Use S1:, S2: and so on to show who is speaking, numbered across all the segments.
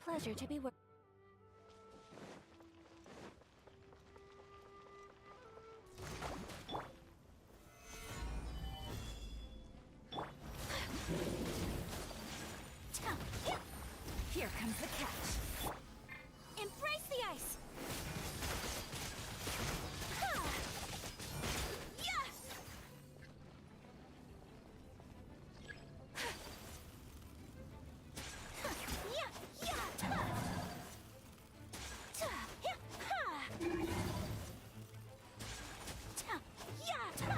S1: pleasure to be working. Here comes the catch. Embrace the ice! Ha! Yeah! Yeah! Yeah! Ta! Ta! Yeah! Ha! Ta! Yeah! Ta!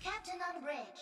S2: Captain on bridge.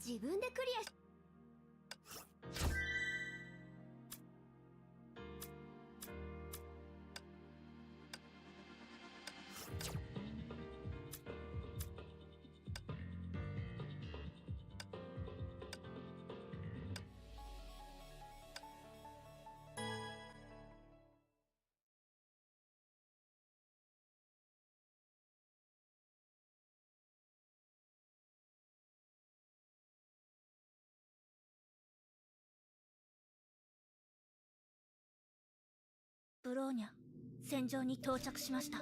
S1: 自分でクリアし。ブローニャ、戦場に到着しました。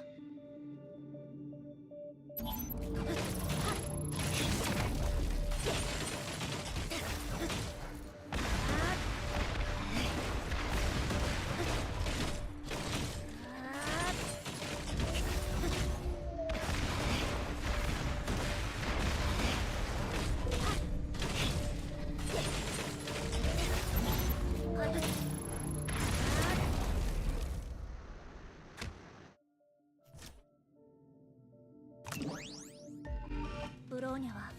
S1: ブローニャは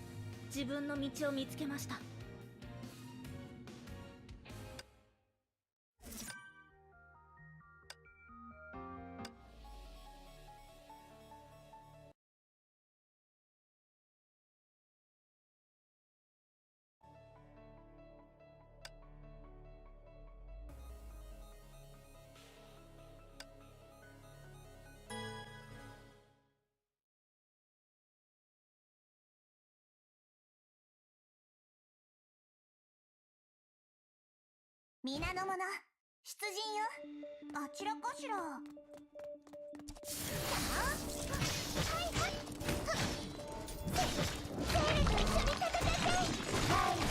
S1: 自分の道を見つけました。
S2: 皆の者、出陣よ。あちらかしら。はいはい。セールと一緒に戦って。はい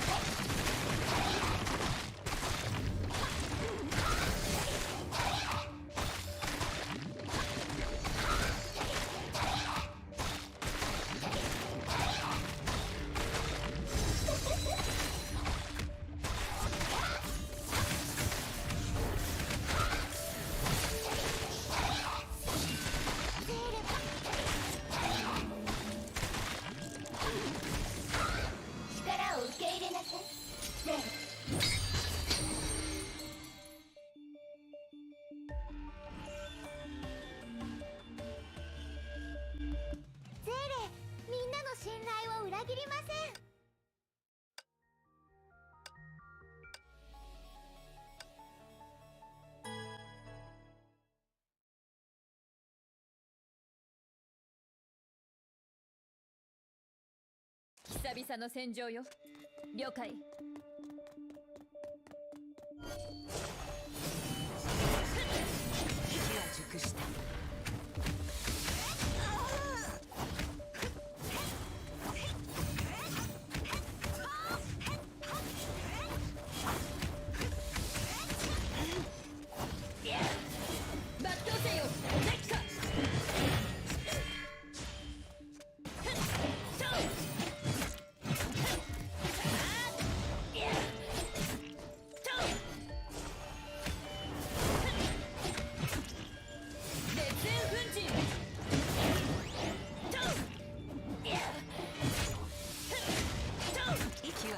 S2: 信頼を裏切りません。
S3: 久々の戦場よ。了解。時は熟した。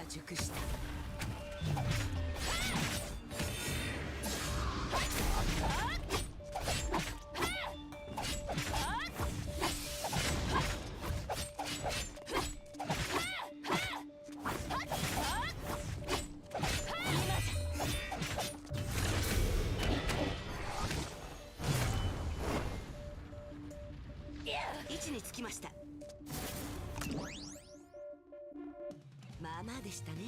S3: 熟した。位置につきました。まあまあでしたね。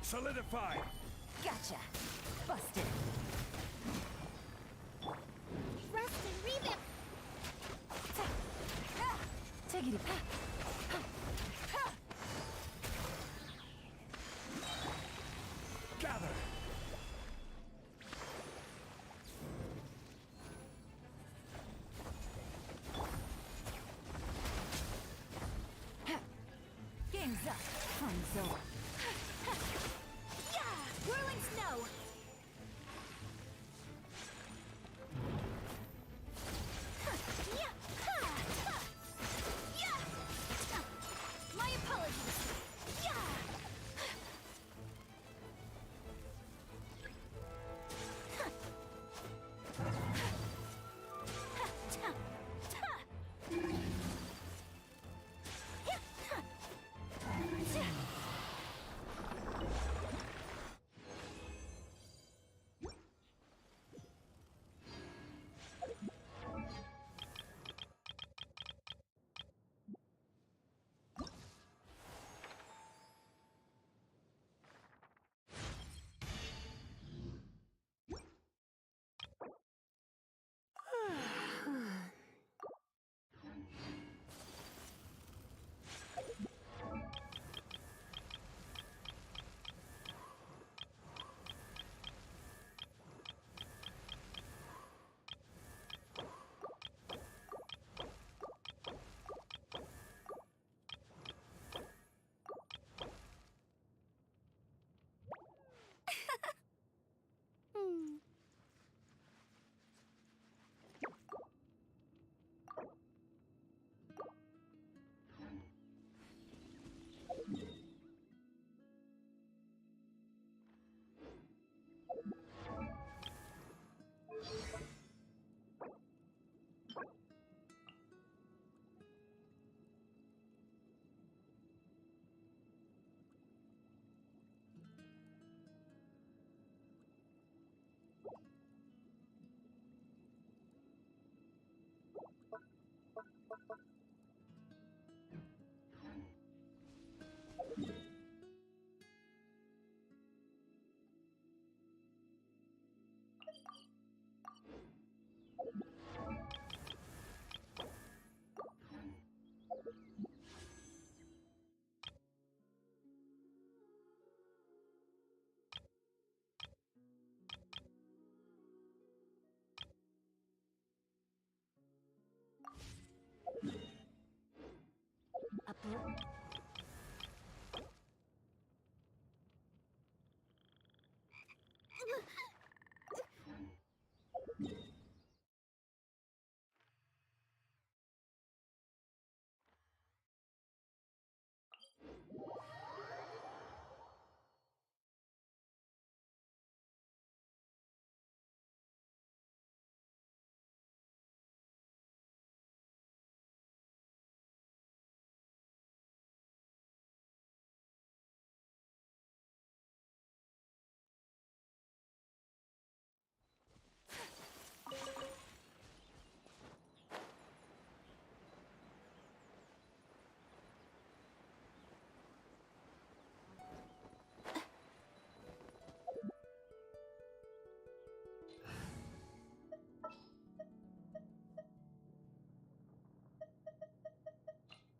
S4: Solidify!
S2: Gotcha. Busted. Rest and revamp. Tiggity pa.
S4: Gather!
S2: Game's up. Time's over. Yeah! Whirling snow! My apologies!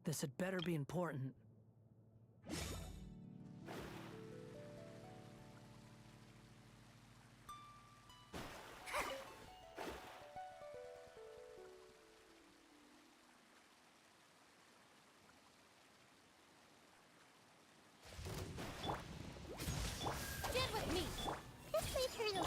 S5: This had better be important.
S2: Stand with me! This way, Turtle!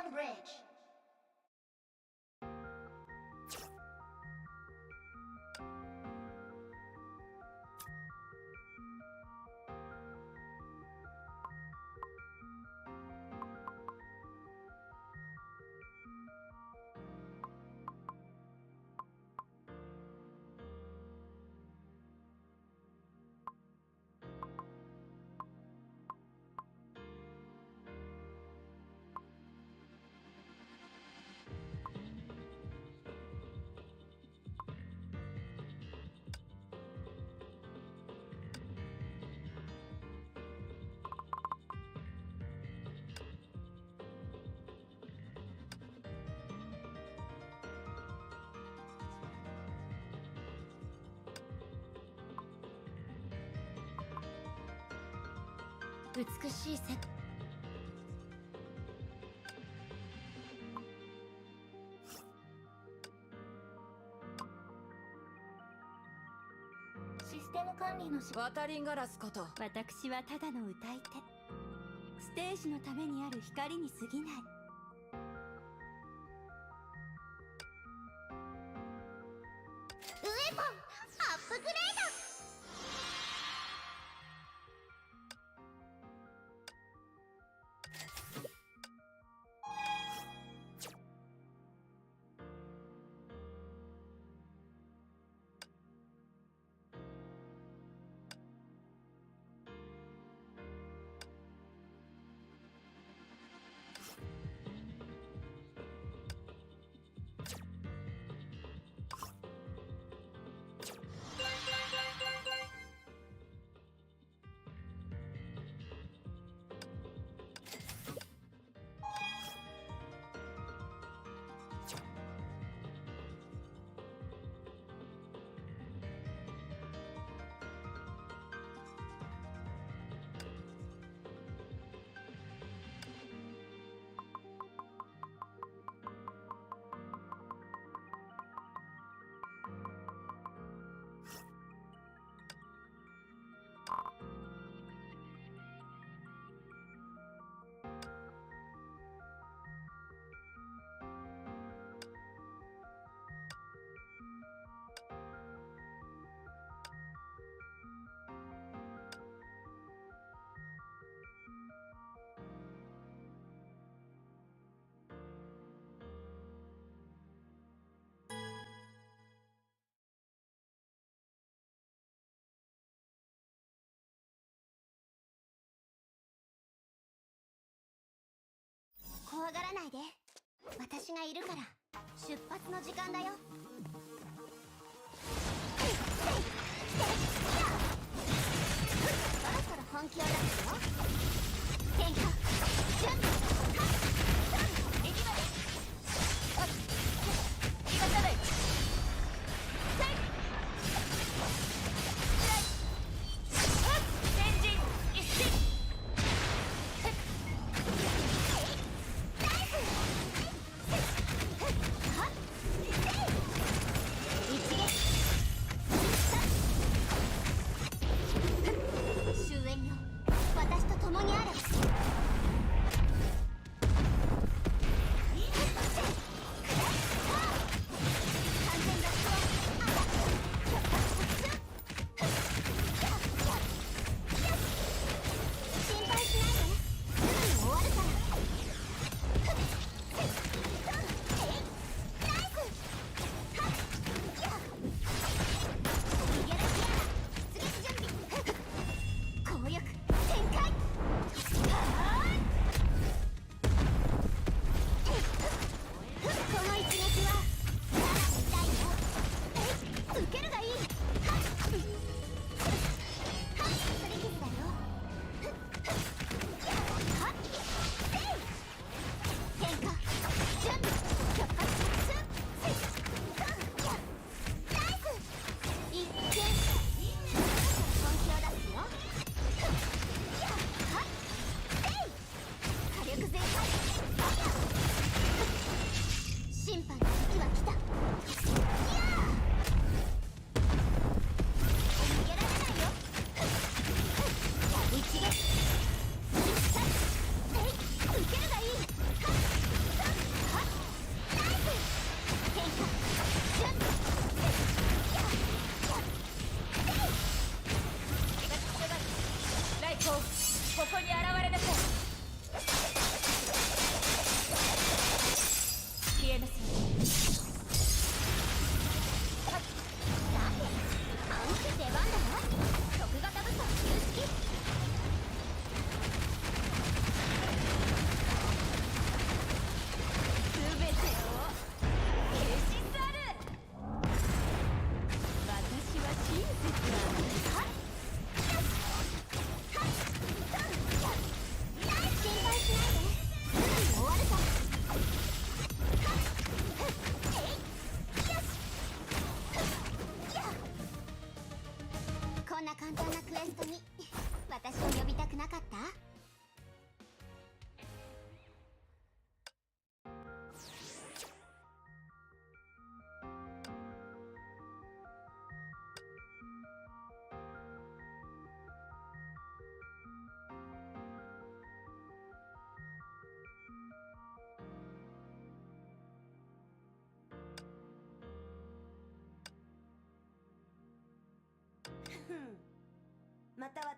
S2: Dragon Bridge.
S1: 美しい世界。システム管理の
S4: 渡りガラスこと。
S1: 私はただの歌い手。ステージのためにある光に過ぎない。
S2: ウェポンアップグレード。怖がらないで。私がいるから。出発の時間だよ。そろそろ本気を出すよ。点火準備行きまで。いがさない。先陣一進。終焉よ。私と共にある。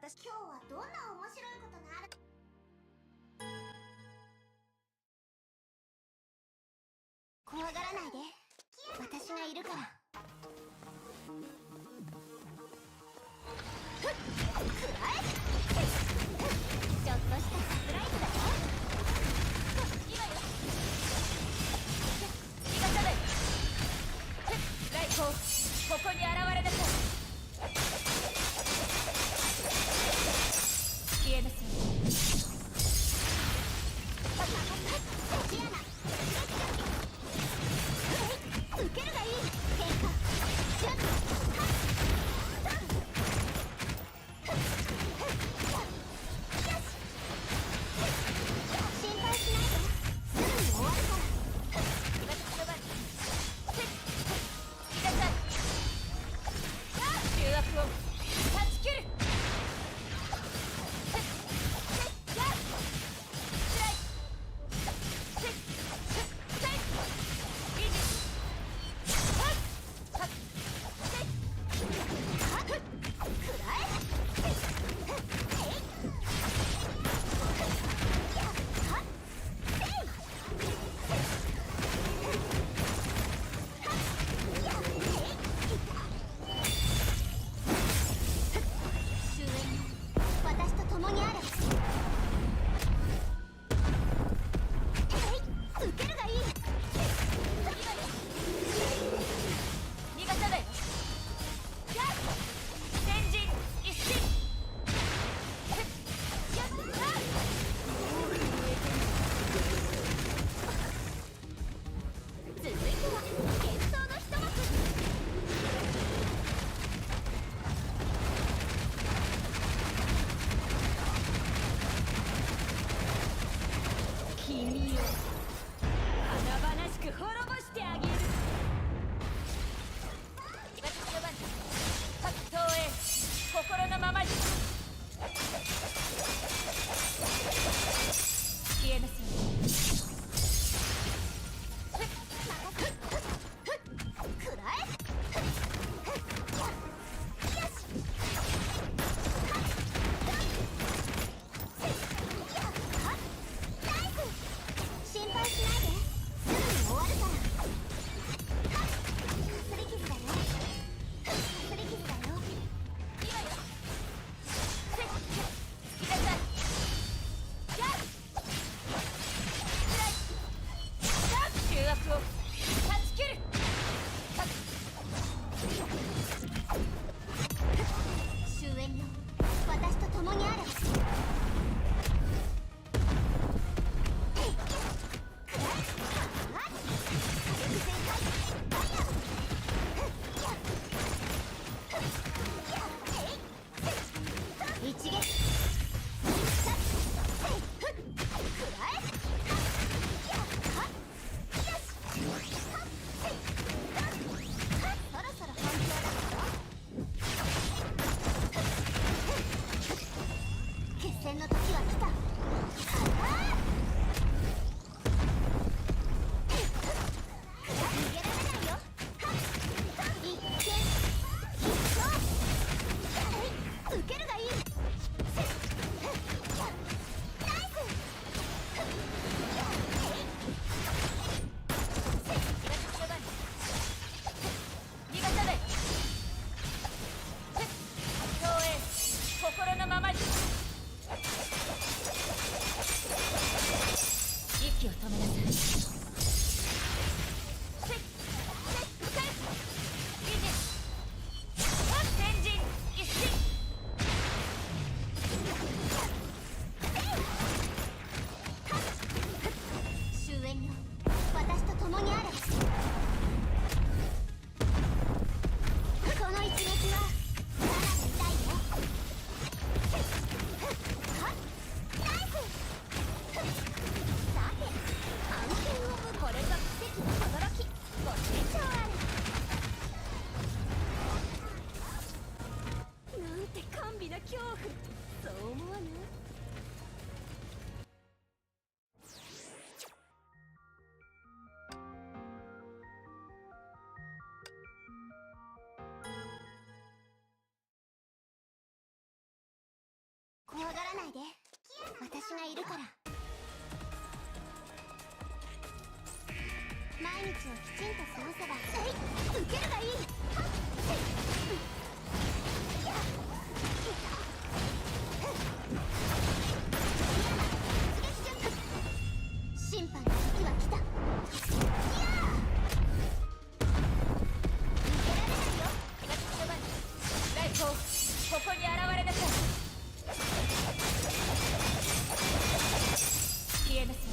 S2: 私今日はどんな面白いことがある。怖がらないで、私がいるから。くらえ。ちょっとしたサプライズだよ。今よ。逃がさない。ライコここに現れなさい。消えなさい。受けるがいい。変化。心配しないですぐに終わるから。私の番。逃がさい。重悪を断ち切る。心のままに消えなさい。くらえ。よし。ナイス。心配しないですぐに終わるから。かすり傷だよ。かすり傷だよ。終焉よ、私と共にある。一撃。決戦の時は来た。逃げられないよ。一見一勝。受けるがいい。ナイス。逃がさない。東映心のままに。息を止めなさい。先陣一進。終焉よ、私と共にある。この一撃はかなり痛いよ。ナイス。さて日をきちんと過ごせば、はい受けるがいい。はっ審判の時は来た。
S1: ライコここに現れなさい。消えなさい。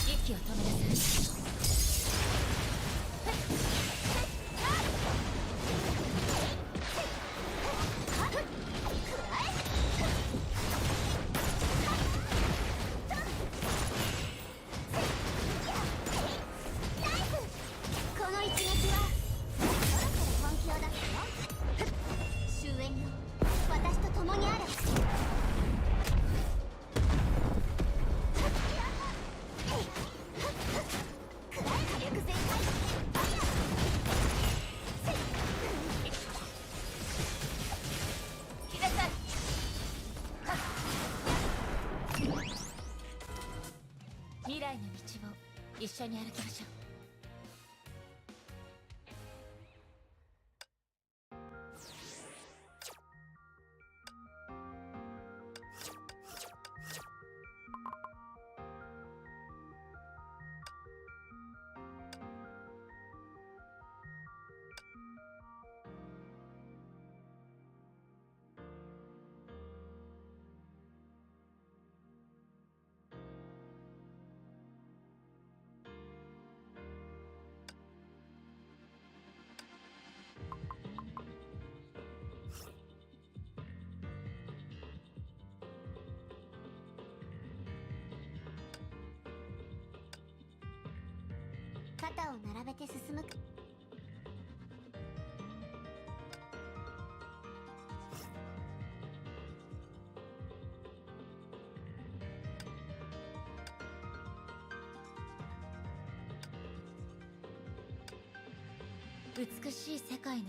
S1: 息を止めなさい。
S2: この一撃はそろそろ本気を出すよ。終焉よ、私と共にあれ。
S1: 未来の道を一緒に歩きましょう。
S2: 肩を並べて進む。
S1: 美しい世界の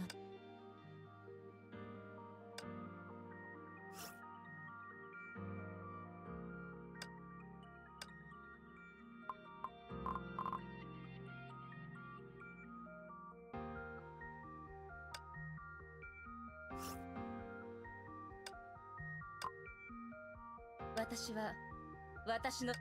S1: 私は私の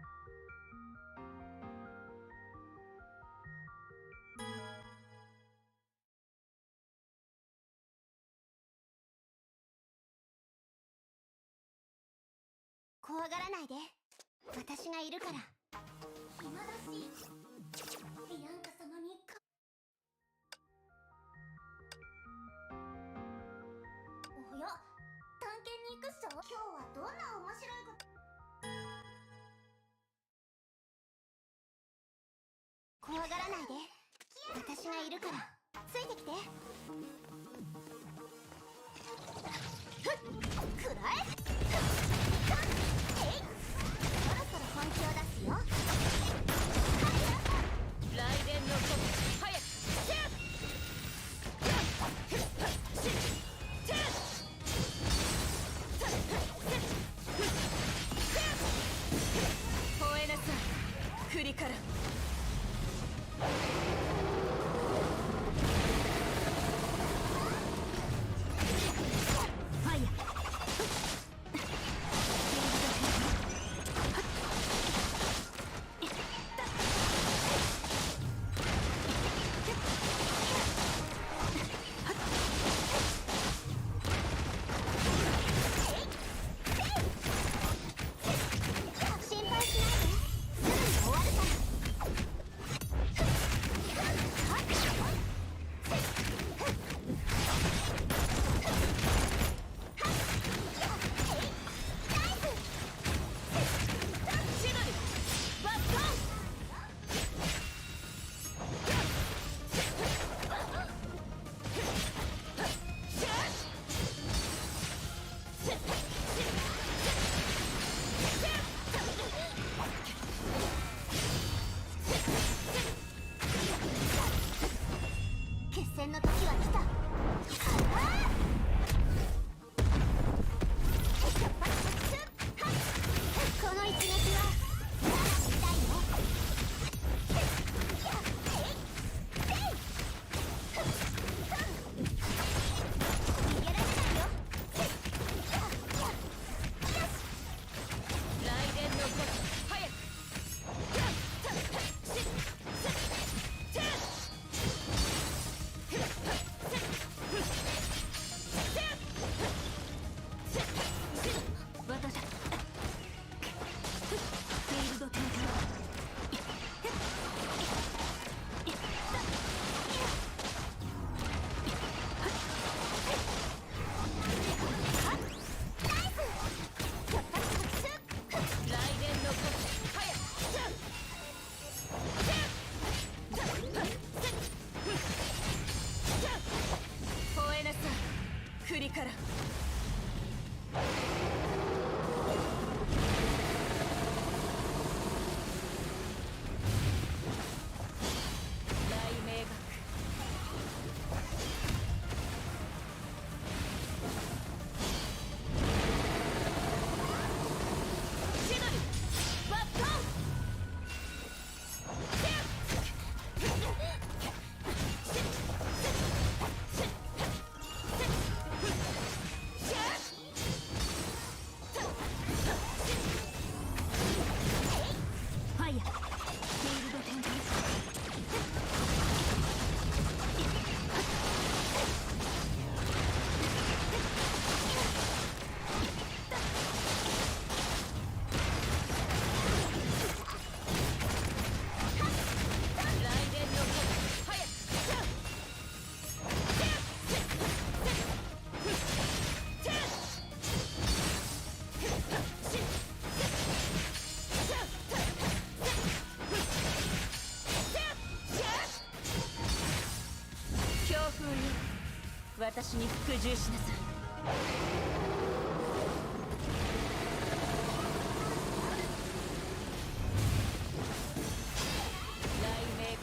S2: 怖がらないで、私がいるから。暇だし、ビアンカ様におや、探検に行くっしょ。今日はどんな面白いこと。怖がらないで、私がいるから。ついてきて。くらえ。そろそろ本気を出すよ。
S1: 雷電の速度早く吠えなさい、栗から。ファイヤー。私に服従しなさい。雷鳴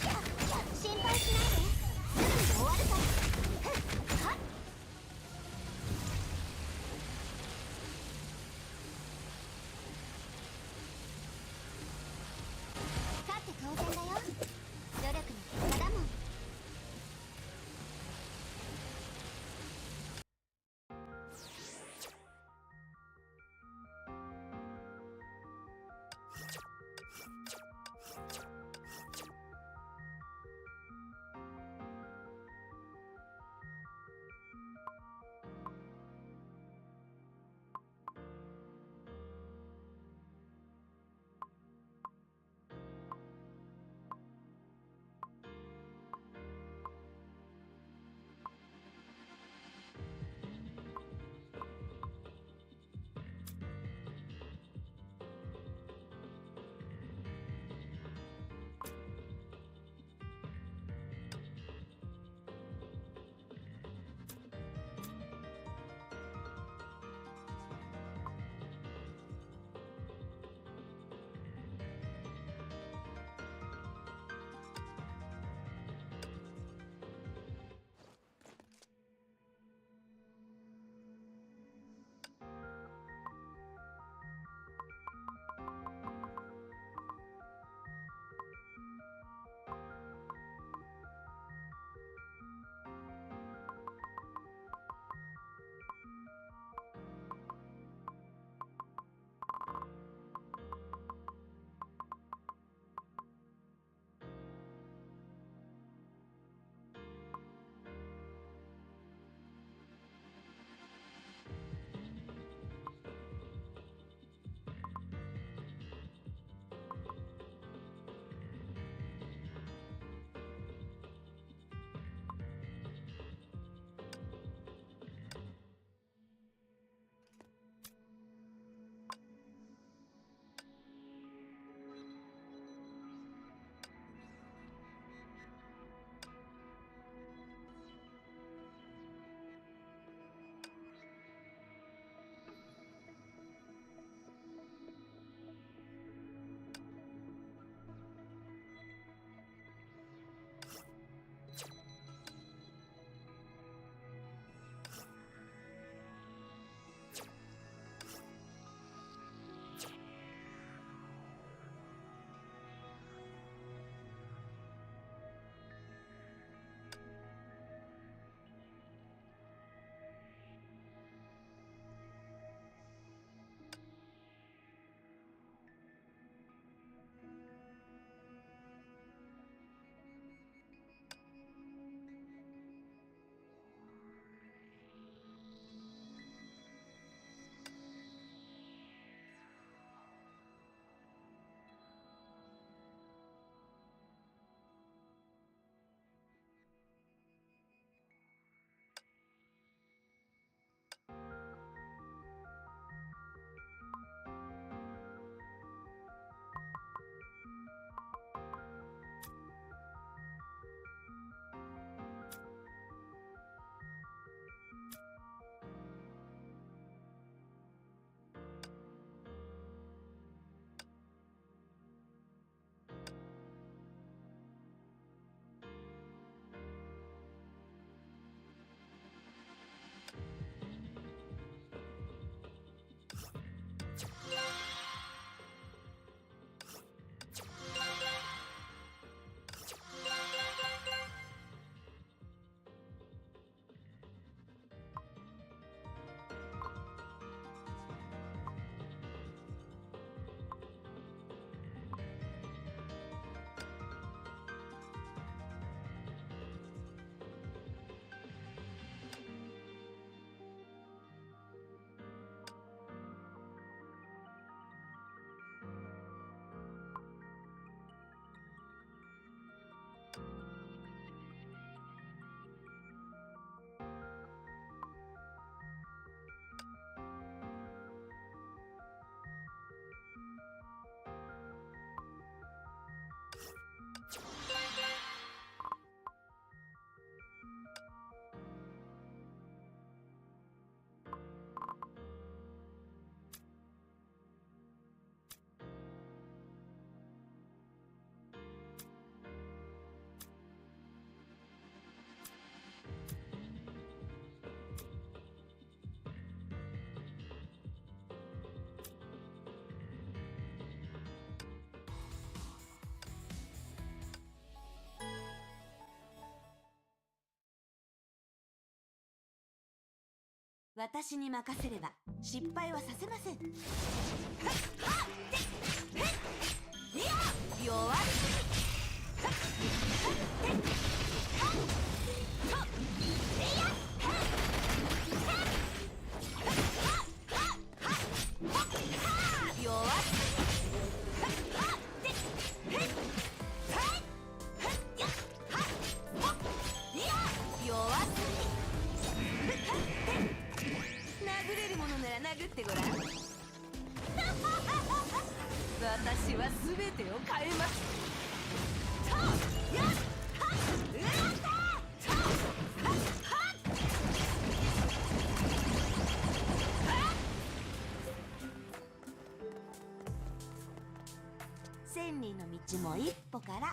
S1: 学
S2: フ
S3: 私に任せれば失敗はさせません。はっはっでへっいや弱すぎはっはっではっといやはっはっはっはっはっ弱すぎはっはっでへっはいはっやっはっほっいや弱すぎ殴れるものなら殴ってごらん私は全てを変えます。とやっはっうらったとはっはっ千里の道も一歩から。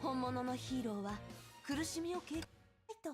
S3: 本物のヒーローは苦しみを経験と。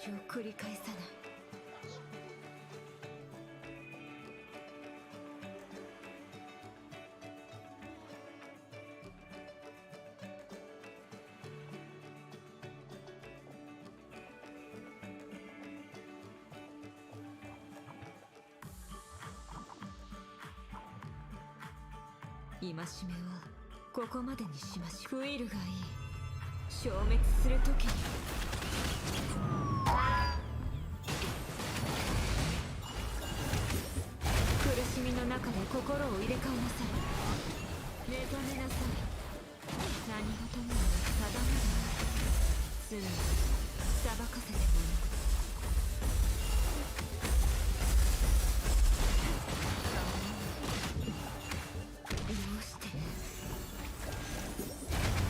S3: を繰り返さない。戒めはここまでにしましょう。フイルがいい。消滅する時に苦しみの中で心を入れ替えなさい。目覚めなさい。何事にも定める罪を裁かせてもらう。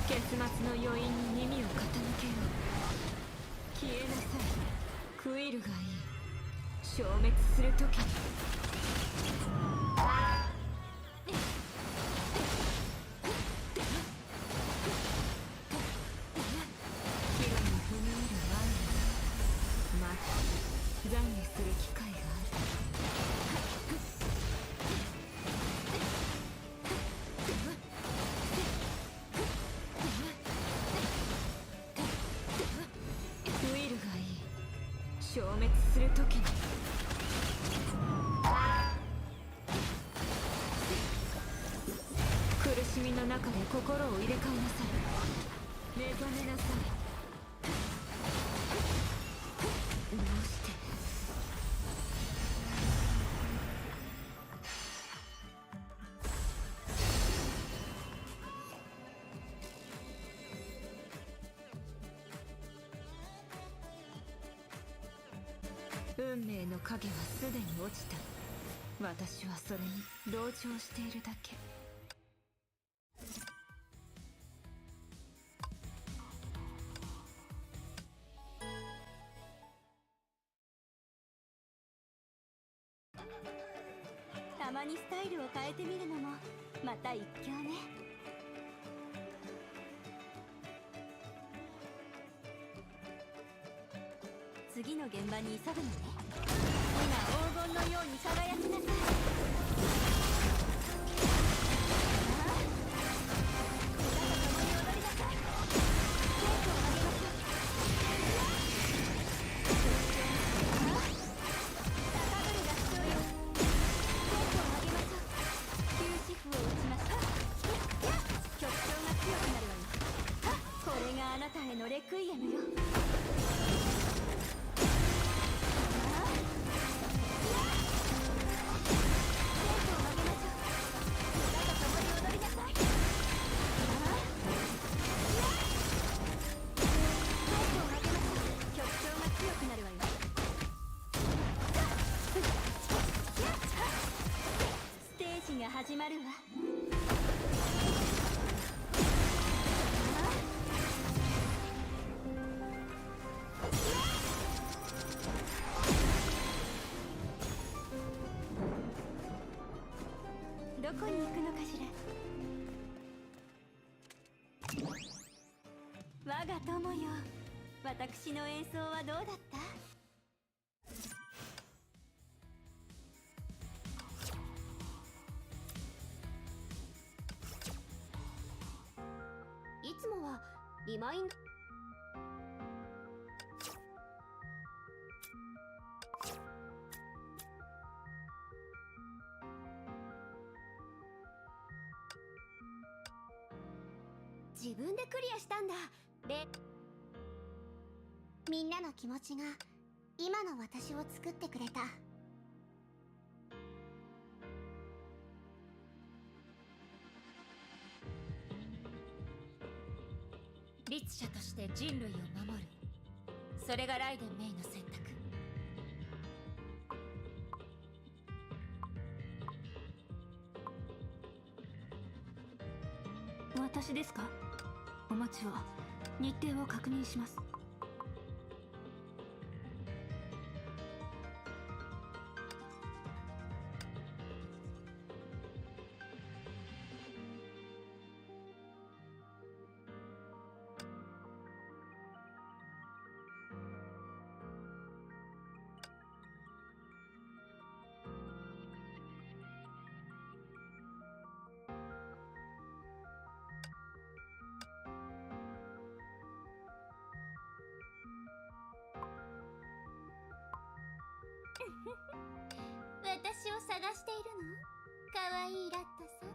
S3: 結末の余韻に耳を傾けよう。消えなさい。クイルがいい。消滅する時に岐路に踏み入る前にまだ懺悔する機会がある。消滅する時に苦しみの中で心を入れ替えなさい。目覚めなさい。どうして運命の影はすでに落ちた。私はそれに同調しているだけ。たまにスタイルを変えてみるのもまた一興ね。次の現場に急ぐのね。今黄金のように輝きなさい。これがあなたへのレクイエムよ。私の演奏はどうだった？
S2: いつもはリマインド。自分でクリアしたんだ。で、みんなの気持ちが今の私を作ってくれた。
S1: 律者として人類を守る、それがライデンメイの選択。
S4: 私ですか？お待ちを。日程を確認します。
S2: 私を探しているの？かわいいラットさん。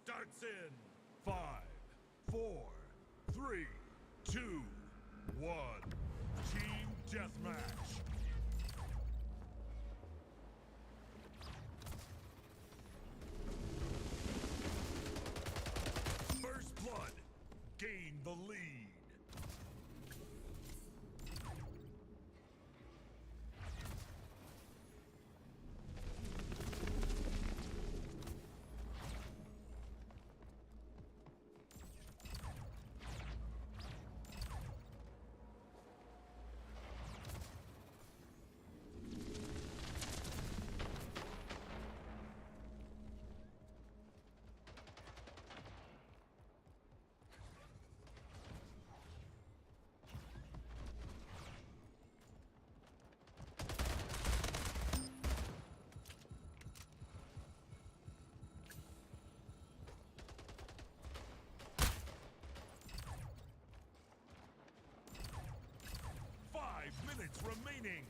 S6: starts in 5, 4, 3, 2, 1. Team Deathmatch. First blood. Gain the lead. Minutes remaining.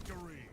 S6: Victory!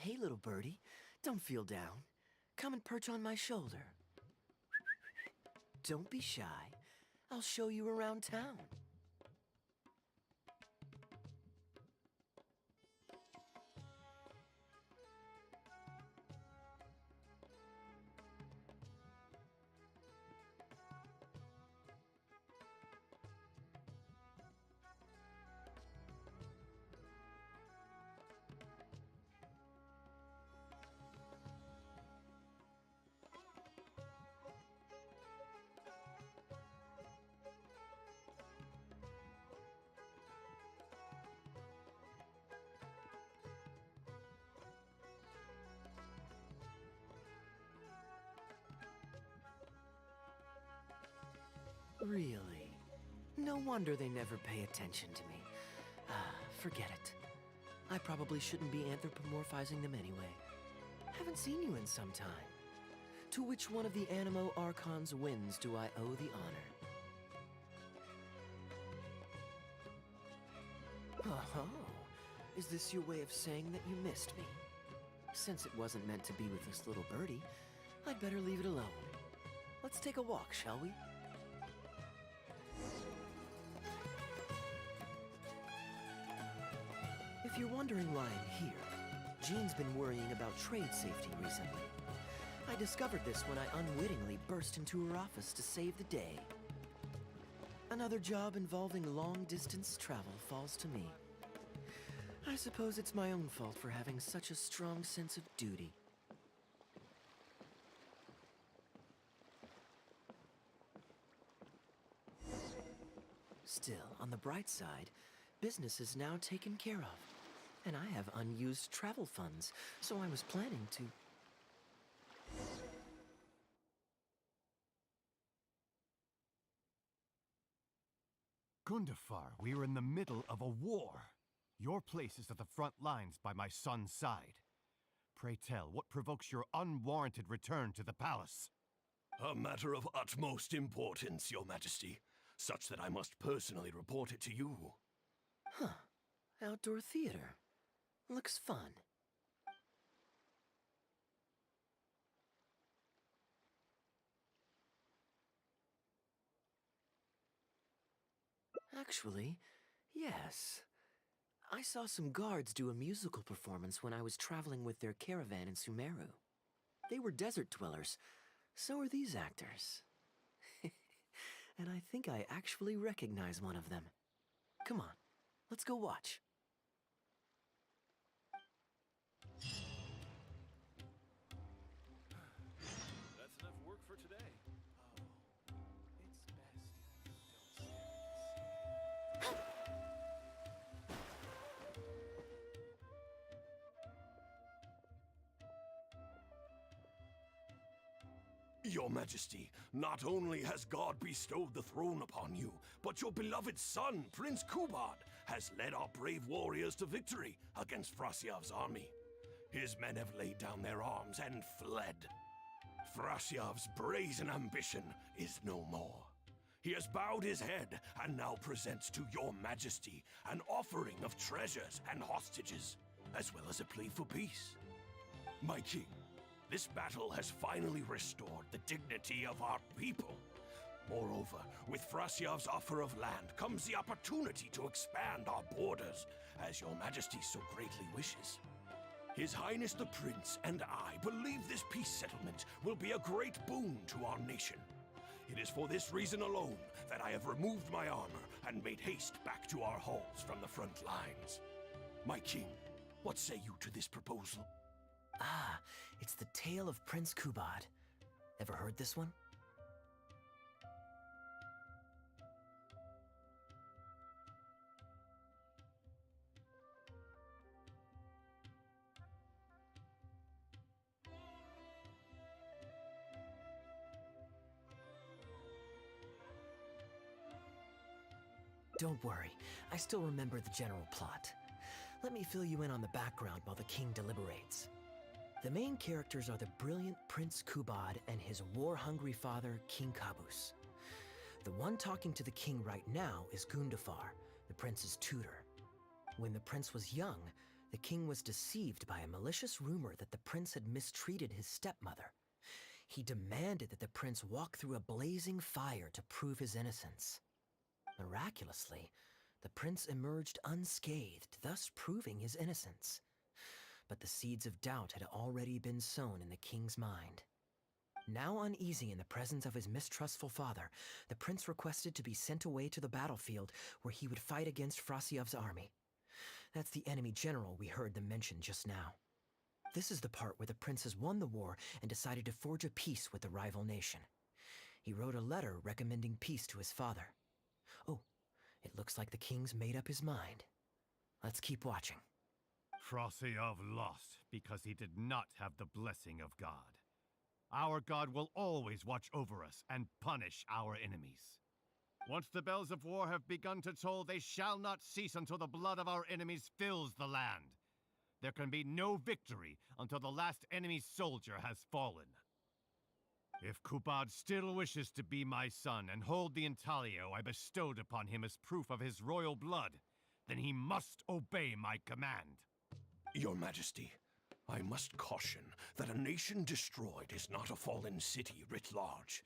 S7: Hey, little birdie, don't feel down. Come and perch on my shoulder. Don't be shy. I'll show you around town. Really? No wonder they never pay attention to me. Forget it. I probably shouldn't be anthropomorphizing them anyway. Haven't seen you in some time. To which one of the Animo Archons wins do I owe the honor? Oh, is this your way of saying that you missed me? Since it wasn't meant to be with this little birdie, I'd better leave it alone. Let's take a walk, shall we? If you're wondering why I'm here, Jean's been worrying about trade safety recently. I discovered this when I unwittingly burst into her office to save the day. Another job involving long-distance travel falls to me. I suppose it's my own fault for having such a strong sense of duty. Still, on the bright side, business is now taken care of. And I have unused travel funds, so I was planning to...
S8: Gundafar, we are in the middle of a war. Your place is at the front lines by my son's side. Pray tell, what provokes your unwarranted return to the palace?
S9: A matter of utmost importance, Your Majesty, such that I must personally report it to you.
S7: Huh. Outdoor theater. Looks fun. Actually, yes. I saw some guards do a musical performance when I was traveling with their caravan in Sumeru. They were desert dwellers. So are these actors. And I think I actually recognize one of them. Come on, let's go watch.
S10: That's enough work for today. Oh, it's best you don't say
S9: Your Majesty, not only has God bestowed the throne upon you, but your beloved son, Prince Kubad, has led our brave warriors to victory against Frasyav's army. His men have laid down their arms and fled. Frasyav's brazen ambition is no more. He has bowed his head and now presents to your Majesty an offering of treasures and hostages, as well as a plea for peace. My king, this battle has finally restored the dignity of our people. Moreover, with Frasyav's offer of land comes the opportunity to expand our borders, as your Majesty so greatly wishes. His Highness the Prince and I believe this peace settlement will be a great boon to our nation. It is for this reason alone that I have removed my armor and made haste back to our halls from the front lines. My king, what say you to this proposal?
S7: Ah, it's the Tale of Prince Kubad. Ever heard this one? Don't worry, I still remember the general plot. Let me fill you in on the background while the king deliberates. The main characters are the brilliant Prince Kubad and his war-hungry father, King Kabus. The one talking to the king right now is Gundafar, the prince's tutor. When the prince was young, The king was deceived by a malicious rumor that the prince had mistreated his stepmother. He demanded that the prince walk through a blazing fire to prove his innocence. Miraculously, the prince emerged unscathed, thus proving his innocence. But the seeds of doubt had already been sown in the king's mind. Now uneasy in the presence of his mistrustful father, the prince requested to be sent away to the battlefield where he would fight against Frasiev's army. That's the enemy general we heard them mention just now. This is the part where the prince has won the war and decided to forge a peace with the rival nation. He wrote a letter recommending peace to his father. Oh, it looks like the king's made up his mind. Let's keep watching.
S8: Frasiev lost because he did not have the blessing of God. Our God will always watch over us and punish our enemies. Once the bells of war have begun to toll, they shall not cease until the blood of our enemies fills the land. There can be no victory until the last enemy soldier has fallen. If Kubad still wishes to be my son and hold the intaglio I bestowed upon him as proof of his royal blood, then he must obey my command.
S9: Your Majesty, I must caution that a nation destroyed is not a fallen city writ large.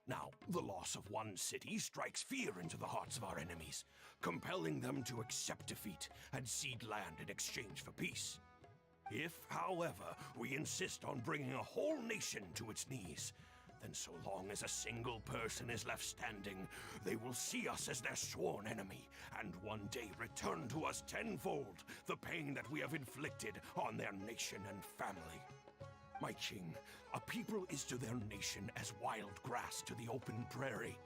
S9: Now, the loss of one city strikes fear into the hearts of our enemies, compelling them to accept defeat and cede land in exchange for peace. If, however, we insist on bringing a whole nation to its knees, then so long as a single person is left standing, they will see us as their sworn enemy, and one day return to us tenfold the pain that we have inflicted on their nation and family. My king, a people is to their nation as wild grass to the open prairie.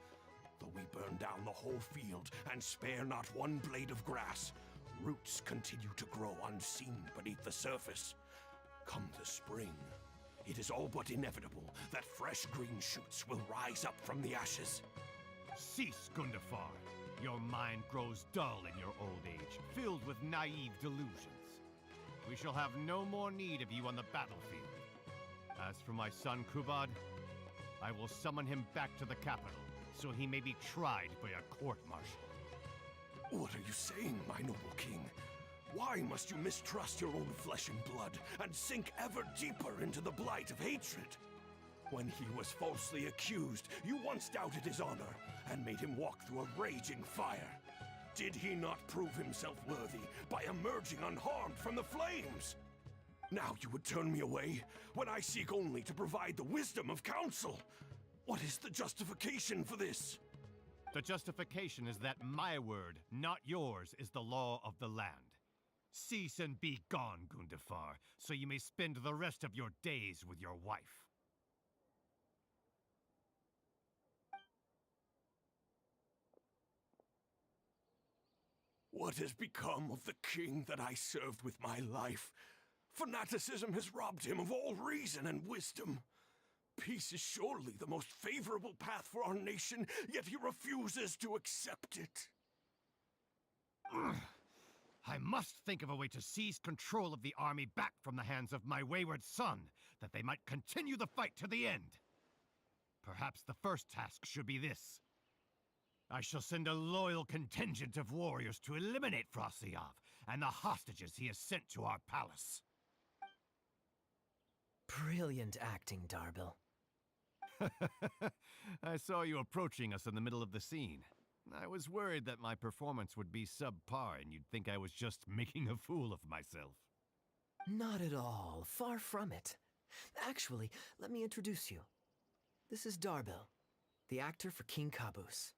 S9: Though we burn down the whole field and spare not one blade of grass, roots continue to grow unseen beneath the surface. Come the spring, it is all but inevitable that fresh green shoots will rise up from the ashes.
S8: Cease, Gundafar. Your mind grows dull in your old age, filled with naive delusions. We shall have no more need of you on the battlefield. As for my son Kubad, I will summon him back to the capital, so he may be tried by a court-martial.
S9: What are you saying, my noble king? Why must you mistrust your own flesh and blood and sink ever deeper into the blight of hatred? When he was falsely accused, you once doubted his honor and made him walk through a raging fire. Did he not prove himself worthy by emerging unharmed from the flames? Now you would turn me away when I seek only to provide the wisdom of counsel. What is the justification for this?
S8: The justification is that my word, not yours, is the law of the land. Cease and be gone, Gundafar, so you may spend the rest of your days with your wife.
S9: What has become of the king that I served with my life? Fanaticism has robbed him of all reason and wisdom. Peace is surely the most favorable path for our nation, yet he refuses to accept it.
S8: I must think of a way to seize control of the army back from the hands of my wayward son, that they might continue the fight to the end. Perhaps the first task should be this. I shall send a loyal contingent of warriors to eliminate Frasiev and the hostages he has sent to our palace.
S7: Brilliant acting, Darbil.
S8: I saw you approaching us in the middle of the scene. I was worried that my performance would be subpar and you'd think I was just making a fool of myself.
S7: Not at all. Far from it. Actually, let me introduce you. This is Darbil, the actor for King Caboose.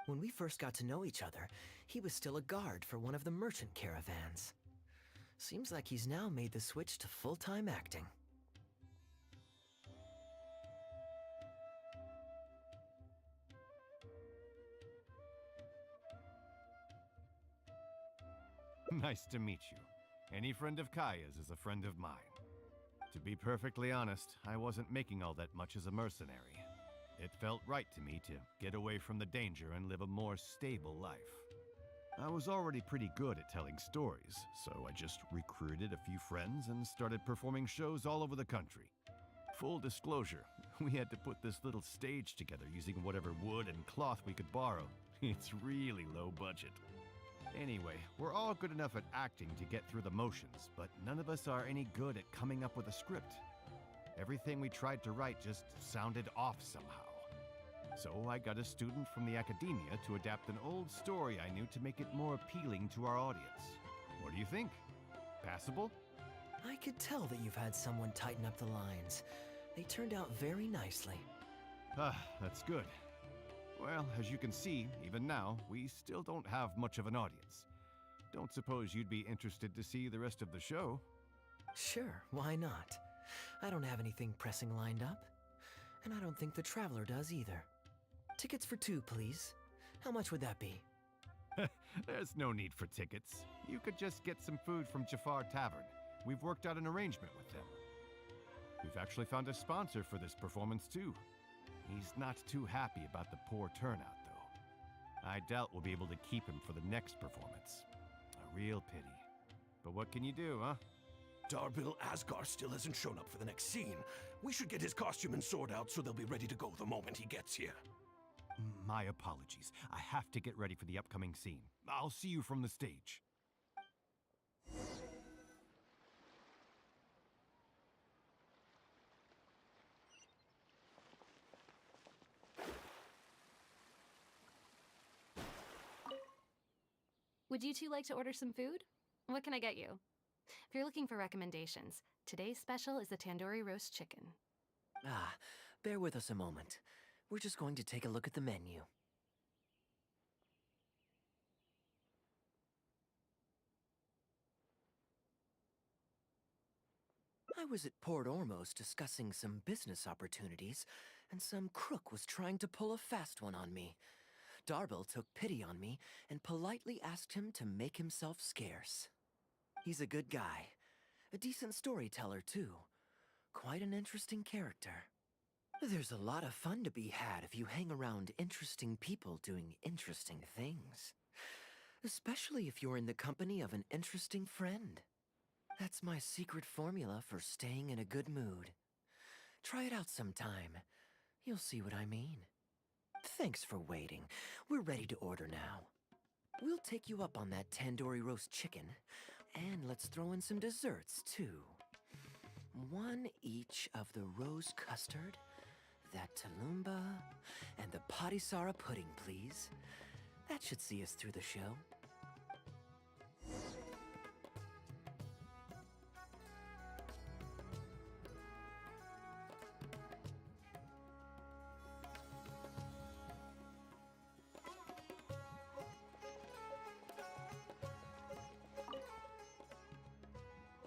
S7: When we first got to know each other, he was still a guard for one of the merchant caravans. Seems like he's now made the switch to full-time acting.
S8: Nice to meet you. Any friend of Kaya's is a friend of mine. To be perfectly honest, I wasn't making all that much as a mercenary. It felt right to me to get away from the danger and live a more stable life. I was already pretty good at telling stories, so I just recruited a few friends and started performing shows all over the country. Full disclosure, we had to put this little stage together using whatever wood and cloth we could borrow. It's really low budget. Anyway, we're all good enough at acting to get through the motions, but none of us are any good at coming up with a script. Everything we tried to write just sounded off somehow. So I got a student from the academia to adapt an old story I knew to make it more appealing to our audience. What do you think? Passable?
S7: I could tell that you've had someone tighten up the lines. They turned out very nicely.
S8: Ah, that's good. Well, as you can see, even now, we still don't have much of an audience. Don't suppose you'd be interested to see the rest of the show?
S7: Sure, why not? I don't have anything pressing lined up. And I don't think the Traveler does either. Tickets for 2, please. How much would that be?
S8: There's no need for tickets. You could just get some food from Jafar Tavern. We've worked out an arrangement with them. We've actually found a sponsor for this performance, too. He's not too happy about the poor turnout, though. I doubt we'll be able to keep him for the next performance. A real pity. But what can you do, huh?
S9: Darbil Asgar still hasn't shown up for the next scene. We should get his costume and sword out so they'll be ready to go the moment he gets here.
S8: My apologies. I have to get ready for the upcoming scene. I'll see you from the stage.
S11: Would you two like to order some food? What can I get you? If you're looking for recommendations, today's special is the tandoori roast chicken.
S7: Ah, bear with us a moment. We're just going to take a look at the menu. I was at Port Ormos discussing some business opportunities, and some crook was trying to pull a fast one on me. Darbil took pity on me and politely asked him to make himself scarce. He's a good guy. A decent storyteller, too. Quite an interesting character. There's a lot of fun to be had if you hang around interesting people doing interesting things. Especially if you're in the company of an interesting friend. That's my secret formula for staying in a good mood. Try it out sometime. You'll see what I mean. Thanks for waiting. We're ready to order now. We'll take you up on that tandoori roast chicken, and let's throw in some desserts, too. 1 each of the rose custard, that talumba, and the patisara pudding, please. That should see us through the show.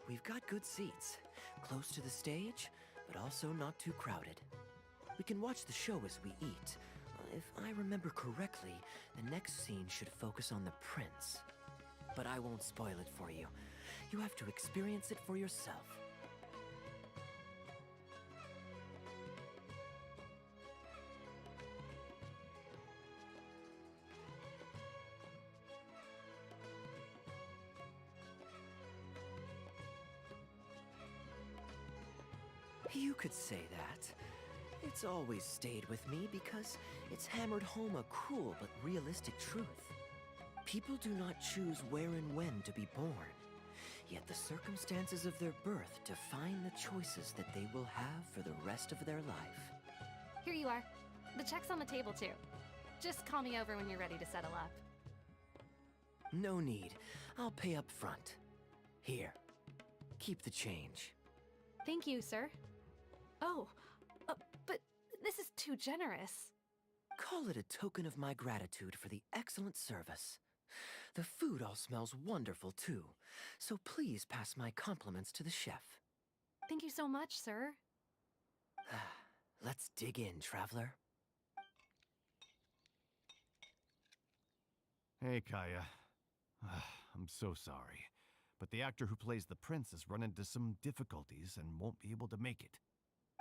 S7: We've got good seats, close to the stage, but also not too crowded. We can watch the show as we eat. If I remember correctly, the next scene should focus on the prince. But I won't spoil it for you. You have to experience it for yourself. You could say that. It's always stayed with me because it's hammered home a cruel but realistic truth. People do not choose where and when to be born, yet the circumstances of their birth define the choices that they will have for the rest of their life.
S11: Here you are. The check's on the table, too. Just call me over when you're ready to settle up.
S7: No need. I'll pay up front. Here. Keep the change.
S11: Thank you, sir. Oh, but this is too generous.
S7: Call it a token of my gratitude for the excellent service. The food all smells wonderful, too, so please pass my compliments to the chef.
S11: Thank you so much, sir.
S7: Let's dig in, traveler.
S8: Hey, Kaya. I'm so sorry, but the actor who plays the prince has run into some difficulties and won't be able to make it.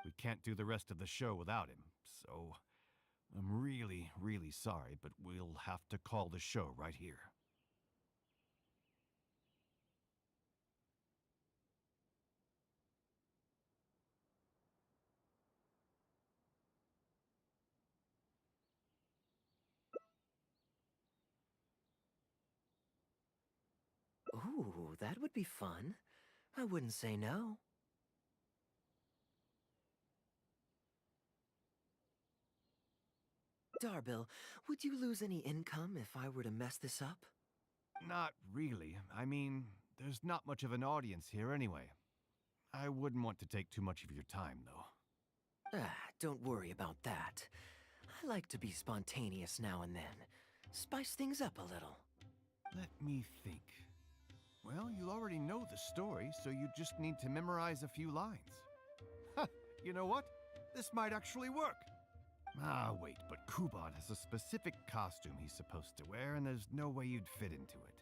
S8: We can't do the rest of the show without him, so I'm really, really sorry, but we'll have to call the show right here.
S7: Ooh, that would be fun. I wouldn't say no. Darbil, would you lose any income if I were to mess this up?
S8: Not really. I mean, there's not much of an audience here anyway. I wouldn't want to take too much of your time, though.
S7: Don't worry about that. I like to be spontaneous now and then. Spice things up a little.
S8: Let me think. Well, you already know the story, so you just need to memorize a few lines. Ha! You know what? This might actually work. Ah, wait, but Kubot has a specific costume he's supposed to wear, and there's no way you'd fit into it.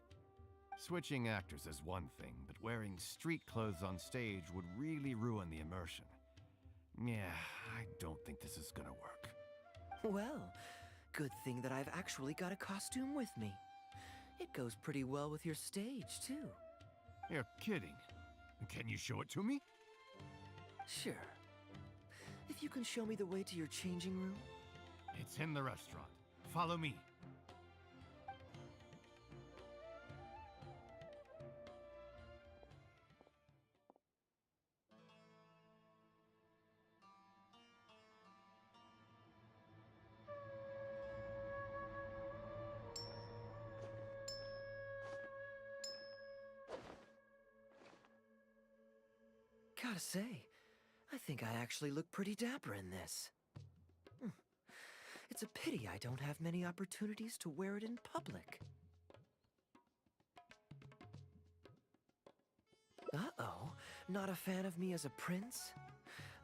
S8: Switching actors is one thing, but wearing street clothes on stage would really ruin the immersion. Yeah, I don't think this is gonna work.
S7: Well, good thing that I've actually got a costume with me. It goes pretty well with your stage, too.
S8: You're kidding. Can you show it to me?
S7: Sure. If you can show me the way to your changing room.
S8: It's in the restaurant. Follow me.
S7: Gotta say, I think I actually look pretty dapper in this. It's a pity I don't have many opportunities to wear it in public. Uh-oh, not a fan of me as a prince?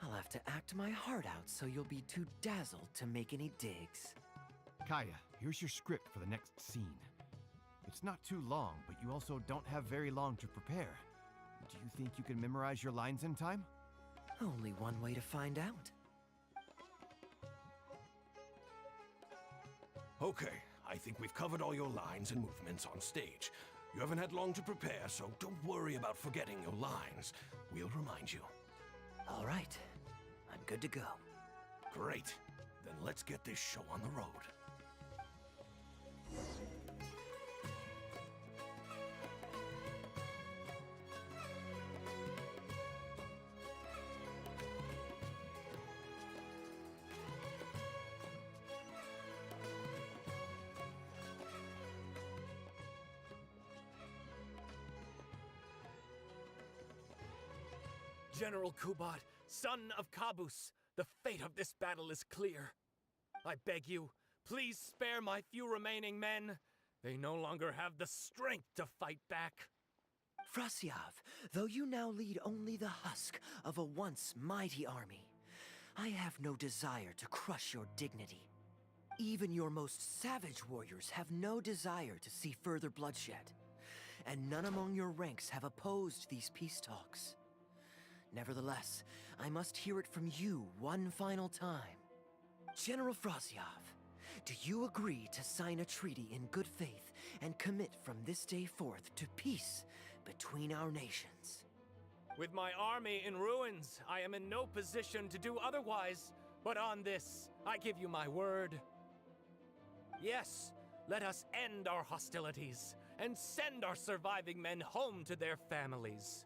S7: I'll have to act my heart out so you'll be too dazzled to make any digs.
S8: Kaya, here's your script for the next scene. It's not too long, but you also don't have very long to prepare. Do you think you can memorize your lines in time?
S7: Only one way to find out.
S9: Okay, I think we've covered all your lines and movements on stage. You haven't had long to prepare, so don't worry about forgetting your lines. We'll remind you.
S7: All right, I'm good to go.
S9: Great. Then let's get this show on the road.
S10: General Kubot, son of Kabus, the fate of this battle is clear. I beg you, please spare my few remaining men. They no longer have the strength to fight back.
S7: Frasiav, though you now lead only the husk of a once mighty army, I have no desire to crush your dignity. Even your most savage warriors have no desire to see further bloodshed, and none among your ranks have opposed these peace talks. Nevertheless, I must hear it from you one final time. General Frasiav, do you agree to sign a treaty in good faith and commit from this day forth to peace between our nations?
S10: With my army in ruins, I am in no position to do otherwise. But on this, I give you my word. Yes, let us end our hostilities and send our surviving men home to their families.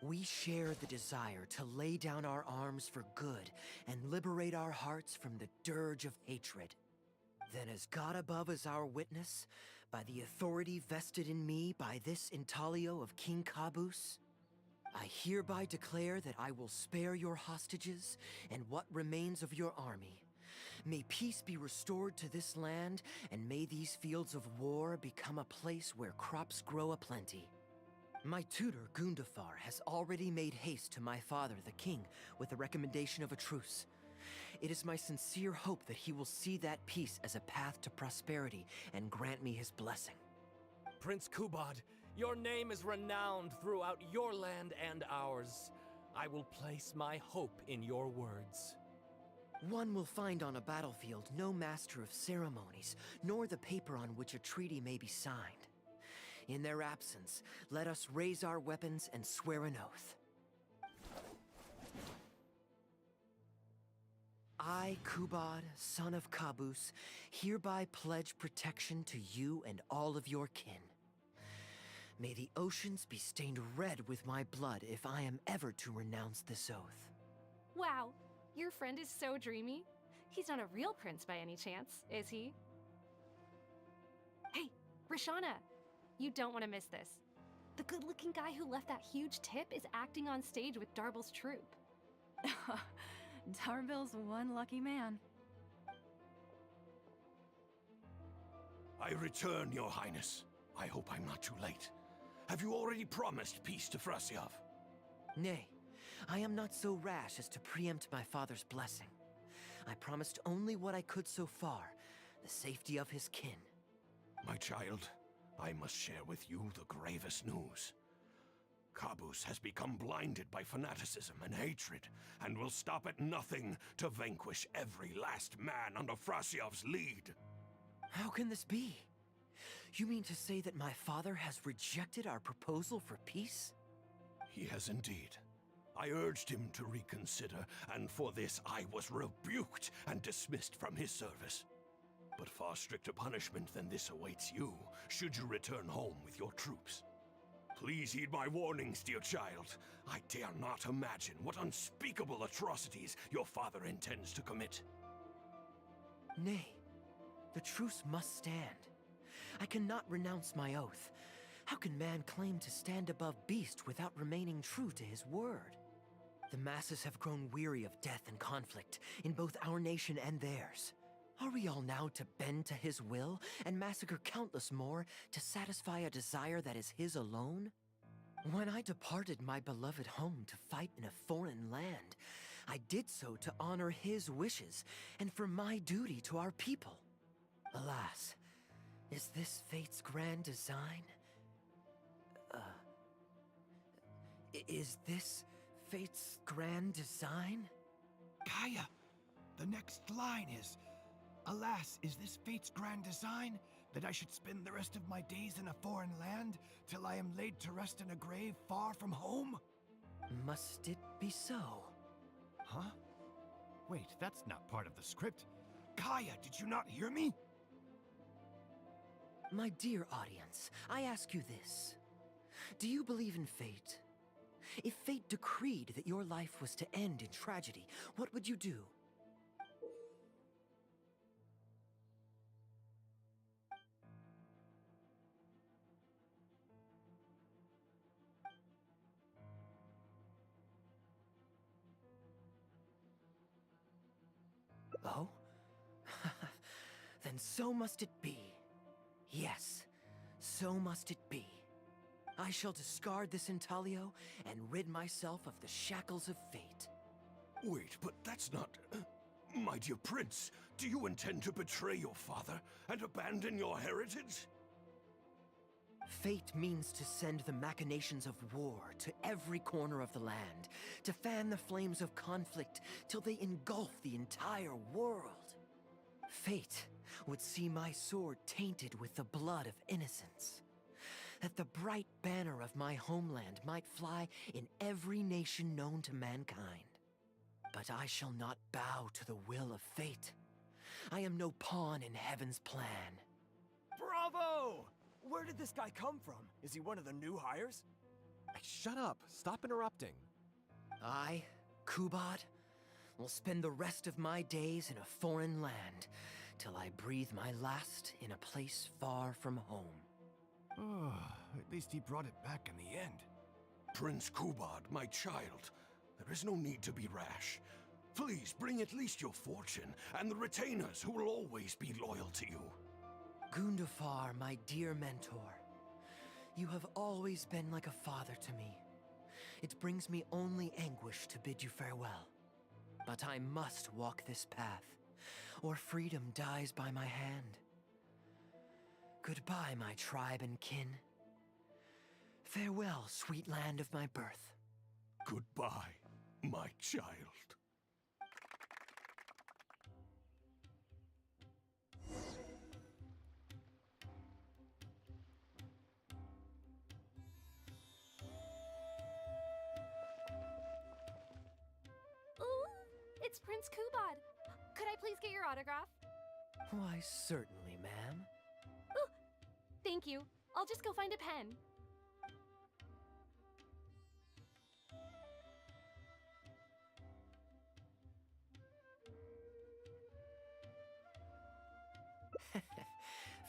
S7: We share the desire to lay down our arms for good and liberate our hearts from the dirge of hatred. Then as God above is our witness, by the authority vested in me by this intaglio of King Kabus, I hereby declare that I will spare your hostages and what remains of your army. May peace be restored to this land, and may these fields of war become a place where crops grow aplenty. My tutor, Gundafar, has already made haste to my father, the king, with the recommendation of a truce. It is my sincere hope that he will see that peace as a path to prosperity and grant me his blessing.
S10: Prince Kubot, your name is renowned throughout your land and ours. I will place my hope in your words.
S7: One will find on a battlefield no master of ceremonies, nor the paper on which a treaty may be signed. In their absence, let us raise our weapons and swear an oath. I, Kubad, son of Kabus, hereby pledge protection to you and all of your kin. May the oceans be stained red with my blood if I am ever to renounce this oath.
S11: Wow, your friend is so dreamy. He's not a real prince by any chance, is he? Hey, Rashana, you don't want to miss this. The good-looking guy who left that huge tip is acting on stage with Darble's troupe.
S4: Darble's one lucky man.
S9: I return, Your Highness. I hope I'm not too late. Have you already promised peace to Frasiov?
S7: Nay, I am not so rash as to preempt my father's blessing. I promised only what I could so far, the safety of his kin.
S9: My child, I must share with you the gravest news. Caboose has become blinded by fanaticism and hatred, and will stop at nothing to vanquish every last man under Frasiov's lead.
S7: How can this be? You mean to say that my father has rejected our proposal for peace?
S9: He has indeed. I urged him to reconsider, and for this I was rebuked and dismissed from his service. But far stricter punishment than this awaits you, should you return home with your troops. Please heed my warnings, dear child. I dare not imagine what unspeakable atrocities your father intends to commit.
S7: Nay, the truce must stand. I cannot renounce my oath. How can man claim to stand above beast without remaining true to his word? The masses have grown weary of death and conflict in both our nation and theirs. Are we all now to bend to his will and massacre countless more to satisfy a desire that is his alone? When I departed my beloved home to fight in a foreign land, I did so to honor his wishes and for my duty to our people. Alas, is this fate's grand design? Is this fate's grand design?
S12: Kaya, the next line is, "Alas, is this fate's grand design, that I should spend the rest of my days in a foreign land, till I am laid to rest in a grave far from home?"
S7: Must it be so?
S8: Huh? Wait, that's not part of the script.
S12: Kaya, did you not hear me?
S7: My dear audience, I ask you this. Do you believe in fate? If fate decreed that your life was to end in tragedy, what would you do? Oh? Then so must it be. Yes, so must it be. I shall discard this intaglio and rid myself of the shackles of fate.
S9: Wait, but that's not... My dear prince, do you intend to betray your father and abandon your heritage?
S7: Fate means to send the machinations of war to every corner of the land, to fan the flames of conflict till they engulf the entire world. Fate would see my sword tainted with the blood of innocence, that the bright banner of my homeland might fly in every nation known to mankind. But I shall not bow to the will of fate. I am no pawn in heaven's plan.
S13: Bravo! Where did this guy come from? Is he one of the new hires?
S14: Hey, shut up! Stop interrupting.
S7: I, Kubad, will spend the rest of my days in a foreign land, till I breathe my last in a place far from home.
S12: Oh, at least he brought it back in the end.
S9: Prince Kubad, my child, there is no need to be rash. Please bring at least your fortune and the retainers who will always be loyal to you.
S7: Gundafar, my dear mentor, you have always been like a father to me. It brings me only anguish to bid you farewell. But I must walk this path, or freedom dies by my hand. Goodbye, my tribe and kin. Farewell, sweet land of my birth.
S9: Goodbye, my child.
S11: It's Prince Kubad. Could I please get your autograph?
S7: Why, certainly, ma'am.
S11: Ooh, thank you. I'll just go find a pen.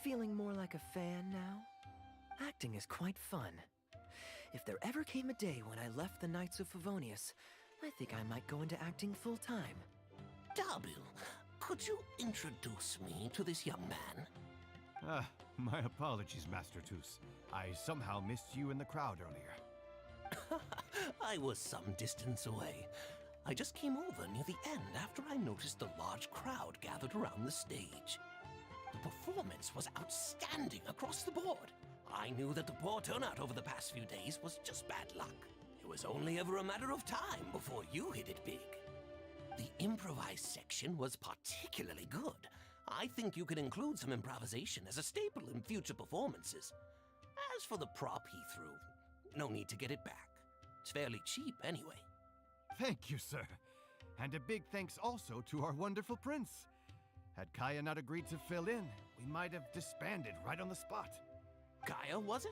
S7: feeling more like a fan now? Acting is quite fun. If there ever came a day when I left the Knights of Favonius, I think I might go into acting full-time.
S9: Darbil, could you introduce me to this young man?
S8: My apologies, Master Toos. I somehow missed you in the crowd earlier.
S9: I was some distance away. I just came over near the end after I noticed the large crowd gathered around the stage. The performance was outstanding across the board. I knew that the poor turnout over the past few days was just bad luck. It was only ever a matter of time before you hit it big. The improvised section was particularly good. I think you could include some improvisation as a staple in future performances. As for the prop he threw, no need to get it back. It's fairly cheap anyway.
S8: Thank you, sir. And a big thanks also to our wonderful prince. Had Kaya not agreed to fill in, we might have disbanded right on the spot.
S9: Kaya, was it?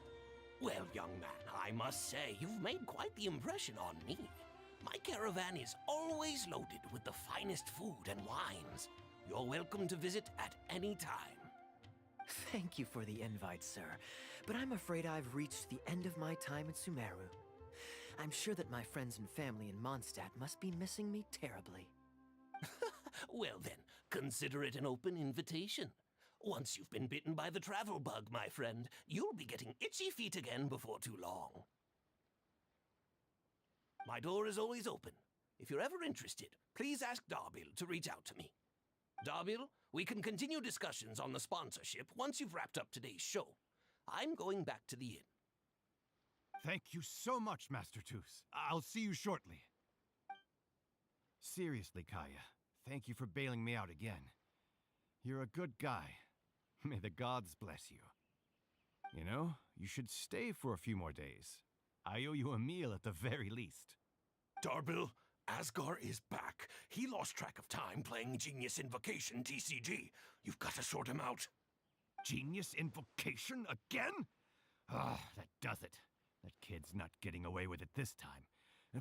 S9: Well, young man, I must say you've made quite the impression on me. My caravan is always loaded with the finest food and wines. You're welcome to visit at any time.
S7: Thank you for the invite, sir, but I'm afraid I've reached the end of my time in Sumeru. I'm sure that my friends and family in Mondstadt must be missing me terribly.
S9: Well then, consider it an open invitation. Once you've been bitten by the travel bug, my friend, you'll be getting itchy feet again before too long. My door is always open. If you're ever interested, please ask Darbil to reach out to me. Darbil, we can continue discussions on the sponsorship once you've wrapped up today's show. I'm going back to the inn.
S8: Thank you so much, Master Toos. I'll see you shortly. Seriously, Kaya, thank you for bailing me out again. You're a good guy. May the gods bless you. You know, you should stay for a few more days. I owe you a meal at the very least.
S9: Darbil, Asgar is back. He lost track of time playing Genius Invocation TCG. You've got to sort him out.
S8: Genius Invocation again? Ah, that does it. That kid's not getting away with it this time.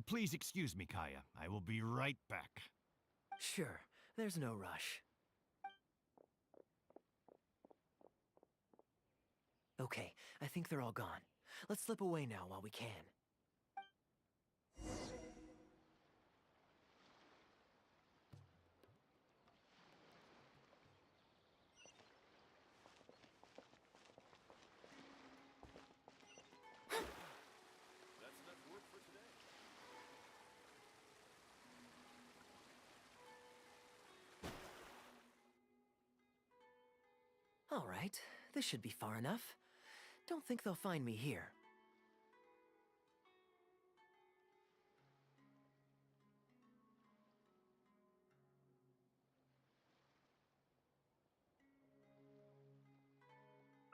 S8: Please excuse me, Kaya. I will be right back.
S7: Sure, there's no rush. Okay, I think they're all gone. Let's slip away now while we can.
S9: That's enough work for today.
S7: All right, this should be far enough. Don't think they'll find me here.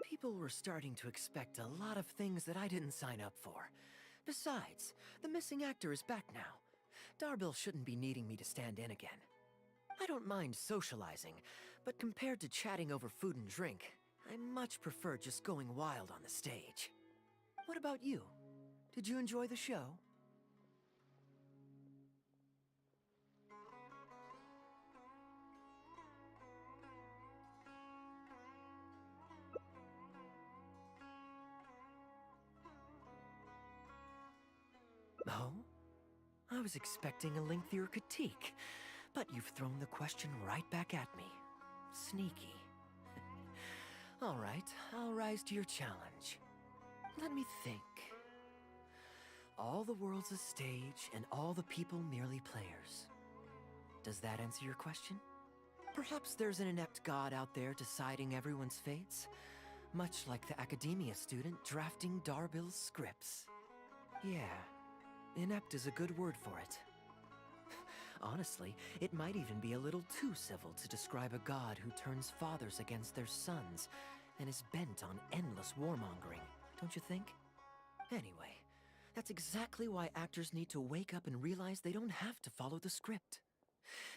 S7: People were starting to expect a lot of things that I didn't sign up for. Besides, the missing actor is back now. Darbil shouldn't be needing me to stand in again. I don't mind socializing, but compared to chatting over food and drink, I much prefer just going wild on the stage. What about you? Did you enjoy the show? Oh? I was expecting a lengthier critique, but you've thrown the question right back at me. Sneaky. All right, I'll rise to your challenge. Let me think. All the world's a stage, and all the people merely players. Does that answer your question? Perhaps there's an inept god out there deciding everyone's fates, much like the academia student drafting Darbil's scripts. Yeah, inept is a good word for it. Honestly, it might even be a little too civil to describe a god who turns fathers against their sons and is bent on endless warmongering, don't you think? Anyway, that's exactly why actors need to wake up and realize they don't have to follow the script.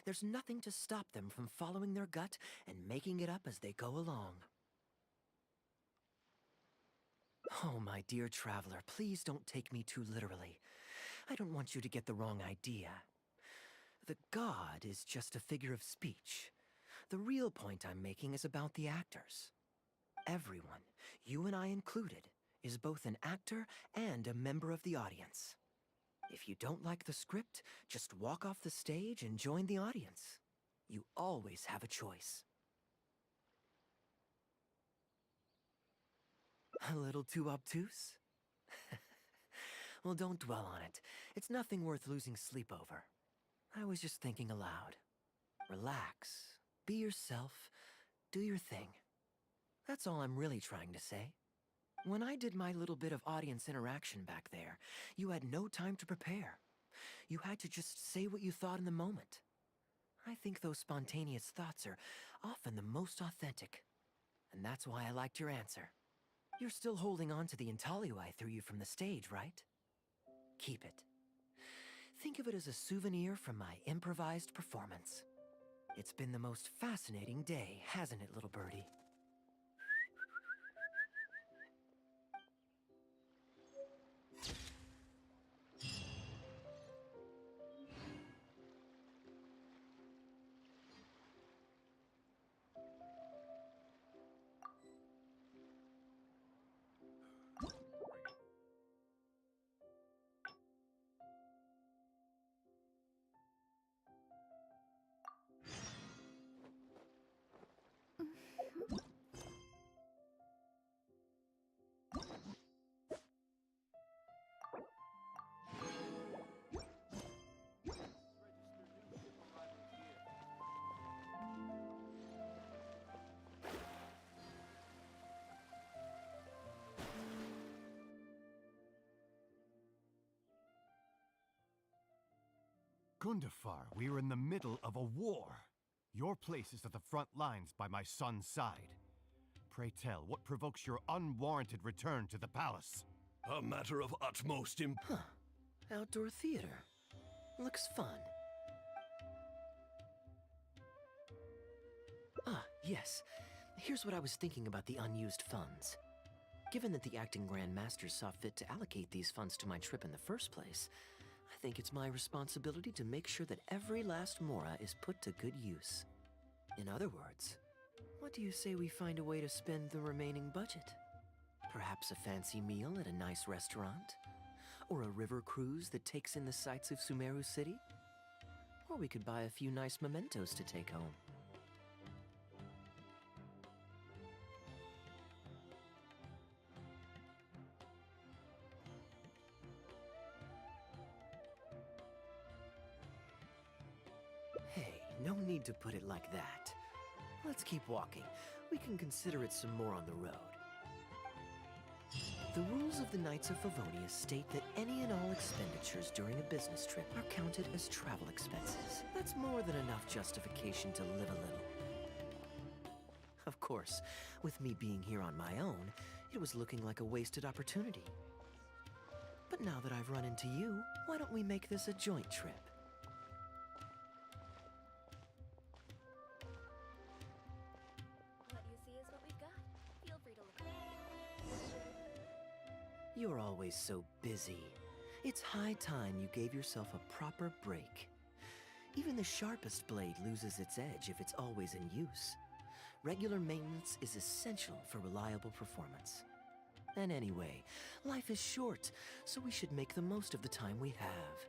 S7: There's nothing to stop them from following their gut and making it up as they go along. Oh, my dear traveler, please don't take me too literally. I don't want you to get the wrong idea. The god is just a figure of speech. The real point I'm making is about the actors. Everyone, you and I included, is both an actor and a member of the audience. If you don't like the script, just walk off the stage and join the audience. You always have a choice. A little too obtuse? Well, don't dwell on it. It's nothing worth losing sleep over. I was just thinking aloud. Relax, be yourself, do your thing. That's all I'm really trying to say. When I did my little bit of audience interaction back there, you had no time to prepare. You had to just say what you thought in the moment. I think those spontaneous thoughts are often the most authentic. And that's why I liked your answer. You're still holding on to the intaglio I threw you from the stage, right? Keep it. Think of it as a souvenir from my improvised performance. It's been the most fascinating day, hasn't it, little birdie?
S8: Gundafar, we are in the middle of a war. Your place is at the front lines by my son's side. Pray tell, what provokes your unwarranted return to the palace?
S9: A matter of utmost
S7: Huh. Outdoor theater. Looks fun. Ah, yes. Here's what I was thinking about the unused funds. Given that the acting Grand Master saw fit to allocate these funds to my trip in the first place, I think it's my responsibility to make sure that every last mora is put to good use. In other words, what do you say we find a way to spend the remaining budget? Perhaps a fancy meal at a nice restaurant? Or a river cruise that takes in the sights of Sumeru City? Or we could buy a few nice mementos to take home. Hey, no need to put it like that. Let's keep walking. We can consider it some more on the road. The rules of the Knights of Favonius state that any and all expenditures during a business trip are counted as travel expenses. That's more than enough justification to live a little. Of course, with me being here on my own, it was looking like a wasted opportunity. But now that I've run into you, why don't we make this a joint trip? You're always so busy. It's high time you gave yourself a proper break. Even the sharpest blade loses its edge if it's always in use. Regular maintenance is essential for reliable performance. And anyway, life is short, so we should make the most of the time we have.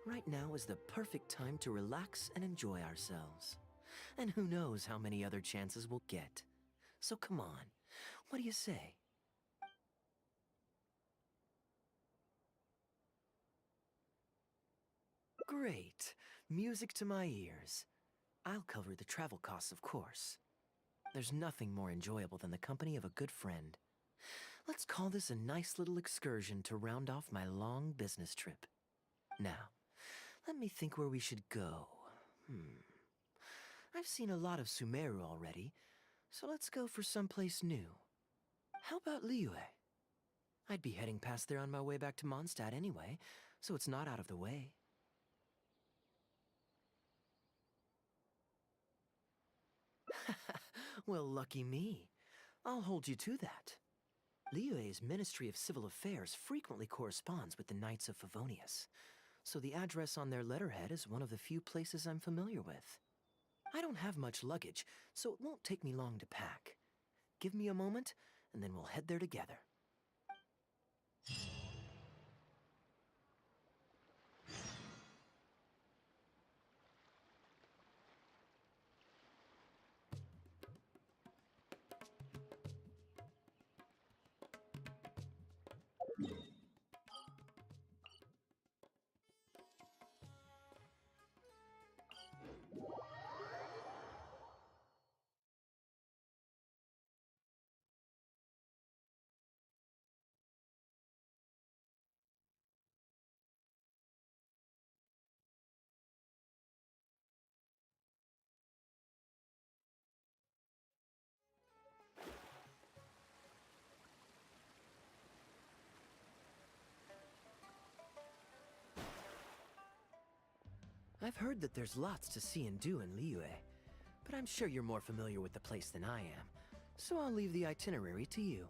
S7: Right now is the perfect time to relax and enjoy ourselves. And who knows how many other chances we'll get. So come on, what do you say? Great. Music to my ears. I'll cover the travel costs, of course. There's nothing more enjoyable than the company of a good friend. Let's call this a nice little excursion to round off my long business trip. Now, let me think where we should go. I've seen a lot of Sumeru already, so let's go for someplace new. How about Liyue? I'd be heading past there on my way back to Mondstadt anyway, so it's not out of the way. Well, lucky me. I'll hold you to that. Liyue's Ministry of Civil Affairs frequently corresponds with the Knights of Favonius, so the address on their letterhead is one of the few places I'm familiar with. I don't have much luggage, so it won't take me long to pack. Give me a moment, and then we'll head there together. I've heard that there's lots to see and do in Liyue, but I'm sure you're more familiar with the place than I am, so I'll leave the itinerary to you.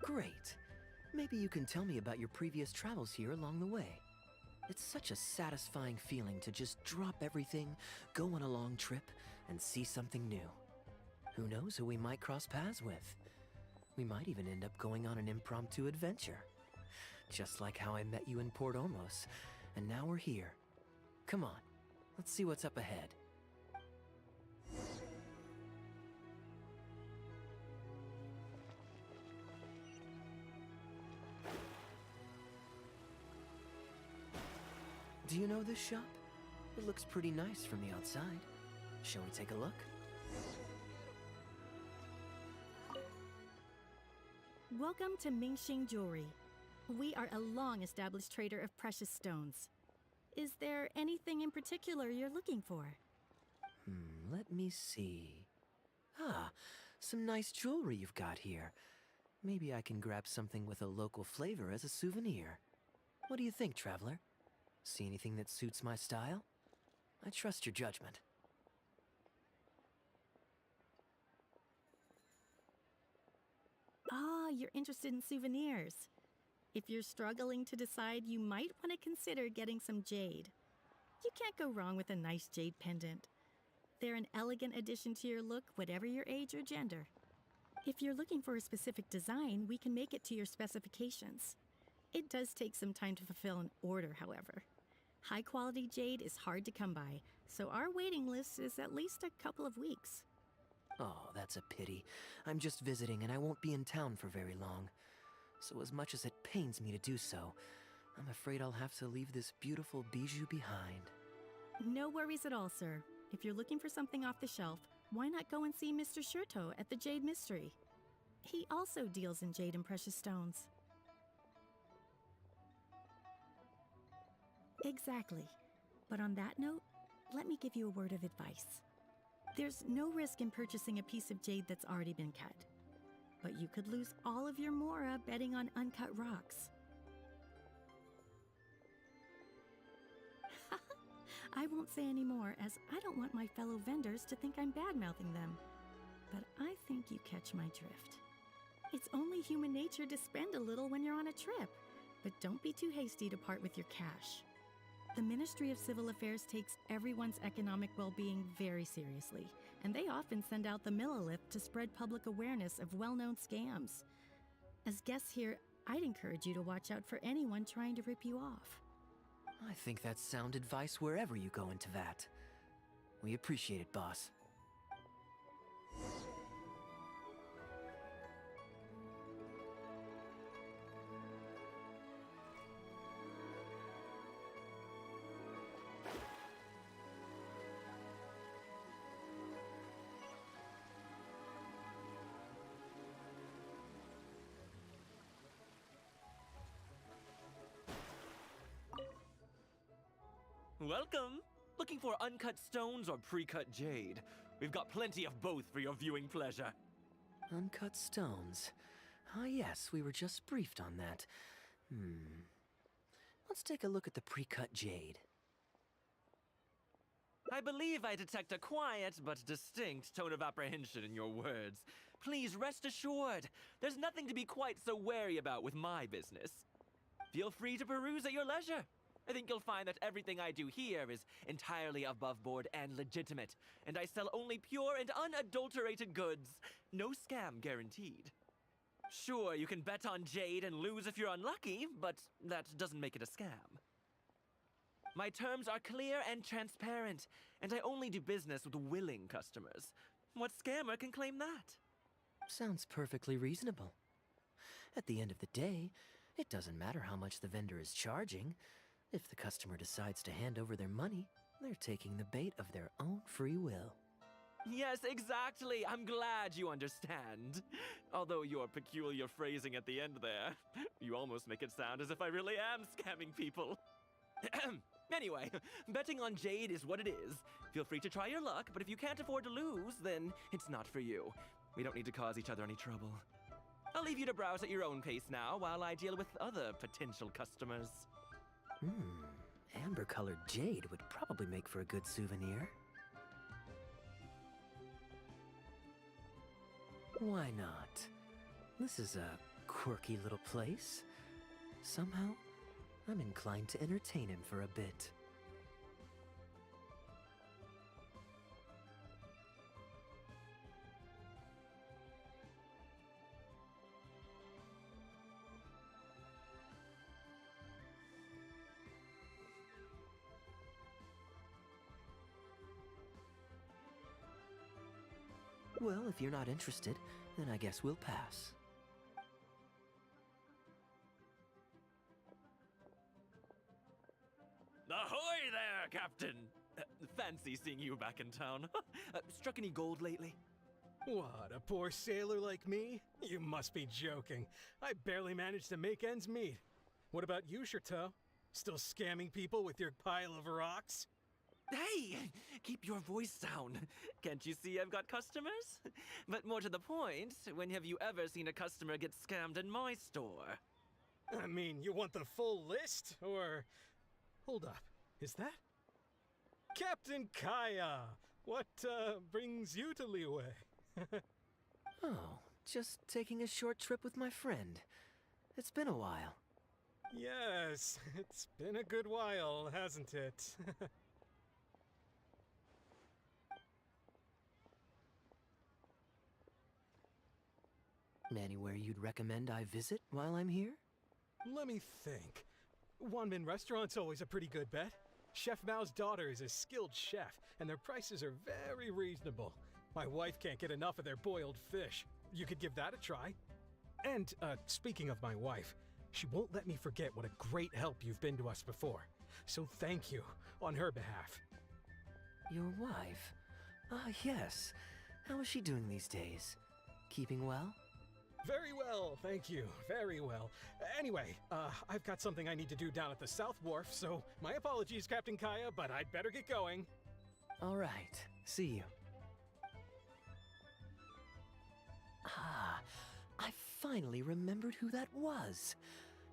S7: Great. Maybe you can tell me about your previous travels here along the way. It's such a satisfying feeling to just drop everything, go on a long trip, and see something new. Who knows who we might cross paths with? We might even end up going on an impromptu adventure. Just like how I met you in Port Omos, and now we're here. Come on, let's see what's up ahead. Do you know this shop? It looks pretty nice from the outside. Shall we take a look?
S15: Welcome to Mingxing Jewelry. We are a long-established trader of precious stones. Is there anything in particular you're looking for?
S7: Let me see. Ah, some nice jewelry you've got here. Maybe I can grab something with a local flavor as a souvenir. What do you think, traveler? See anything that suits my style? I trust your judgment.
S15: Ah, you're interested in souvenirs. If you're struggling to decide, you might want to consider getting some jade. You can't go wrong with a nice jade pendant. They're an elegant addition to your look, whatever your age or gender. If you're looking for a specific design, we can make it to your specifications. It does take some time to fulfill an order, however. High-quality jade is hard to come by, so our waiting list is at least a couple of weeks.
S7: Oh, that's a pity. I'm just visiting and I won't be in town for very long. So as much as it pains me to do so, I'm afraid I'll have to leave this beautiful bijou behind.
S15: No worries at all, sir. If you're looking for something off the shelf, why not go and see Mr. Shurto at the Jade Mystery? He also deals in jade and precious stones. Exactly. But on that note, let me give you a word of advice. There's no risk in purchasing a piece of jade that's already been cut. But you could lose all of your mora betting on uncut rocks. I won't say any more, as I don't want my fellow vendors to think I'm bad-mouthing them. But I think you catch my drift. It's only human nature to spend a little when you're on a trip, but don't be too hasty to part with your cash. The Ministry of Civil Affairs takes everyone's economic well-being very seriously, and they often send out the Millilith to spread public awareness of well-known scams. As guests here, I'd encourage you to watch out for anyone trying to rip you off.
S7: I think that's sound advice wherever you go into that. We appreciate it, boss.
S16: Welcome! Looking for uncut stones or pre-cut jade? We've got plenty of both for your viewing pleasure.
S7: Uncut stones. Ah yes, we were just briefed on that. Let's take a look at the pre-cut jade.
S16: I believe I detect a quiet but distinct tone of apprehension in your words. Please rest assured, there's nothing to be quite so wary about with my business. Feel free to peruse at your leisure. I think you'll find that everything I do here is entirely above board and legitimate, and I sell only pure and unadulterated goods. No scam guaranteed. Sure, you can bet on Jade and lose if you're unlucky, but that doesn't make it a scam. My terms are clear and transparent, and I only do business with willing customers. What scammer can claim that?
S7: Sounds perfectly reasonable. At the end of the day, it doesn't matter how much the vendor is charging. If the customer decides to hand over their money, they're taking the bait of their own free will.
S16: Yes, exactly. I'm glad you understand. Although your peculiar phrasing at the end there, you almost make it sound as if I really am scamming people. Anyway, betting on Jade is what it is. Feel free to try your luck, but if you can't afford to lose, then it's not for you. We don't need to cause each other any trouble. I'll leave you to browse at your own pace now while I deal with other potential customers.
S7: Amber-colored jade would probably make for a good souvenir. Why not? This is a quirky little place. Somehow, I'm inclined to entertain him for a bit. Well, if you're not interested, then I guess we'll pass.
S16: Ahoy there, Captain! Fancy seeing you back in town. Struck any gold lately?
S17: What, a poor sailor like me? You must be joking. I barely managed to make ends meet. What about you, Chateau? Still scamming people with your pile of rocks?
S16: Hey! Keep your voice down. Can't you see I've got customers? But more to the point, when have you ever seen a customer get scammed in my store?
S17: I mean, you want the full list? Or... Hold up. Is that... Captain Kaya! What, brings you to Liyue?
S7: Oh, just taking a short trip with my friend. It's been a while.
S17: Yes, it's been a good while, hasn't it?
S7: Anywhere you'd recommend I visit while I'm here?
S17: Let me think. Wanmin Restaurant's always a pretty good bet. Chef Mao's daughter is a skilled chef, and their prices are very reasonable. My wife can't get enough of their boiled fish. You could give that a try. And, speaking of my wife, she won't let me forget what a great help you've been to us before. So thank you, on her behalf.
S7: Your wife? Ah, yes. How is she doing these days? Keeping well?
S17: Very well, thank you. Very well. Anyway, I've got something I need to do down at the South Wharf, so my apologies, Captain Kaya, but I'd better get going.
S7: All right. See you. Ah, I finally remembered who that was.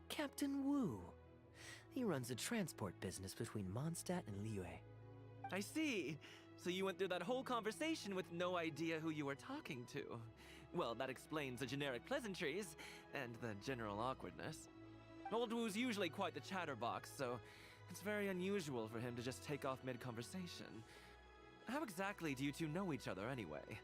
S7: Captain Wu. He runs a transport business between Mondstadt and Liyue.
S16: I see. So you went through that whole conversation with no idea who you were talking to. Well, that explains the generic pleasantries and the general awkwardness. Old Wu's usually quite the chatterbox, so it's very unusual for him to just take off mid-conversation. How exactly do you two know each other anyway?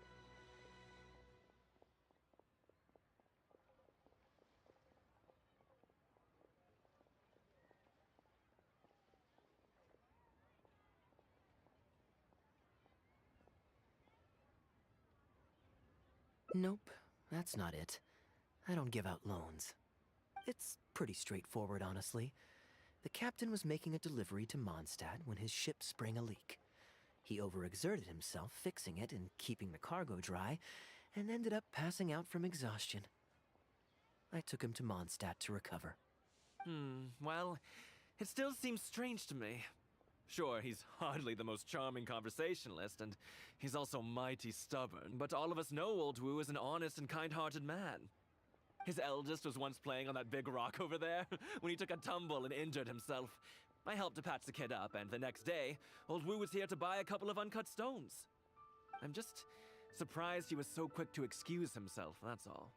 S7: Nope, that's not it. I don't give out loans. It's pretty straightforward, honestly. The captain was making a delivery to Mondstadt when his ship sprang a leak. He overexerted himself fixing it and keeping the cargo dry, and ended up passing out from exhaustion. I took him to Mondstadt to recover.
S16: Well, it still seems strange to me. Sure, he's hardly the most charming conversationalist, and he's also mighty stubborn, but all of us know Old Wu is an honest and kind-hearted man. His eldest was once playing on that big rock over there, when he took a tumble and injured himself. I helped to patch the kid up, and the next day, Old Wu was here to buy a couple of uncut stones. I'm just surprised he was so quick to excuse himself, that's all.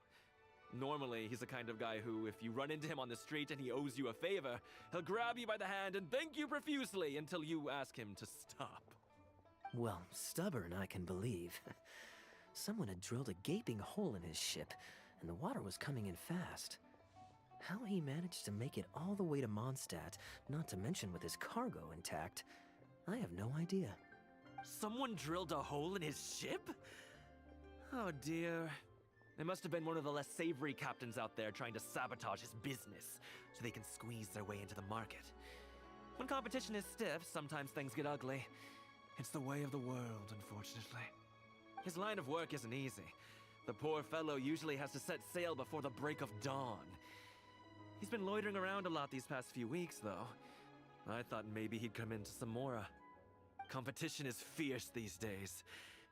S16: Normally, he's the kind of guy who, if you run into him on the street and he owes you a favor, he'll grab you by the hand and thank you profusely until you ask him to stop.
S7: Well, stubborn, I can believe. Someone had drilled a gaping hole in his ship, and the water was coming in fast. How he managed to make it all the way to Mondstadt, not to mention with his cargo intact, I have no idea.
S16: Someone drilled a hole in his ship? Oh dear. It must have been one of the less savory captains out there trying to sabotage his business, so they can squeeze their way into the market. When competition is stiff, sometimes things get ugly. It's the way of the world, unfortunately. His line of work isn't easy. The poor fellow usually has to set sail before the break of dawn. He's been loitering around a lot these past few weeks, though. I thought maybe he'd come into some Mora. Competition is fierce these days,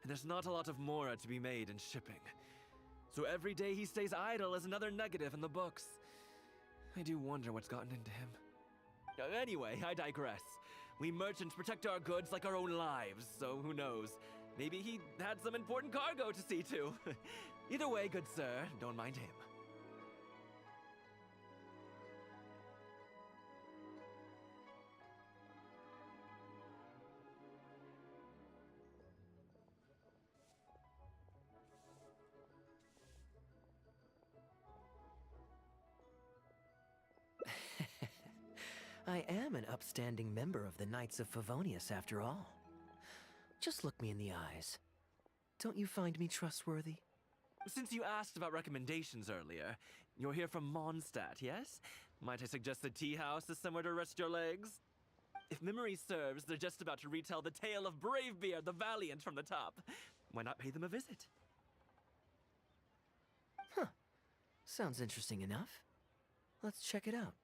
S16: and there's not a lot of Mora to be made in shipping. So every day he stays idle is another negative in the books. I do wonder what's gotten into him. Anyway, I digress. We merchants protect our goods like our own lives, so who knows? Maybe he had some important cargo to see to. Either way, good sir, don't mind him.
S7: I am an upstanding member of the Knights of Favonius, after all. Just look me in the eyes. Don't you find me trustworthy?
S16: Since you asked about recommendations earlier, you're here from Mondstadt, yes? Might I suggest the tea house is somewhere to rest your legs? If memory serves, they're just about to retell the tale of Bravebeard the Valiant from the top. Why not pay them a visit?
S7: Huh. Sounds interesting enough. Let's check it out.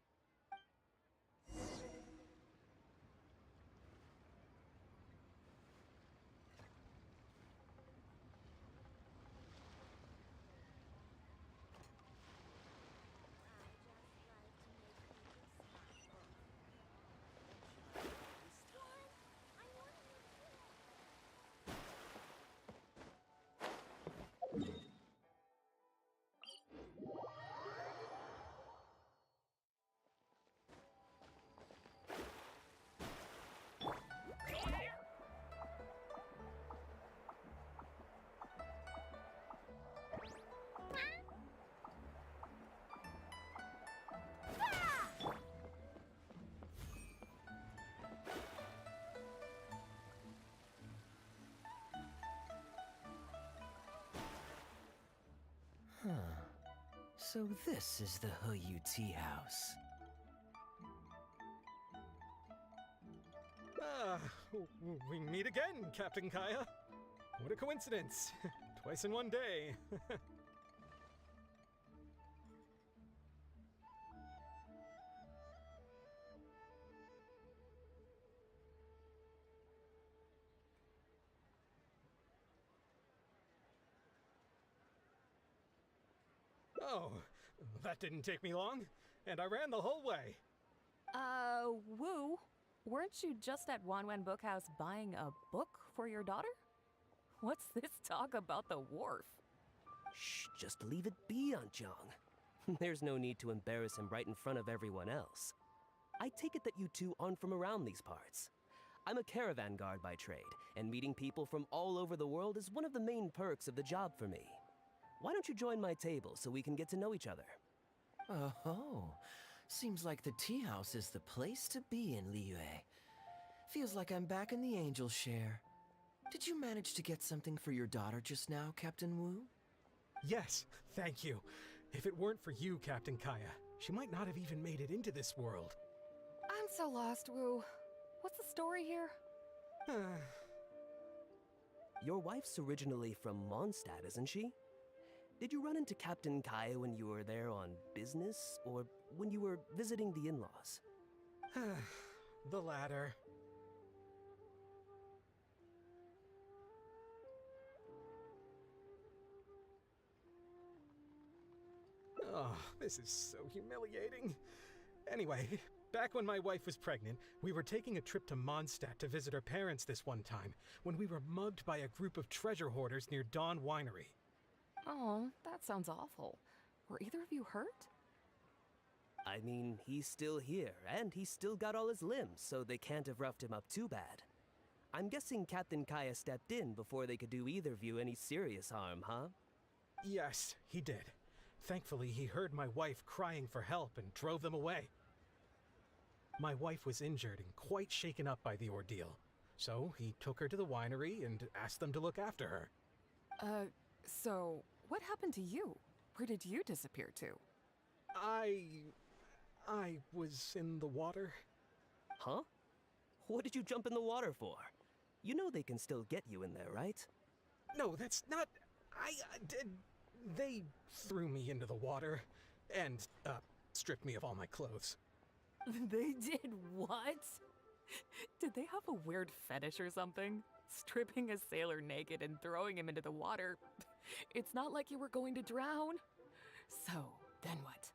S7: Huh. So this is the Huyu Tea House.
S17: Ah, we meet again, Captain Kaya. What a coincidence. Twice in one day. Oh, that didn't take me long, and I ran the whole way.
S18: Wu, weren't you just at Wanwen Bookhouse buying a book for your daughter? What's this talk about the wharf?
S19: Shh, just leave it be, Aunt Jong. There's no need to embarrass him right in front of everyone else. I take it that you two aren't from around these parts. I'm a caravan guard by trade, and meeting people from all over the world is one of the main perks of the job for me. Why don't you join my table so we can get to know each other?
S7: Oh, seems like the tea house is the place to be in Liyue. Feels like I'm back in the angel share. Did you manage to get something for your daughter just now, Captain Wu?
S17: Yes, thank you. If it weren't for you, Captain Kaya, she might not have even made it into this world.
S18: I'm so lost, Wu. What's the story here?
S19: Your wife's originally from Mondstadt, isn't she? Did you run into Captain Kaya when you were there on business, or when you were visiting the in-laws?
S17: The latter. Oh, this is so humiliating. Anyway, back when my wife was pregnant, we were taking a trip to Mondstadt to visit her parents this one time, when we were mugged by a group of treasure hoarders near Dawn Winery.
S18: Oh, that sounds awful. Were either of you hurt?
S19: I mean, he's still here, and he's still got all his limbs, so they can't have roughed him up too bad. I'm guessing Captain Kaya stepped in before they could do either of you any serious harm, huh?
S17: Yes, he did. Thankfully, he heard my wife crying for help and drove them away. My wife was injured and quite shaken up by the ordeal, so he took her to the winery and asked them to look after her.
S18: So what happened to you? Where did you disappear to?
S17: I was in the water.
S19: Huh? What did you jump in the water for? You know they can still get you in there, right?
S17: No, that's not... They threw me into the water and, stripped me of all my clothes.
S18: They did what? Did they have a weird fetish or something? Stripping a sailor naked and throwing him into the water. It's not like you were going to drown. So, then what?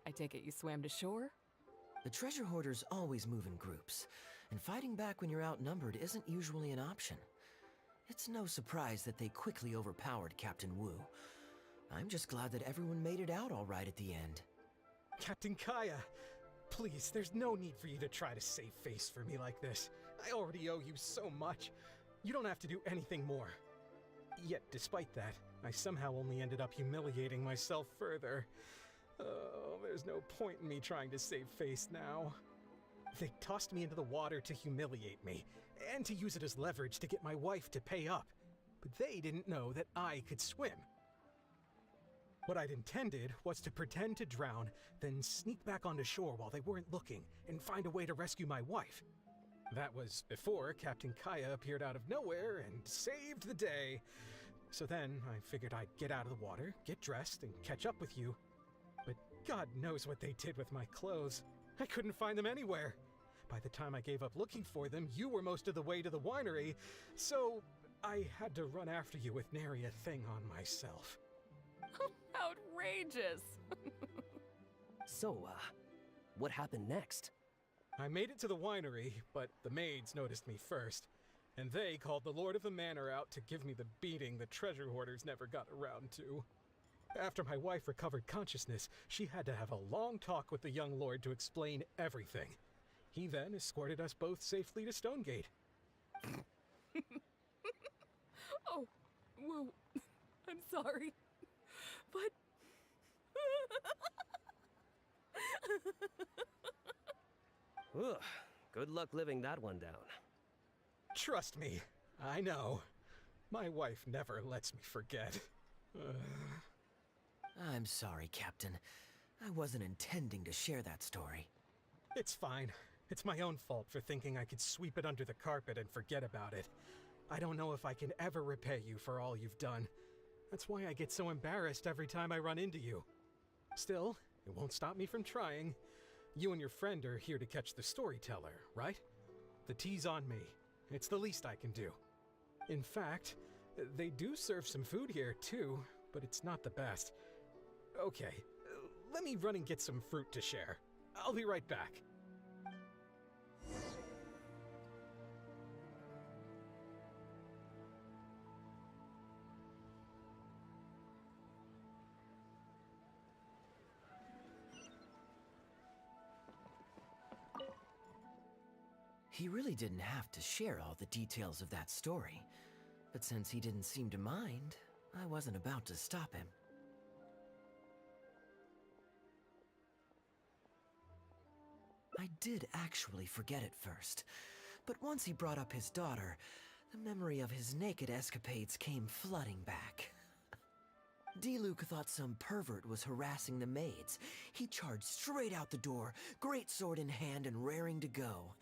S18: I take it you swam to shore?
S7: The treasure hoarders always move in groups, and fighting back when you're outnumbered isn't usually an option. It's no surprise that they quickly overpowered Captain Wu. I'm just glad that everyone made it out all right at the end.
S17: Captain Kaya, please, there's no need for you to try to save face for me like this. I already owe you so much. You don't have to do anything more. Yet, despite that, I somehow only ended up humiliating myself further. Oh, there's no point in me trying to save face now. They tossed me into the water to humiliate me, and to use it as leverage to get my wife to pay up. But they didn't know that I could swim. What I'd intended was to pretend to drown, then sneak back onto shore while they weren't looking, and find a way to rescue my wife. That was before Captain Kaya appeared out of nowhere and saved the day. So then I figured I'd get out of the water, get dressed, and catch up with you. But God knows what they did with my clothes. I couldn't find them anywhere. By the time I gave up looking for them, you were most of the way to the winery, so I had to run after you with nary a thing on myself.
S18: Outrageous!
S19: So, what happened next?
S17: I made it to the winery, but the maids noticed me first, and they called the Lord of the Manor out to give me the beating the treasure hoarders never got around to. After my wife recovered consciousness, she had to have a long talk with the young lord to explain everything. He then escorted us both safely to Stonegate.
S18: Oh, Woo, I'm sorry, but...
S19: Ugh, good luck living that one down.
S17: Trust me, I know. My wife never lets me forget.
S7: I'm sorry, Captain. I wasn't intending to share that story.
S17: It's fine. It's my own fault for thinking I could sweep it under the carpet and forget about it. I don't know if I can ever repay you for all you've done. That's why I get so embarrassed every time I run into you. Still, it won't stop me from trying. You and your friend are here to catch the storyteller, right? The tea's on me. It's the least I can do. In fact, they do serve some food here too, but it's not the best. Okay, let me run and get some fruit to share. I'll be right back.
S7: He really didn't have to share all the details of that story, but since he didn't seem to mind, I wasn't about to stop him. I did actually forget at first, but once he brought up his daughter, the memory of his naked escapades came flooding back. D-Luke thought some pervert was harassing the maids. He charged straight out the door, great sword in hand and raring to go.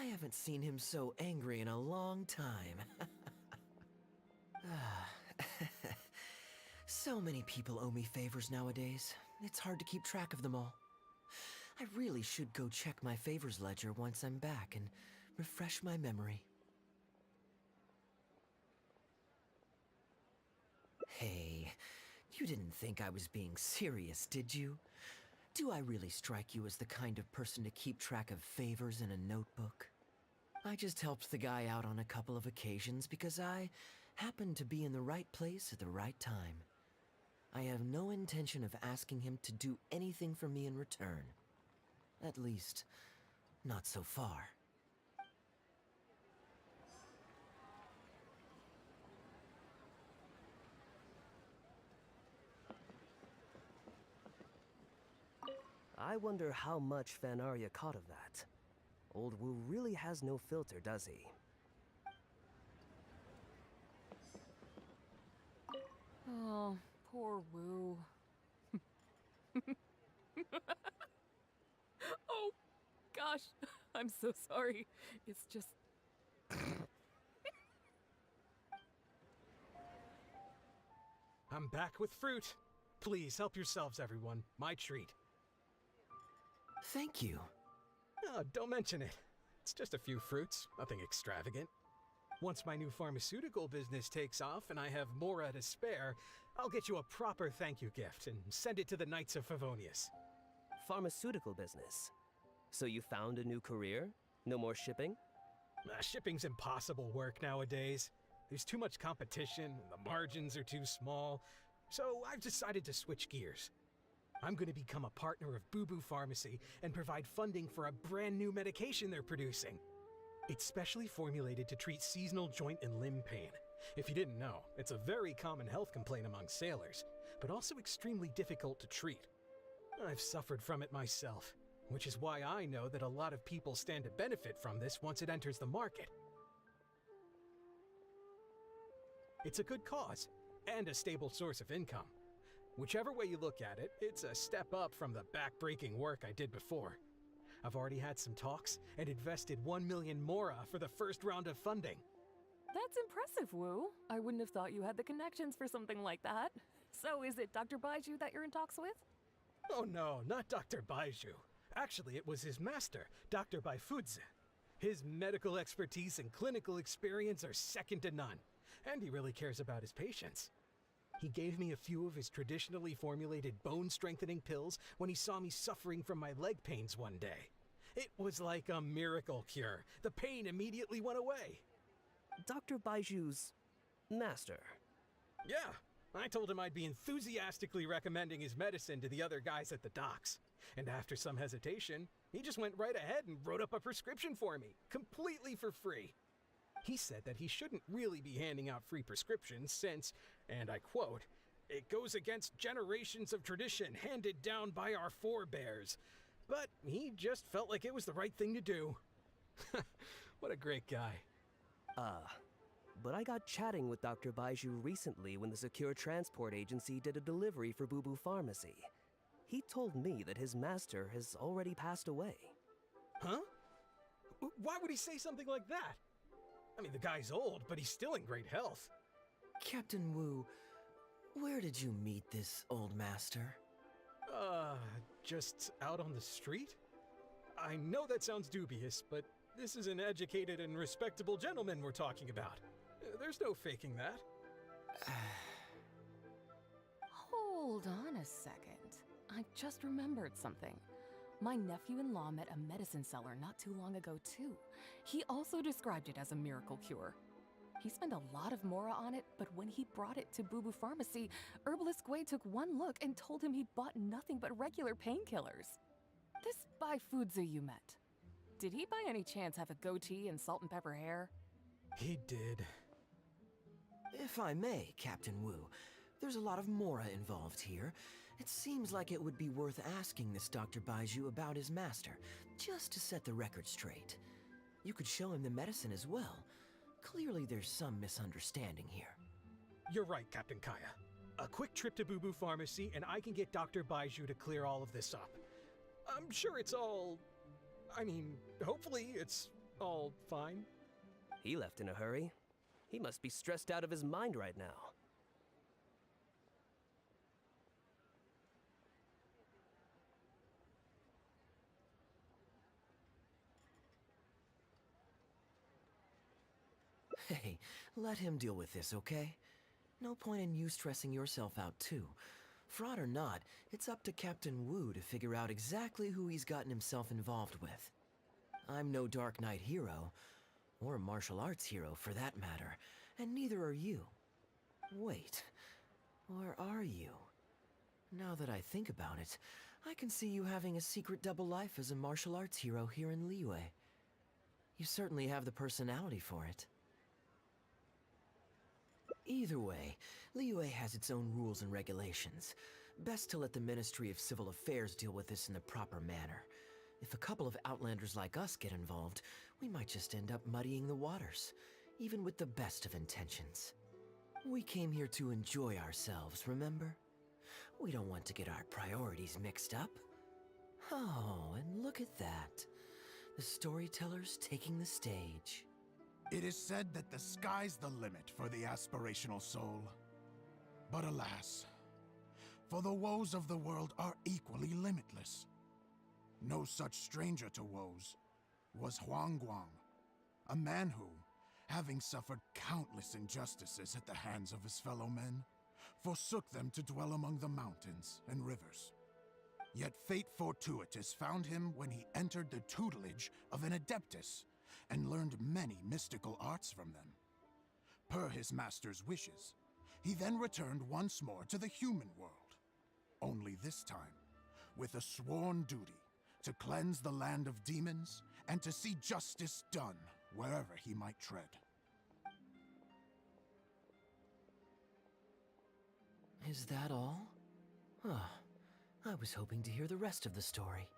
S7: I haven't seen him so angry in a long time. So many people owe me favors nowadays. It's hard to keep track of them all. I really should go check my favors ledger once I'm back and refresh my memory. Hey, you didn't think I was being serious, did you? Do I really strike you as the kind of person to keep track of favors in a notebook? I just helped the guy out on a couple of occasions because I happened to be in the right place at the right time. I have no intention of asking him to do anything for me in return. At least, not so far.
S19: I wonder how much Fanaria caught of that. Old Wu really has no filter, does he?
S18: Oh, poor Wu. Oh, gosh. I'm so sorry. It's just...
S17: I'm back with fruit. Please help yourselves, everyone. My treat.
S7: Thank you.
S17: Oh, don't mention it. It's just a few fruits, nothing extravagant. Once my new pharmaceutical business takes off and I have Mora to spare, I'll get you a proper thank you gift and send it to the Knights of Favonius.
S19: Pharmaceutical business? So you found a new career? No more shipping?
S17: Shipping's impossible work nowadays. There's too much competition, the margins are too small, so I've decided to switch gears. I'm going to become a partner of Boo Boo Pharmacy and provide funding for a brand new medication they're producing. It's specially formulated to treat seasonal joint and limb pain. If you didn't know, it's a very common health complaint among sailors, but also extremely difficult to treat. I've suffered from it myself, which is why I know that a lot of people stand to benefit from this once it enters the market. It's a good cause, and a stable source of income. Whichever way you look at it, it's a step up from the back-breaking work I did before. I've already had some talks and invested 1 million Mora for the first round of funding.
S18: That's impressive, Wu. I wouldn't have thought you had the connections for something like that. So is it Dr. Baiju that you're in talks with?
S17: Oh no, not Dr. Baiju. Actually, it was his master, Dr. Baifudze. His medical expertise and clinical experience are second to none, and he really cares about his patients. He gave me a few of his traditionally formulated bone-strengthening pills when he saw me suffering from my leg pains one day. It was like a miracle cure. The pain immediately went away.
S19: Dr. Baiju's master?
S17: Yeah, I told him I'd be enthusiastically recommending his medicine to the other guys at the docks. And after some hesitation, he just went right ahead and wrote up a prescription for me, completely for free. He said that he shouldn't really be handing out free prescriptions since, and I quote, "It goes against generations of tradition handed down by our forebears." But he just felt like it was the right thing to do. What a great guy.
S19: But I got chatting with Dr. Baiju recently when the Secure Transport Agency did a delivery for Boo Boo Pharmacy. He told me that his master has already passed away.
S17: Huh? Why would he say something like that? I mean, the guy's old, but he's still in great health.
S7: Captain Wu, where did you meet this old master?
S17: Just out on the street? I know that sounds dubious, but this is an educated and respectable gentleman we're talking about. There's no faking that.
S18: Hold on a second. I just remembered something. My nephew-in-law met a medicine seller not too long ago, too. He also described it as a miracle cure. He spent a lot of Mora on it, but when he brought it to Boo Boo Pharmacy, Herbalist Gui took one look and told him he'd bought nothing but regular painkillers. This Baifudze you met, did he by any chance have a goatee and salt and pepper hair?
S17: He did.
S7: If I may, Captain Wu, there's a lot of Mora involved here. It seems like it would be worth asking this Dr. Baiju about his master, just to set the record straight. You could show him the medicine as well. Clearly there's some misunderstanding here.
S17: You're right, Captain Kaya. A quick trip to Boo Boo Pharmacy and I can get Dr. Baiju to clear all of this up. I'm sure it's all... hopefully it's all fine.
S19: He left in a hurry. He must be stressed out of his mind right now.
S7: Hey, let him deal with this, okay? No point in you stressing yourself out, too. Fraud or not, it's up to Captain Wu to figure out exactly who he's gotten himself involved with. I'm no Dark Knight hero, or a martial arts hero for that matter, and neither are you. Wait, or are you? Now that I think about it, I can see you having a secret double life as a martial arts hero here in Liyue. You certainly have the personality for it. Either way, Liyue has its own rules and regulations. Best to let the Ministry of Civil Affairs deal with this in the proper manner. If a couple of outlanders like us get involved, we might just end up muddying the waters, even with the best of intentions. We came here to enjoy ourselves, remember? We don't want to get our priorities mixed up. Oh, and look at that. The storyteller's taking the stage.
S12: It is said that the sky's the limit for the aspirational soul. But alas, for the woes of the world are equally limitless. No such stranger to woes was Huang Guang, a man who, having suffered countless injustices at the hands of his fellow men, forsook them to dwell among the mountains and rivers. Yet fate fortuitous found him when he entered the tutelage of an adeptus and learned many mystical arts from them. Per his master's wishes, he then returned once more to the human world, only this time with a sworn duty to cleanse the land of demons and to see justice done wherever he might tread.
S7: Is that all? Oh, I was hoping to hear the rest of the story.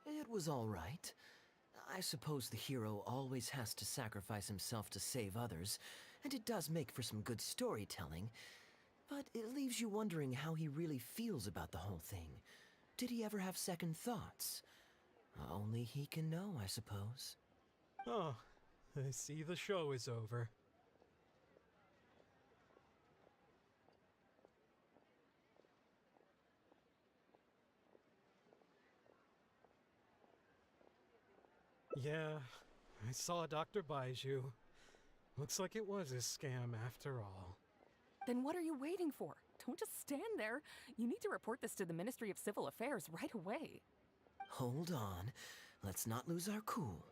S7: It was all right. I suppose the hero always has to sacrifice himself to save others, and it does make for some good storytelling. But it leaves you wondering how he really feels about the whole thing. Did he ever have second thoughts? Only he can know, I suppose.
S17: Oh, I see the show is over. Yeah, I saw Dr. Baiju. Looks like it was a scam after all.
S18: Then what are you waiting for? Don't just stand there. You need to report this to the Ministry of Civil Affairs right away.
S7: Hold on. Let's not lose our cool.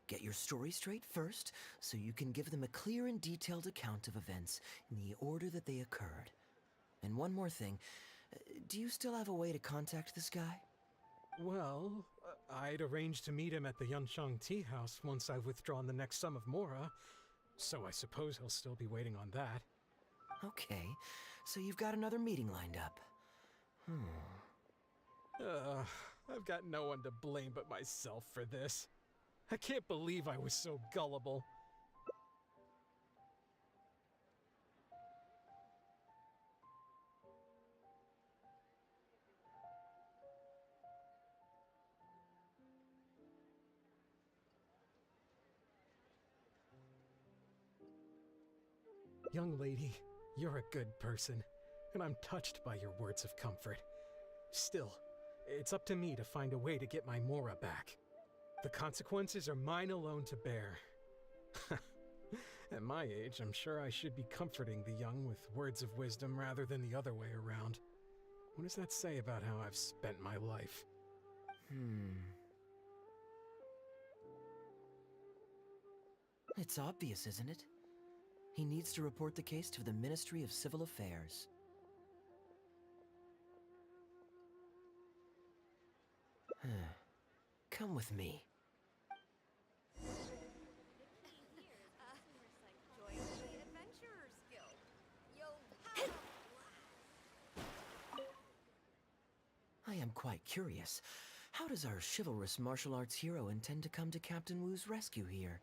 S7: Get your story straight first, so you can give them a clear and detailed account of events in the order that they occurred. And one more thing. Do you still have a way to contact this guy?
S17: Well, I'd arranged to meet him at the Yunshang Tea House once I've withdrawn the next sum of Mora, so I suppose he'll still be waiting on that.
S7: Okay, so you've got another meeting lined up.
S17: I've got no one to blame but myself for this. I can't believe I was so gullible. Young lady, you're a good person, and I'm touched by your words of comfort. Still, it's up to me to find a way to get my Mora back. The consequences are mine alone to bear. At my age, I'm sure I should be comforting the young with words of wisdom rather than the other way around. What does that say about how I've spent my life?
S7: It's obvious, isn't it? He needs to report the case to the Ministry of Civil Affairs. Come with me. I am quite curious. How does our chivalrous martial arts hero intend to come to Captain Wu's rescue here?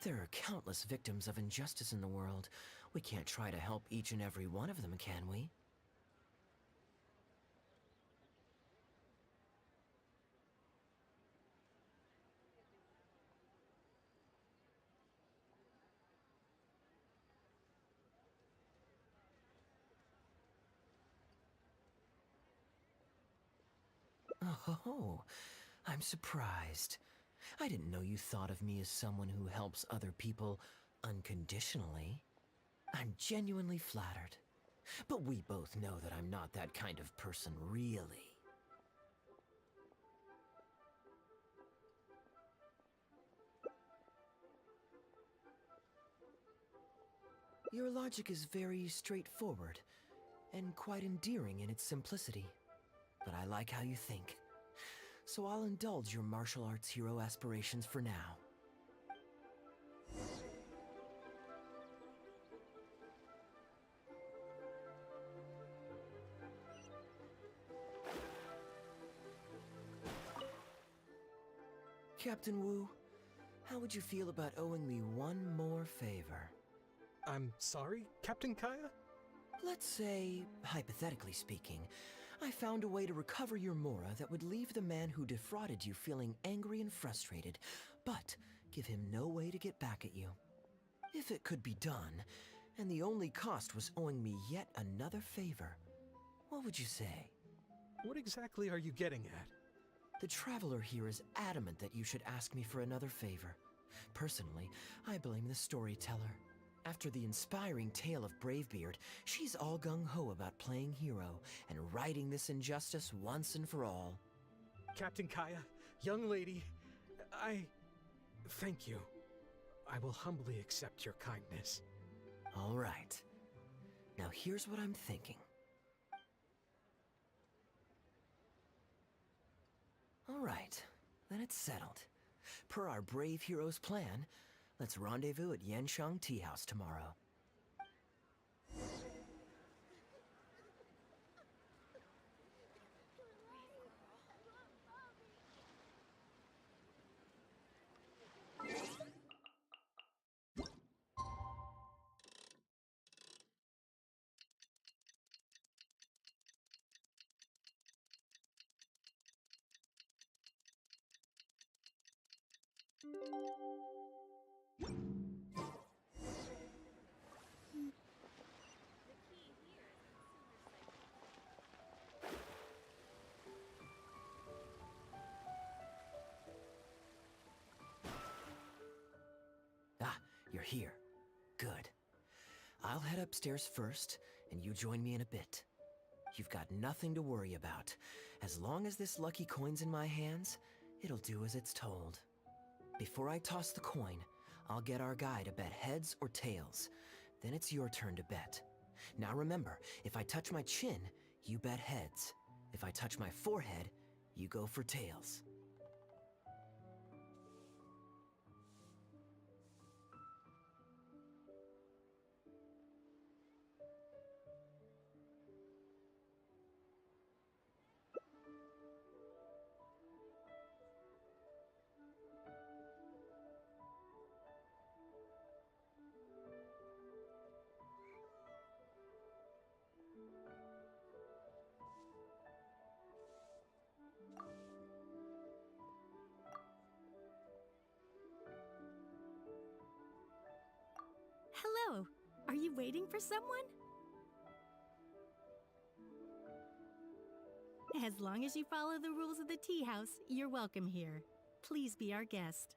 S7: There are countless victims of injustice in the world. We can't try to help each and every one of them, can we? Oh, I'm surprised. I didn't know you thought of me as someone who helps other people unconditionally. I'm genuinely flattered. But we both know that I'm not that kind of person, really. Your logic is very straightforward, and quite endearing in its simplicity. But I like how you think. So I'll indulge your martial arts hero aspirations for now. Captain Wu, how would you feel about owing me one more favor?
S17: I'm sorry, Captain Kaya?
S7: Let's say, hypothetically speaking, I found a way to recover your Mora that would leave the man who defrauded you feeling angry and frustrated, but give him no way to get back at you. If it could be done, and the only cost was owing me yet another favor, what would you say?
S17: What exactly are you getting at?
S7: The Traveler here is adamant that you should ask me for another favor. Personally, I blame the storyteller. After the inspiring tale of Bravebeard, she's all gung-ho about playing hero and righting this injustice once and for all.
S17: Captain Kaya, young lady, thank you. I will humbly accept your kindness.
S7: All right. Now here's what I'm thinking. All right, then it's settled. Per our brave hero's plan, let's rendezvous at Yanshang Tea House tomorrow. Ah, you're here. Good. I'll head upstairs first, and you join me in a bit. You've got nothing to worry about. As long as this lucky coin's in my hands, it'll do as it's told. Before I toss the coin, I'll get our guy to bet heads or tails. Then it's your turn to bet. Now remember, if I touch my chin, you bet heads. If I touch my forehead, you go for tails.
S15: Hello. Are you waiting for someone? As long as you follow the rules of the tea house, you're welcome here. Please be our guest.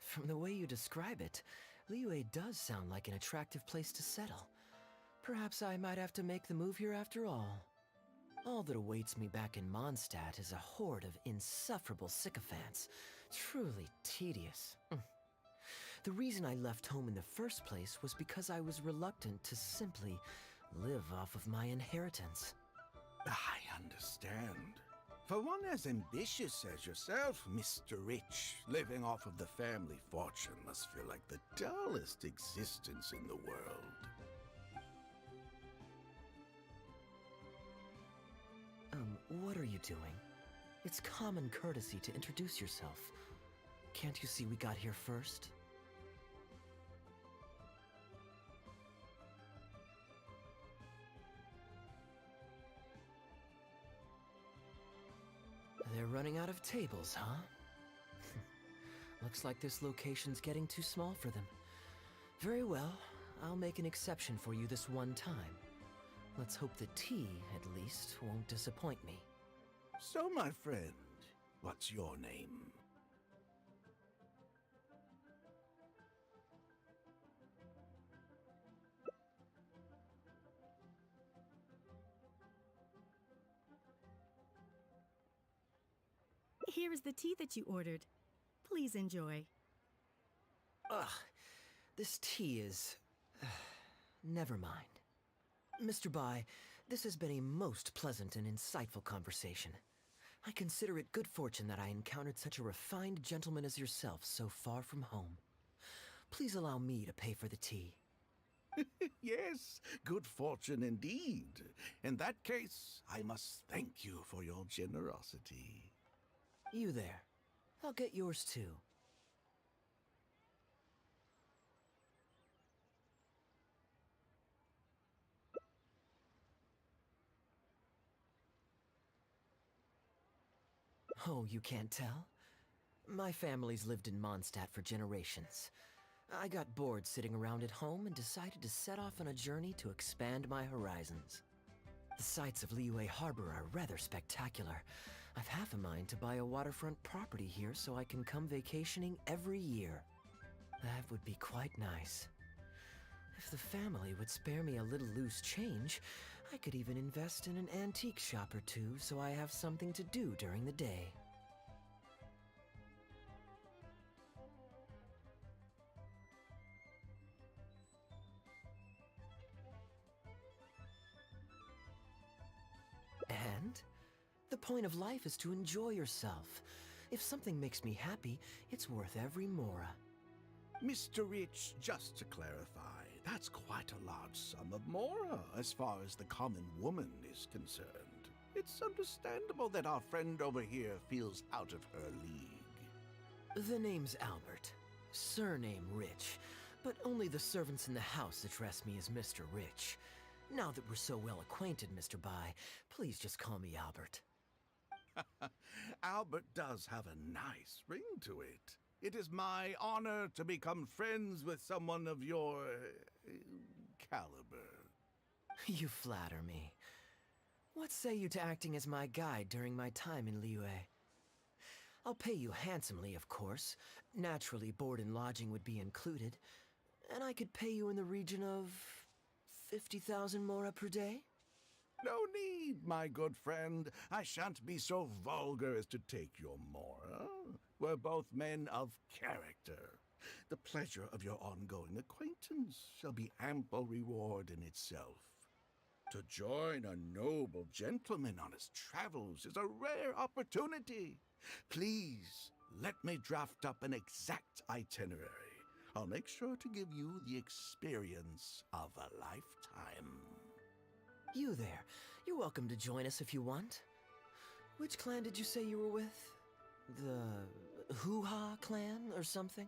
S7: From the way you describe it, Liyue does sound like an attractive place to settle. Perhaps I might have to make the move here after all. All that awaits me back in Mondstadt is a horde of insufferable sycophants. Truly tedious. The reason I left home in the first place was because I was reluctant to simply live off of my inheritance.
S20: I understand. For one as ambitious as yourself, Mr. Rich, living off of the family fortune must feel like the dullest existence in the world.
S7: What are you doing? It's common courtesy to introduce yourself. Can't you see we got here first? They're running out of tables, huh? Looks like this location's getting too small for them. Very well, I'll make an exception for you this one time. Let's hope the tea, at least, won't disappoint me.
S20: So, my friend, what's your name?
S15: Here is the tea that you ordered. Please enjoy.
S7: Ugh, this tea is... never mind. Mr. Bai, this has been a most pleasant and insightful conversation. I consider it good fortune that I encountered such a refined gentleman as yourself so far from home. Please allow me to pay for the tea.
S20: Yes, good fortune indeed. In that case, I must thank you for your generosity.
S7: You there. I'll get yours too. Oh, you can't tell? My family's lived in Mondstadt for generations. I got bored sitting around at home and decided to set off on a journey to expand my horizons. The sights of Liyue Harbor are rather spectacular. I've half a mind to buy a waterfront property here so I can come vacationing every year. That would be quite nice. If the family would spare me a little loose change, I could even invest in an antique shop or two so I have something to do during the day. And the point of life is to enjoy yourself. If something makes me happy, it's worth every mora.
S20: Mr. Rich, just to clarify, that's quite a large sum of mora as far as the common woman is concerned. It's understandable that our friend over here feels out of her league.
S7: The name's Albert. Surname Rich. But only the servants in the house address me as Mr. Rich. Now that we're so well acquainted, Mr. Bai, please just call me Albert.
S20: Albert does have a nice ring to it. It is my honor to become friends with someone of your caliber.
S7: You flatter me. What say you to acting as my guide during my time in Liyue? I'll pay you handsomely, of course. Naturally, board and lodging would be included. And I could pay you in the region of 50,000 mora per day?
S20: No need, my good friend. I shan't be so vulgar as to take your mora. We're both men of character. The pleasure of your ongoing acquaintance shall be ample reward in itself. To join a noble gentleman on his travels is a rare opportunity. Please, let me draft up an exact itinerary. I'll make sure to give you the experience of a lifetime.
S7: You there. You're welcome to join us if you want. Which clan did you say you were with? The Hoo-Ha clan or something?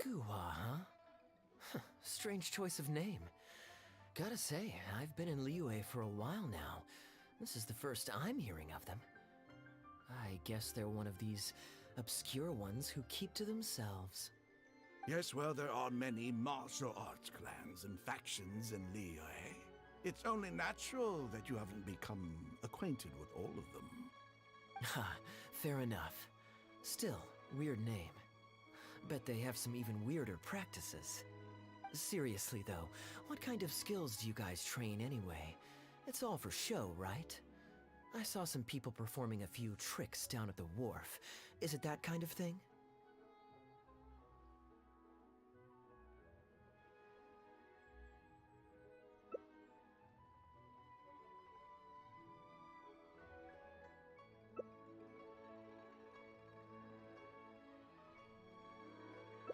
S7: Goo-Ha, huh? Strange choice of name. Gotta say, I've been in Liyue for a while now. This is the first I'm hearing of them. I guess they're one of these obscure ones who keep to themselves.
S20: Yes, well, there are many martial arts clans and factions in Liyue. It's only natural that you haven't become acquainted with all of them.
S7: Ha, fair enough. Still, weird name. Bet they have some even weirder practices. Seriously though, what kind of skills do you guys train anyway? It's all for show, right? I saw some people performing a few tricks down at the wharf. Is it that kind of thing?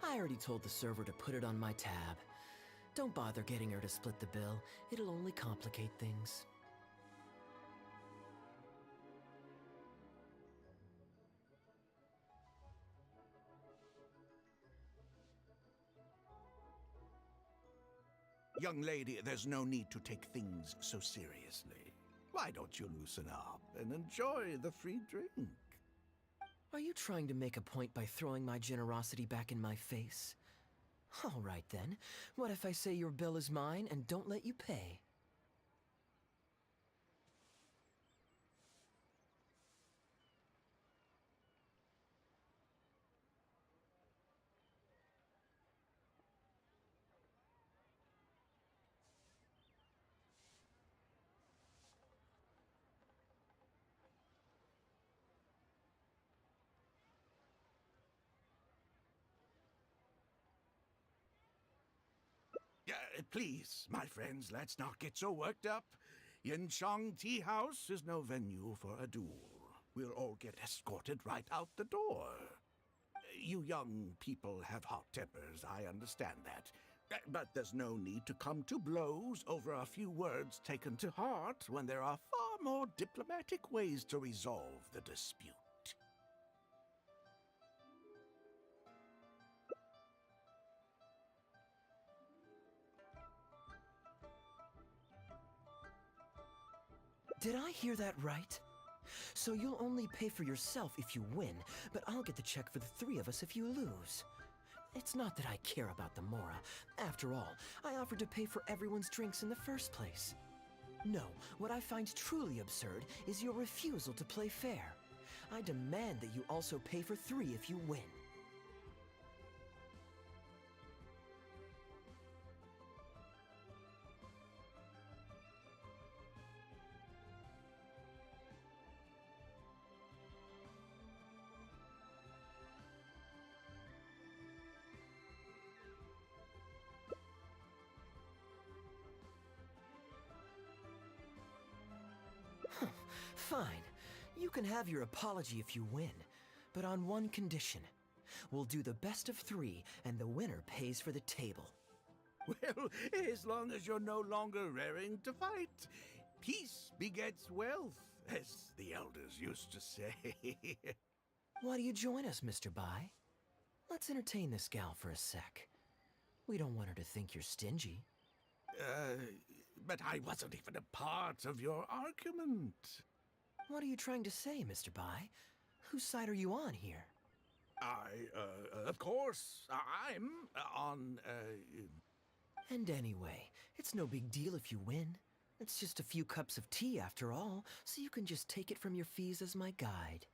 S7: I already told the server to put it on my tab. Don't bother getting her to split the bill. It'll only complicate things.
S20: Young lady, there's no need to take things so seriously. Why don't you loosen up and enjoy the free drink?
S7: Are you trying to make a point by throwing my generosity back in my face? All right then. What if I say your bill is mine and don't let you pay?
S20: Please, my friends, let's not get so worked up. Yinchang Tea House is no venue for a duel. We'll all get escorted right out the door. You young people have hot tempers, I understand that. But there's no need to come to blows over a few words taken to heart when there are far more diplomatic ways to resolve the dispute.
S7: Did I hear that right? So you'll only pay for yourself if you win, but I'll get the check for the three of us if you lose. It's not that I care about the Mora. After all, I offered to pay for everyone's drinks in the first place. No, what I find truly absurd is your refusal to play fair. I demand that you also pay for three if you win. Fine. You can have your apology if you win, but on one condition. We'll do the best of three, and the winner pays for the table.
S20: Well, as long as you're no longer raring to fight, peace begets wealth, as the elders used to say.
S7: Why do you join us, Mr. Bai? Let's entertain this gal for a sec. We don't want her to think you're stingy.
S20: But I wasn't even a part of your argument.
S7: What are you trying to say, Mr. Bai? Whose side are you on here?
S20: Of course, I'm on,
S7: And anyway, it's no big deal if you win. It's just a few cups of tea after all, so you can just take it from your fees as my guide.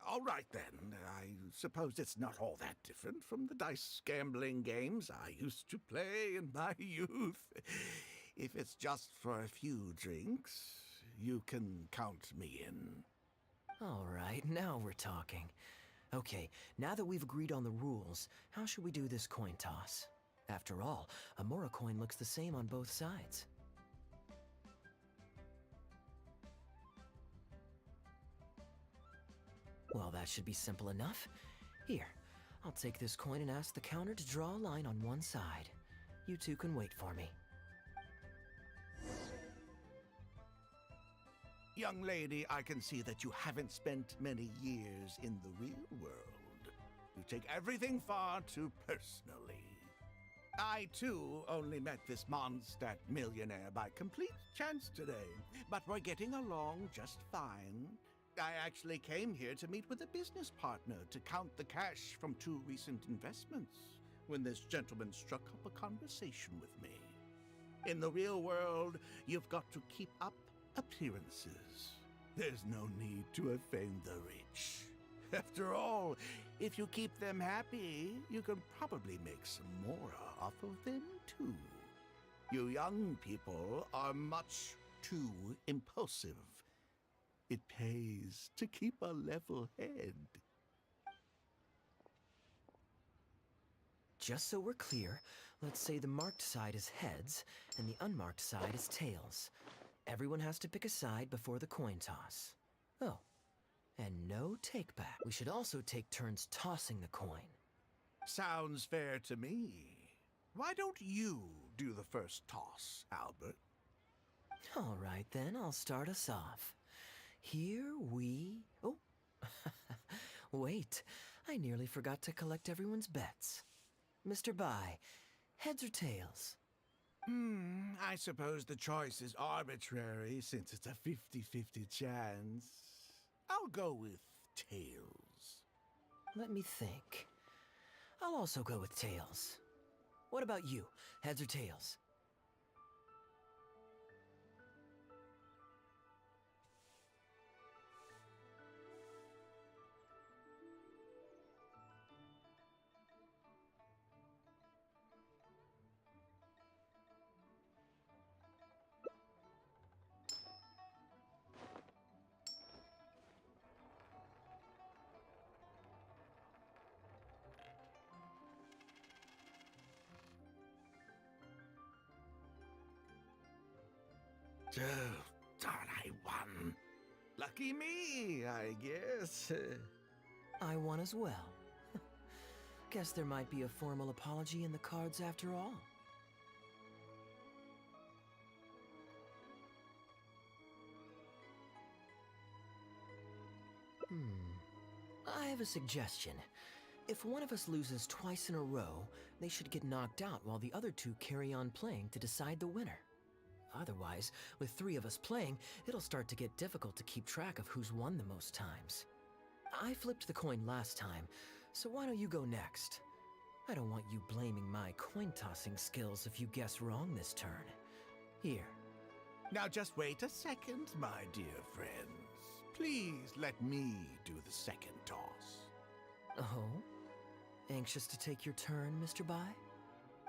S20: All right then. I suppose it's not all that different from the dice gambling games I used to play in my youth. If it's just for a few drinks, you can count me in.
S7: All right, now we're talking. Okay, now that we've agreed on the rules, how should we do this coin toss? After all, a Mora coin looks the same on both sides. Well, that should be simple enough. Here, I'll take this coin and ask the counter to draw a line on one side. You two can wait for me.
S20: Young lady, I can see that you haven't spent many years in the real world. You take everything far too personally. I, too, only met this Mondstadt millionaire by complete chance today, but we're getting along just fine. I actually came here to meet with a business partner to count the cash from 2 recent investments when this gentleman struck up a conversation with me. In the real world, you've got to keep up appearances. There's no need to offend the rich. After all, if you keep them happy, you can probably make some more off of them too. You young people are much too impulsive. It pays to keep a level head.
S7: Just so we're clear, let's say the marked side is heads and the unmarked side is tails. Everyone has to pick a side before the coin toss. Oh, and no take back. We should also take turns tossing the coin.
S20: Sounds fair to me. Why don't you do the first toss, Albert?
S7: All right then, I'll start us off. Here we... Oh, wait, I nearly forgot to collect everyone's bets. Mr. Bai, heads or tails?
S20: I suppose the choice is arbitrary since it's a 50-50 chance. I'll go with Tails.
S7: Let me think. I'll also go with tails. What about you? Heads or tails?
S20: Oh, darn, I won. Lucky me, I guess.
S7: I won as well. Guess there might be a formal apology in the cards after all. I have a suggestion. If one of us loses twice in a row, they should get knocked out while the other two carry on playing to decide the winner. Otherwise, with 3 of us playing, it'll start to get difficult to keep track of who's won the most times. I flipped the coin last time, so why don't you go next? I don't want you blaming my coin-tossing skills if you guess wrong this turn. Here.
S20: Now just wait a second, my dear friends. Please let me do the second toss.
S7: Oh? Anxious to take your turn, Mr. Bai?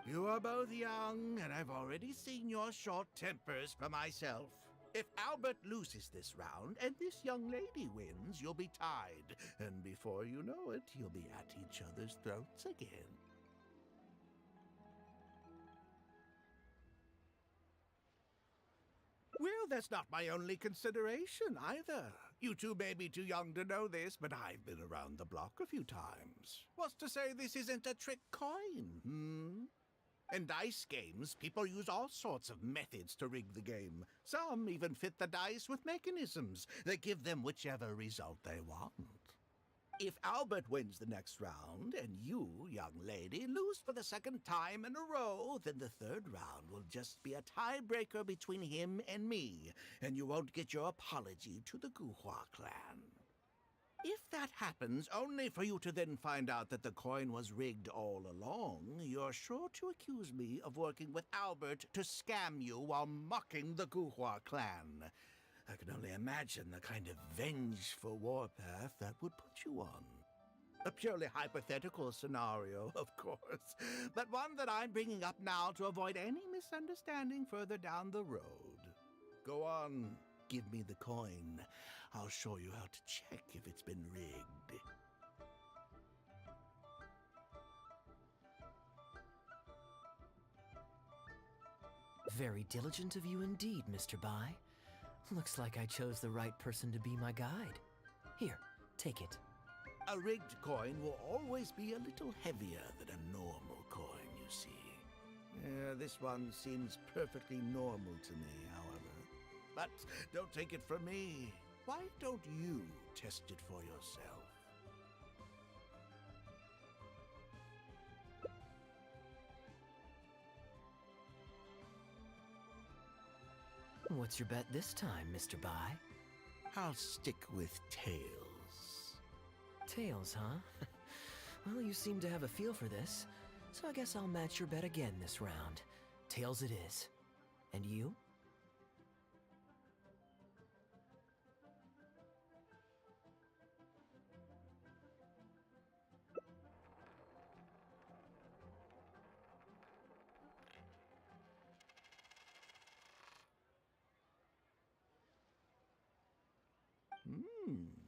S20: You are both young, and I've already seen your short tempers for myself. If Albert loses this round and this young lady wins, you'll be tied. And before you know it, you'll be at each other's throats again. Well, that's not my only consideration, either. You two may be too young to know this, but I've been around the block a few times. What's to say this isn't a trick coin, In dice games, people use all sorts of methods to rig the game. Some even fit the dice with mechanisms that give them whichever result they want. If Albert wins the next round, and you, young lady, lose for the second time in a row, then the third round will just be a tiebreaker between him and me, and you won't get your apology to the Guhua clan. If that happens, only for you to then find out that the coin was rigged all along, you're sure to accuse me of working with Albert to scam you while mocking the Guhua clan. I can only imagine the kind of vengeful warpath that would put you on. A purely hypothetical scenario, of course, but one that I'm bringing up now to avoid any misunderstanding further down the road. Go on, give me the coin. I'll show you how to check if it's been rigged.
S7: Very diligent of you indeed, Mr. Bai. Looks like I chose the right person to be my guide. Here, take it.
S20: A rigged coin will always be a little heavier than a normal coin, you see. This one seems perfectly normal to me, however. But don't take it from me. Why don't you test it for yourself?
S7: What's your bet this time, Mr. Bai?
S20: I'll stick with tails.
S7: Tails, huh? Well, you seem to have a feel for this, so I guess I'll match your bet again this round. Tails it is. And you?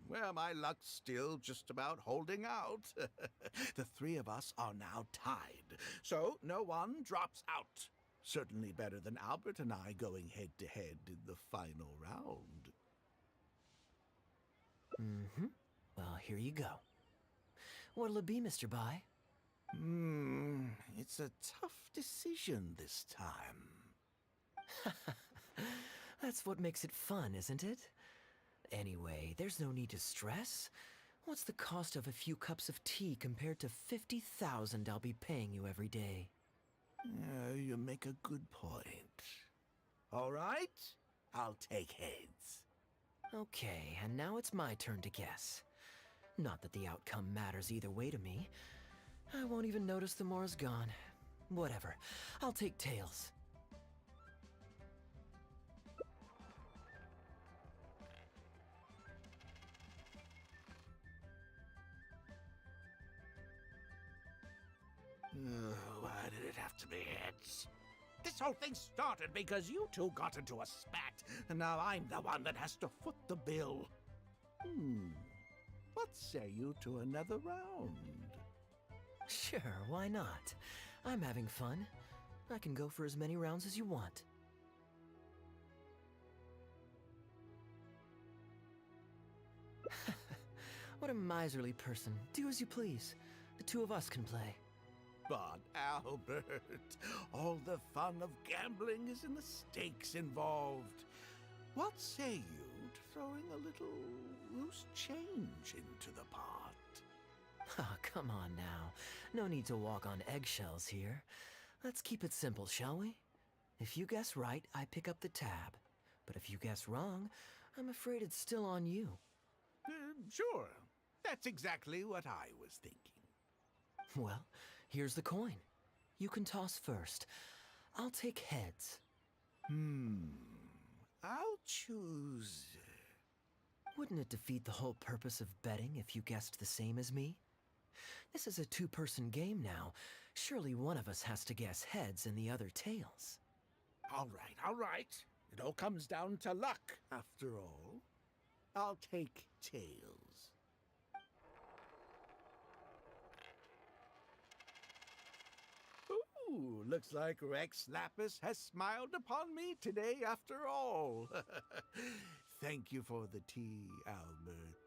S20: Well, my luck's still just about holding out. The 3 of us are now tied, so no one drops out. Certainly better than Albert and I going head-to-head in the final round.
S7: Well, here you go. What'll it be, Mr. Bai?
S20: It's a tough decision this time.
S7: That's what makes it fun, isn't it? Anyway, there's no need to stress. What's the cost of a few cups of tea compared to 50,000 I'll be paying you every day?
S20: You make a good point. All right, I'll take heads.
S7: Okay, and now it's my turn to guess.
S5: Not that the outcome matters either way to me. I won't even notice the Mora's gone. Whatever. I'll take tails.
S20: Why did it have to be heads? This whole thing started because you two got into a spat, and now I'm the one that has to foot the bill. What say you to another round?
S5: Sure, why not? I'm having fun. I can go for as many rounds as you want. What a miserly person. Do as you please. The two of us can play.
S20: But Albert, all the fun of gambling is in the stakes involved. What say you to throwing a little loose change into the pot?
S5: Oh, come on now. No need to walk on eggshells here. Let's keep it simple, shall we? If you guess right, I pick up the tab. But if you guess wrong, I'm afraid it's still on you.
S20: Sure. That's exactly what I was thinking.
S5: Well, here's the coin. You can toss first. I'll take heads.
S20: I'll choose...
S5: Wouldn't it defeat the whole purpose of betting if you guessed the same as me? This is a two-person game now. Surely one of us has to guess heads and the other tails.
S20: All right. It all comes down to luck, after all. I'll take tails. Ooh, looks like Rex Lapis has smiled upon me today after all. Thank you for the tea, Albert.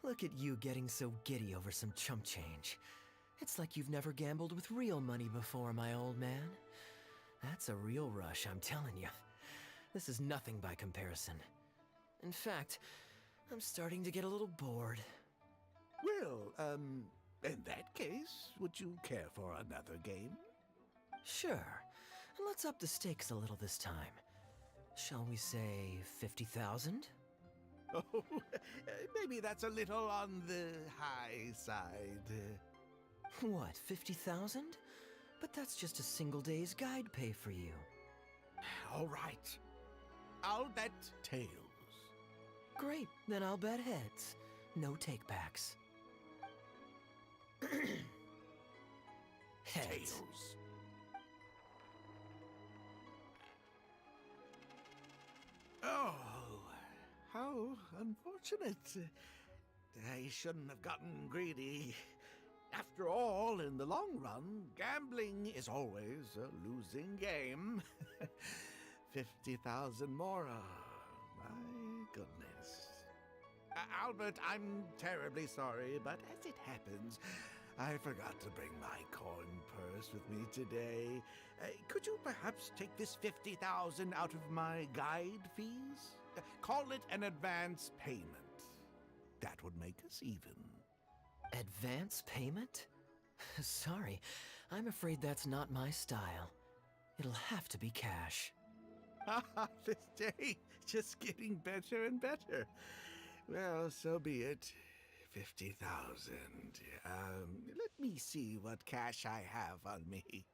S5: Look at you getting so giddy over some chump change. It's like you've never gambled with real money before, my old man. That's a real rush, I'm telling you. This is nothing by comparison. In fact, I'm starting to get a little bored.
S20: Well, in that case, would you care for another game?
S5: Sure. And let's up the stakes a little this time. Shall we say 50,000?
S20: Oh, maybe that's a little on the high side.
S5: What, 50,000? But that's just a single day's guide pay for you.
S20: All right. I'll bet tails.
S5: Great, then I'll bet heads. No takebacks. Heads.
S20: Tails. Oh, how unfortunate. I shouldn't have gotten greedy. After all, in the long run, gambling is always a losing game. 50,000 more. My goodness. Albert, I'm terribly sorry, but as it happens, I forgot to bring my coin purse with me today. Could you perhaps take this 50,000 out of my guide fees? Call it an advance payment. That would make us even.
S5: Advance payment? Sorry, I'm afraid that's not my style. It'll have to be cash.
S20: This day just getting better and better. Well, so be it. 50,000. Let me see what cash I have on me.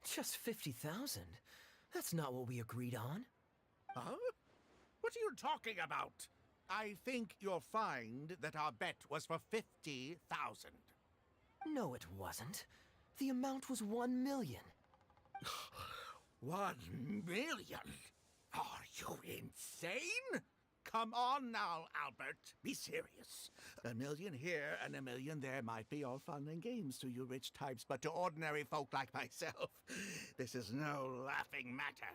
S5: Just 50,000? That's not what we agreed on.
S20: Huh? What are you talking about? I think you'll find that our bet was for 50,000.
S5: No, it wasn't. The amount was 1 million.
S20: 1 million? Are you insane? Come on now, Albert. Be serious. 1 million here and 1 million there might be all fun and games to you rich types, but to ordinary folk like myself, this is no laughing matter.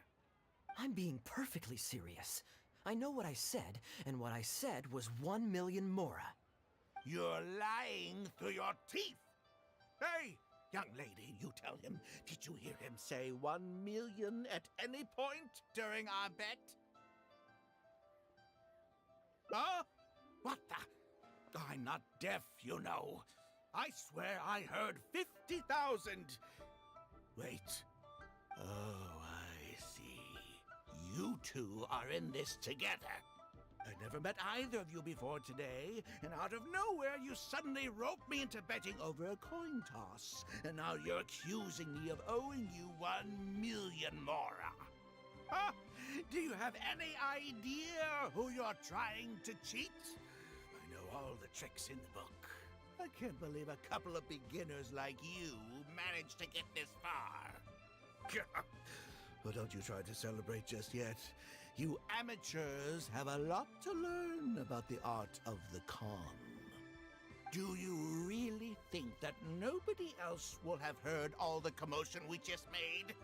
S5: I'm being perfectly serious. I know what I said, and what I said was 1 million mora.
S20: You're lying through your teeth. Hey, young lady, you tell him. Did you hear him say 1 million at any point during our bet? Huh? What the? I'm not deaf, you know. I swear I heard 50,000. Wait. Oh, I see. You two are in this together. I never met either of you before today, and out of nowhere you suddenly roped me into betting over a coin toss. And now you're accusing me of owing you 1 million mora. Huh? Do you have any idea who you're trying to cheat? I know all the tricks in the book. I can't believe a couple of beginners like you managed to get this far. Well, don't you try to celebrate just yet. You amateurs have a lot to learn about the art of the con. Do you really think that nobody else will have heard all the commotion we just made?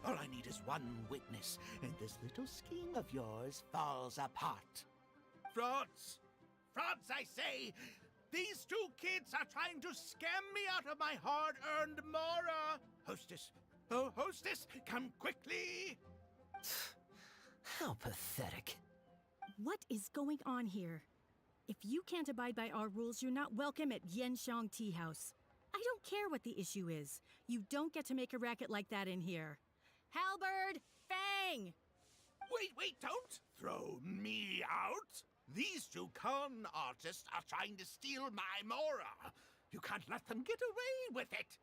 S20: All I need is one witness, and this little scheme of yours falls apart. Frauds! Frauds, I say! These two kids are trying to scam me out of my hard-earned mora! Hostess! Oh, hostess, come quickly!
S5: How pathetic.
S15: What is going on here? If you can't abide by our rules, you're not welcome at Yenshang Tea House. I don't care what the issue is. You don't get to make a racket like that in here. Halberd! Fang!
S20: Wait, don't throw me out! These two con artists are trying to steal my mora. You can't let them get away with it.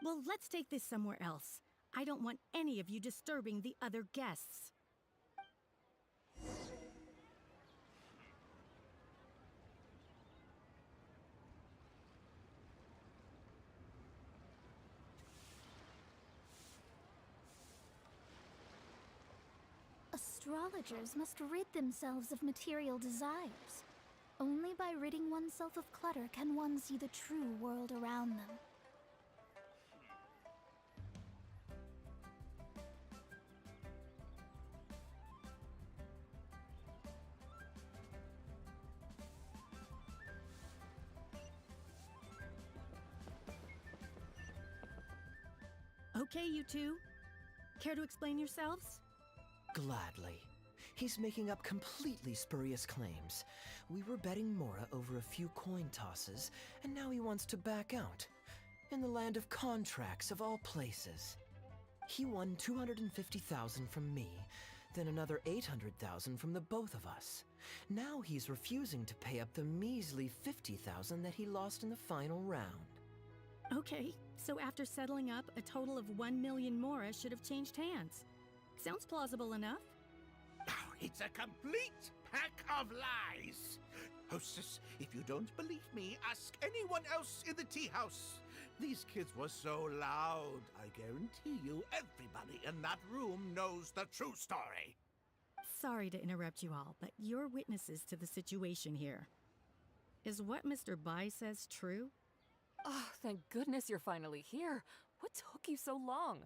S15: Well, let's take this somewhere else. I don't want any of you disturbing the other guests.
S2: Astrologers must rid themselves of material desires. Only by ridding oneself of clutter can one see the true world around them.
S15: Okay, you two. Care to explain yourselves?
S5: Gladly. He's making up completely spurious claims. We were betting Mora over a few coin tosses, and now he wants to back out. In the land of contracts, of all places. He won 250,000 from me, then another 800,000 from the both of us. Now he's refusing to pay up the measly 50,000 that he lost in the final round.
S15: Okay, so after settling up, a total of 1 million mora should have changed hands. Sounds plausible enough.
S20: Oh, it's a complete pack of lies. Hostess, if you don't believe me, ask anyone else in the tea house. These kids were so loud. I guarantee you everybody in that room knows the true story.
S15: Sorry to interrupt you all, but you're witnesses to the situation here. Is what Mr. Bai says true?
S18: Oh, thank goodness you're finally here. What took you so long?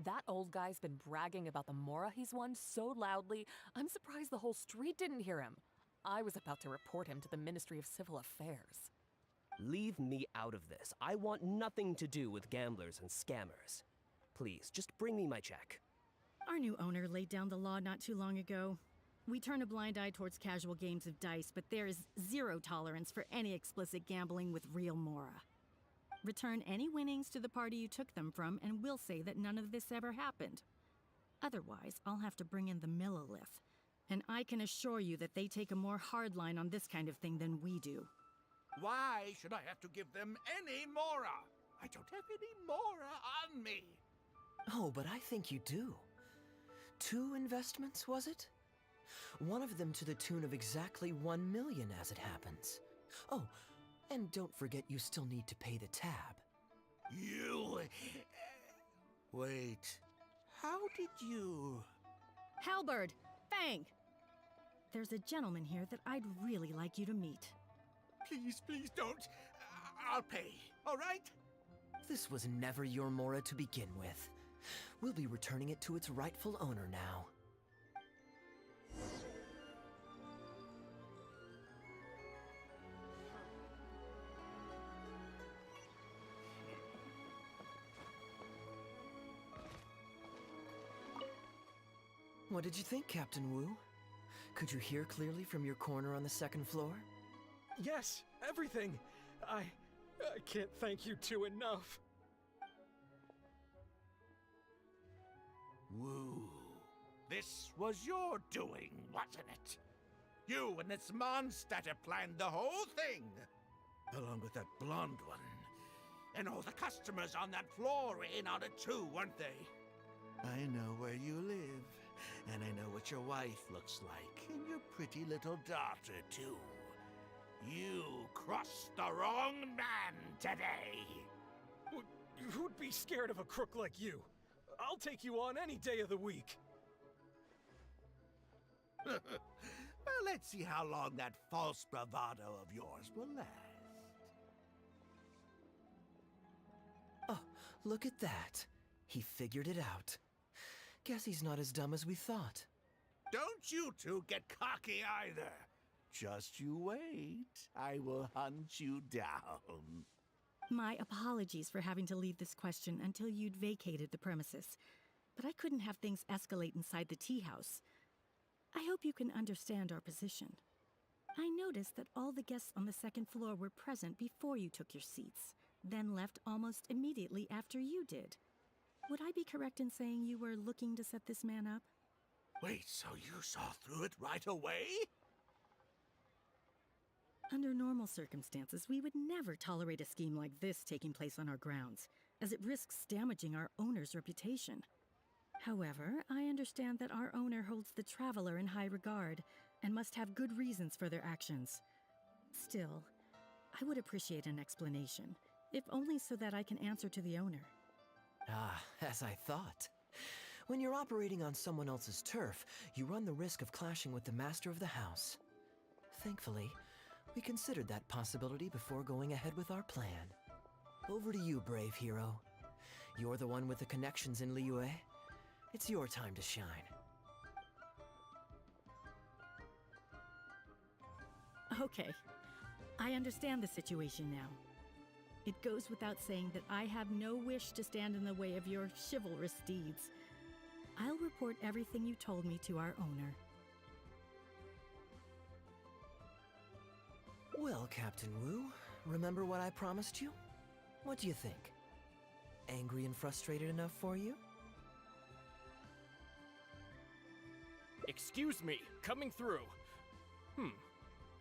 S18: That old guy's been bragging about the mora he's won so loudly, I'm surprised the whole street didn't hear him. I was about to report him to the Ministry of Civil Affairs.
S19: Leave me out of this. I want nothing to do with gamblers and scammers. Please, just bring me my check.
S15: Our new owner laid down the law not too long ago. We turn a blind eye towards casual games of dice, but there is zero tolerance for any explicit gambling with real mora. Return any winnings to the party you took them from, and we'll say that none of this ever happened. Otherwise, I'll have to bring in the millilith. And I can assure you that they take a more hard line on this kind of thing than we do.
S20: Why should I have to give them any mora? I don't have any mora on me.
S5: Oh, but I think you do. 2 investments, was it? One of them to the tune of exactly 1 million as it happens. Oh, and don't forget you still need to pay the tab.
S20: You... Wait. How did you...
S15: Halberd! Fang! There's a gentleman here that I'd really like you to meet.
S20: Please don't. I'll pay, all right?
S5: This was never your mora to begin with. We'll be returning it to its rightful owner now. What did you think, Captain Wu? Could you hear clearly from your corner on the 2nd floor?
S17: Yes, everything. I can't thank you two enough.
S20: Wu, This was your doing, wasn't it? You and this monster planned the whole thing. Along with that blonde one. And all the customers on that floor were in on it too, weren't they? I know where you live. And I know what your wife looks like. And your pretty little daughter, too. You crossed the wrong man today.
S17: Who'd be scared of a crook like you? I'll take you on any day of the week.
S20: Well, let's see how long that false bravado of yours will last.
S5: Oh, look at that. He figured it out. Guess he's not as dumb as we thought.
S20: Don't you two get cocky either. Just you wait. I will hunt you down.
S15: My apologies for having to leave this question until you'd vacated the premises. But I couldn't have things escalate inside the tea house. I hope you can understand our position. I noticed that all the guests on the second floor were present before you took your seats, then left almost immediately after you did. Would I be correct in saying you were looking to set this man up?
S20: Wait, so you saw through it right away?
S15: Under normal circumstances, we would never tolerate a scheme like this taking place on our grounds, as it risks damaging our owner's reputation. However, I understand that our owner holds the traveler in high regard and must have good reasons for their actions. Still, I would appreciate an explanation, if only so that I can answer to the owner.
S5: Ah, as I thought. When you're operating on someone else's turf, you run the risk of clashing with the master of the house. Thankfully, we considered that possibility before going ahead with our plan. Over to you, brave hero. You're the one with the connections in Liyue. It's your time to shine.
S15: Okay, I understand the situation now. It goes without saying that I have no wish to stand in the way of your chivalrous deeds. I'll report everything you told me to our owner.
S5: Well, Captain Wu, remember what I promised you? What do you think? Angry and frustrated enough for you?
S21: Excuse me, coming through.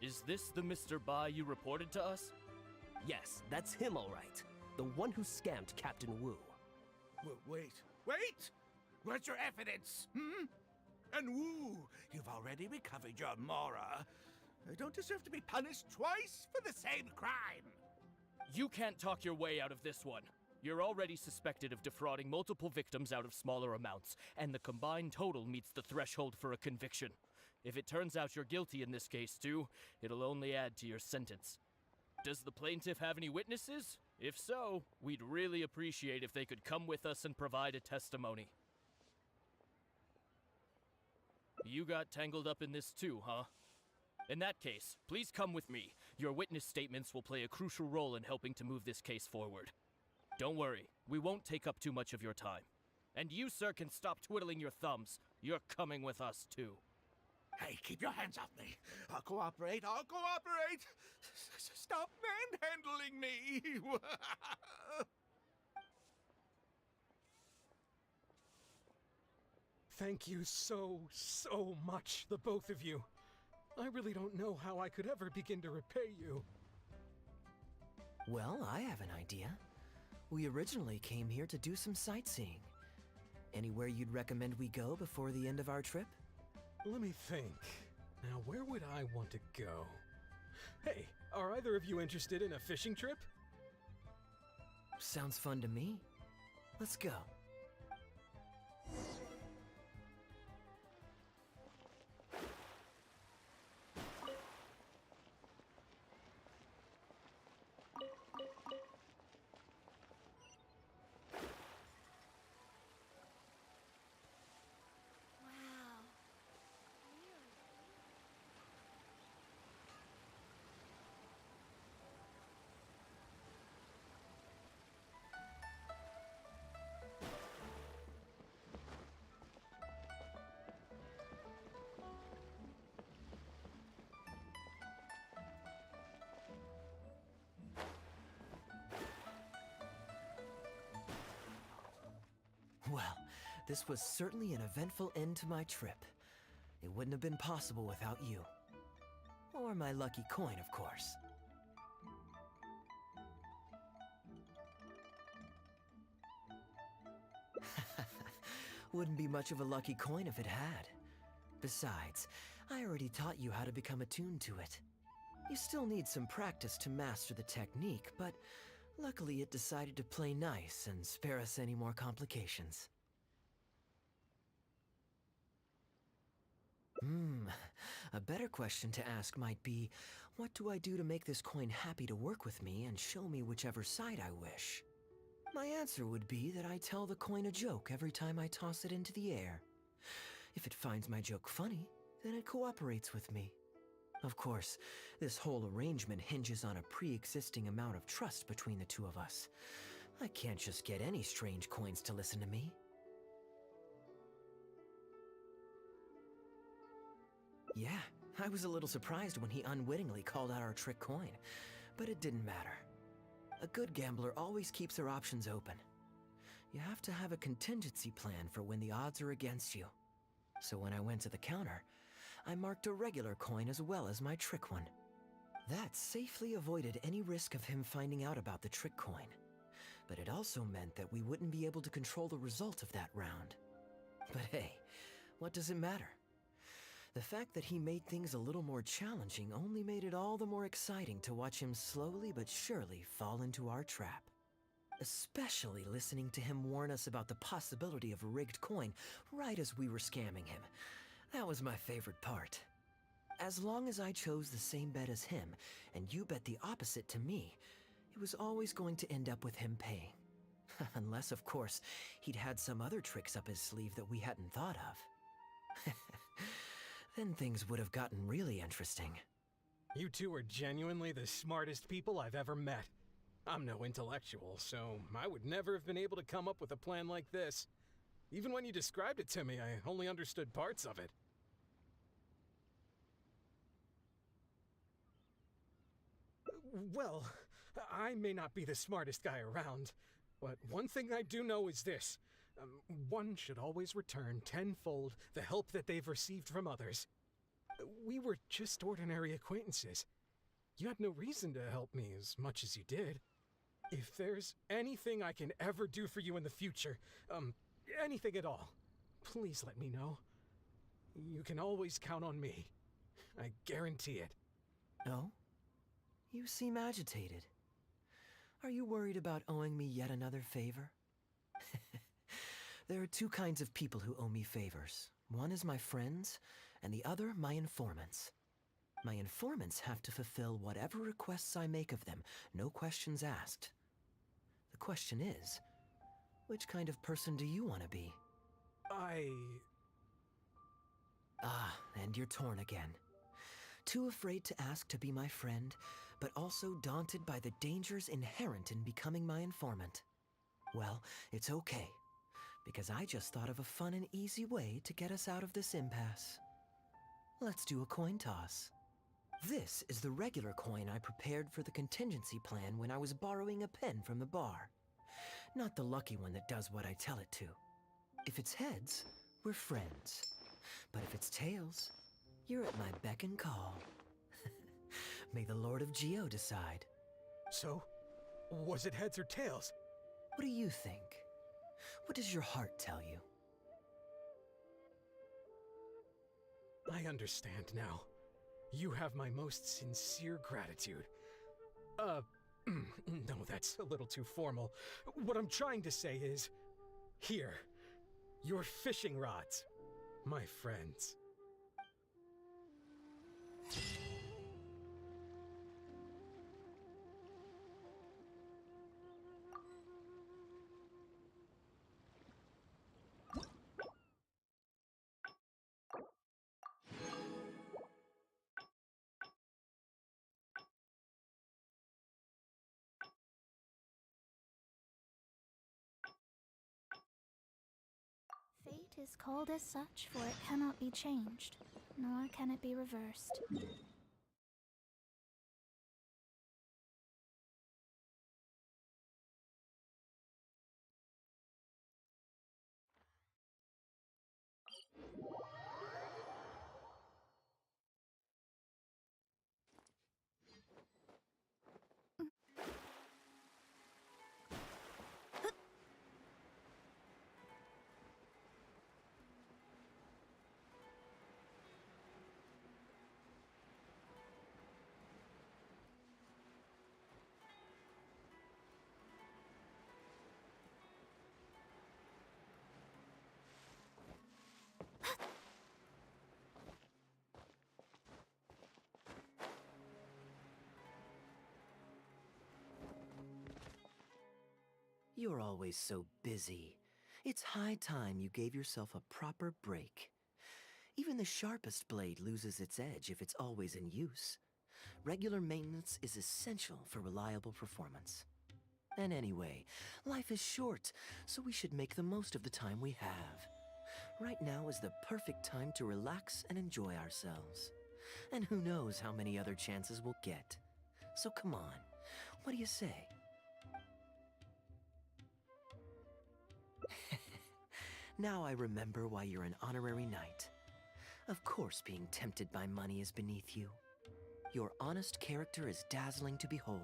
S21: Is this the Mr. Bai you reported to us?
S19: Yes, that's him all right. The one who scammed Captain Wu.
S20: Wait! Where's your evidence, And Wu, you've already recovered your Mora. Don't deserve to be punished twice for the same crime.
S21: You can't talk your way out of this one. You're already suspected of defrauding multiple victims out of smaller amounts, and the combined total meets the threshold for a conviction. If it turns out you're guilty in this case too, it'll only add to your sentence. Does the plaintiff have any witnesses? If so, we'd really appreciate if they could come with us and provide a testimony. You got tangled up in this too, huh? In that case, please come with me. Your witness statements will play a crucial role in helping to move this case forward. Don't worry, we won't take up too much of your time. And you, sir, can stop twiddling your thumbs. You're coming with us too.
S20: Hey, keep your hands off me. I'll cooperate. Stop manhandling me.
S17: Thank you so much, the both of you. I really don't know how I could ever begin to repay you.
S5: Well, I have an idea. We originally came here to do some sightseeing. Anywhere you'd recommend we go before the end of our trip?
S17: Let me think. Now, where would I want to go? Hey, are either of you interested in a fishing trip?
S5: Sounds fun to me. Let's go. this was certainly an eventful end to my trip. It wouldn't have been possible without you. Or my lucky coin, of course. Wouldn't be much of a lucky coin if it had. Besides, I already taught you how to become attuned to it. You still need some practice to master the technique, but luckily it decided to play nice and spare us any more complications. A better question to ask might be, what do I do to make this coin happy to work with me and show me whichever side I wish? My answer would be that I tell the coin a joke every time I toss it into the air. If it finds my joke funny, then it cooperates with me. Of course, this whole arrangement hinges on a pre-existing amount of trust between the two of us. I can't just get any strange coins to listen to me. Yeah, I was a little surprised when he unwittingly called out our trick coin, but it didn't matter. A good gambler always keeps their options open. You have to have a contingency plan for when the odds are against you. So when I went to the counter, I marked a regular coin as well as my trick one. That safely avoided any risk of him finding out about the trick coin. But it also meant that we wouldn't be able to control the result of that round. But hey, what does it matter? The fact that he made things a little more challenging only made it all the more exciting to watch him slowly but surely fall into our trap. Especially listening to him warn us about the possibility of a rigged coin right as we were scamming him. That was my favorite part. As long as I chose the same bet as him, and you bet the opposite to me, it was always going to end up with him paying. Unless, of course, he'd had some other tricks up his sleeve that we hadn't thought of. Then things would have gotten really interesting.
S17: You two are genuinely the smartest people I've ever met. I'm no intellectual, so I would never have been able to come up with a plan like this. Even when you described it to me, I only understood parts of it. Well, I may not be the smartest guy around, but one thing I do know is this. One should always return tenfold the help that they've received from others. We were just ordinary acquaintances. You had no reason to help me as much as you did. If there's anything I can ever do for you in the future, anything at all, please let me know. You can always count on me. I guarantee it.
S5: No? You seem agitated. Are you worried about owing me yet another favor? There are two kinds of people who owe me favors. One is my friends, and the other my informants. My informants have to fulfill whatever requests I make of them, no questions asked. The question is, which kind of person do you want to be? And you're torn again. Too afraid to ask to be my friend, but also daunted by the dangers inherent in becoming my informant. Well, it's okay, because I just thought of a fun and easy way to get us out of this impasse. Let's do a coin toss. This is the regular coin I prepared for the contingency plan when I was borrowing a pen from the bar. Not the lucky one that does what I tell it to. If it's heads, we're friends. But if it's tails, you're at my beck and call. May the Lord of Geo decide.
S17: So, was it heads or tails?
S5: What do you think? What does your heart tell you?
S17: I understand now. You have my most sincere gratitude. No, that's a little too formal. What I'm trying to say is, here, your fishing rods, my friends.
S2: Fate is called as such, for it cannot be changed, nor can it be reversed.
S7: You're always so busy. It's high time you gave yourself a proper break. Even the sharpest blade loses its edge if it's always in use. Regular maintenance is essential for reliable performance. And anyway, life is short, so we should make the most of the time we have. Right now is the perfect time to relax and enjoy ourselves. And who knows how many other chances we'll get. So come on, what do you say? Now I remember why you're an honorary knight. Of course being tempted by money is beneath you. Your honest character is dazzling to behold.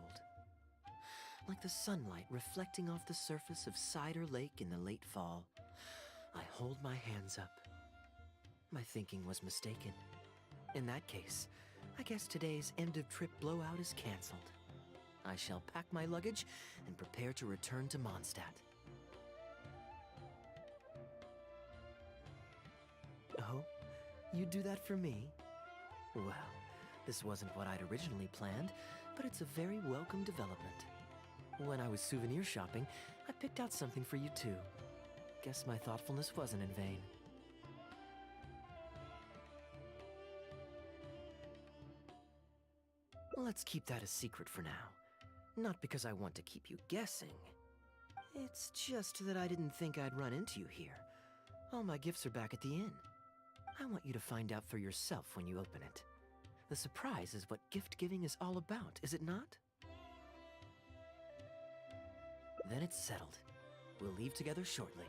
S7: Like the sunlight reflecting off the surface of Cider Lake in the late fall, I hold my hands up. My thinking was mistaken. In that case, I guess today's end-of-trip blowout is cancelled. I shall pack my luggage and prepare to return to Mondstadt. Oh? You'd do that for me? Well, this wasn't what I'd originally planned, but it's a very welcome development. When I was souvenir shopping, I picked out something for you too. Guess my thoughtfulness wasn't in vain. Let's keep that a secret for now. Not because I want to keep you guessing. It's just that I didn't think I'd run into you here. All my gifts are back at the inn. I want you to find out for yourself when you open it. The surprise is what gift giving is all about, is it not? Then it's settled. We'll leave together shortly.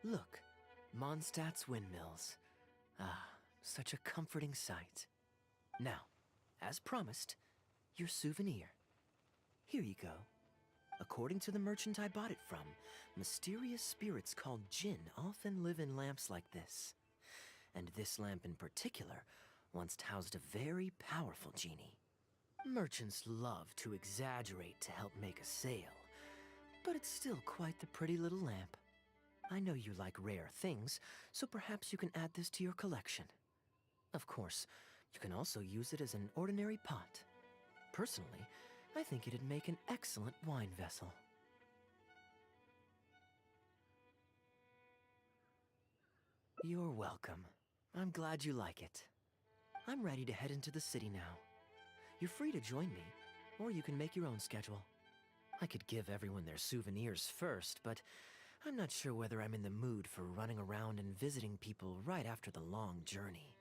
S7: Look, Mondstadt's windmills. Ah, such a comforting sight. Now, as promised, your souvenir. Here you go. According to the merchant I bought it from, mysterious spirits called Jinn often live in lamps like this. And this lamp in particular once housed a very powerful genie. Merchants love to exaggerate to help make a sale, but it's still quite the pretty little lamp. I know you like rare things, so perhaps you can add this to your collection. Of course, you can also use it as an ordinary pot. Personally, I think it'd make an excellent wine vessel. You're welcome. I'm glad you like it. I'm ready to head into the city now. You're free to join me, or you can make your own schedule. I could give everyone their souvenirs first, but I'm not sure whether I'm in the mood for running around and visiting people right after the long journey.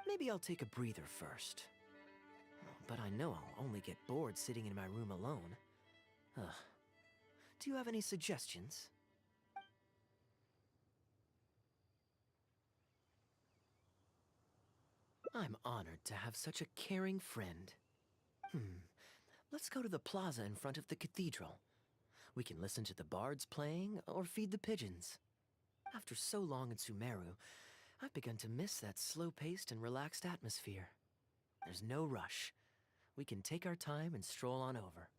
S7: Maybe I'll take a breather first. But I know I'll only get bored sitting in my room alone. Do you have any suggestions? I'm honored to have such a caring friend. Let's go to the plaza in front of the cathedral. We can listen to the bards playing or feed the pigeons. After so long in Sumeru, I've begun to miss that slow-paced and relaxed atmosphere. There's no rush. We can take our time and stroll on over.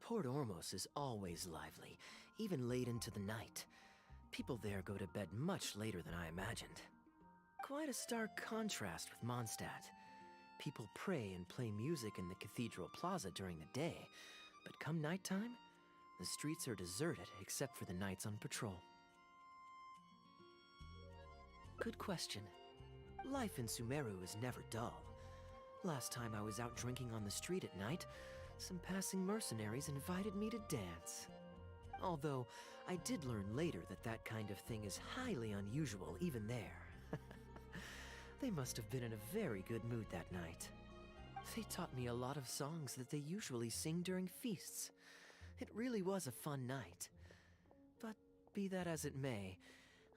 S5: Port Ormos is always lively, even late into the night. People there go to bed much later than I imagined. Quite a stark contrast with Mondstadt. People pray and play music in the Cathedral Plaza during the day, but come nighttime, the streets are deserted except for the knights on patrol. Good question. Life in Sumeru is never dull. Last time I was out drinking on the street at night, some passing mercenaries invited me to dance. Although, I did learn later that that kind of thing is highly unusual even there. They must have been in a very good mood that night. They taught me a lot of songs that they usually sing during feasts. It really was a fun night. But be that as it may,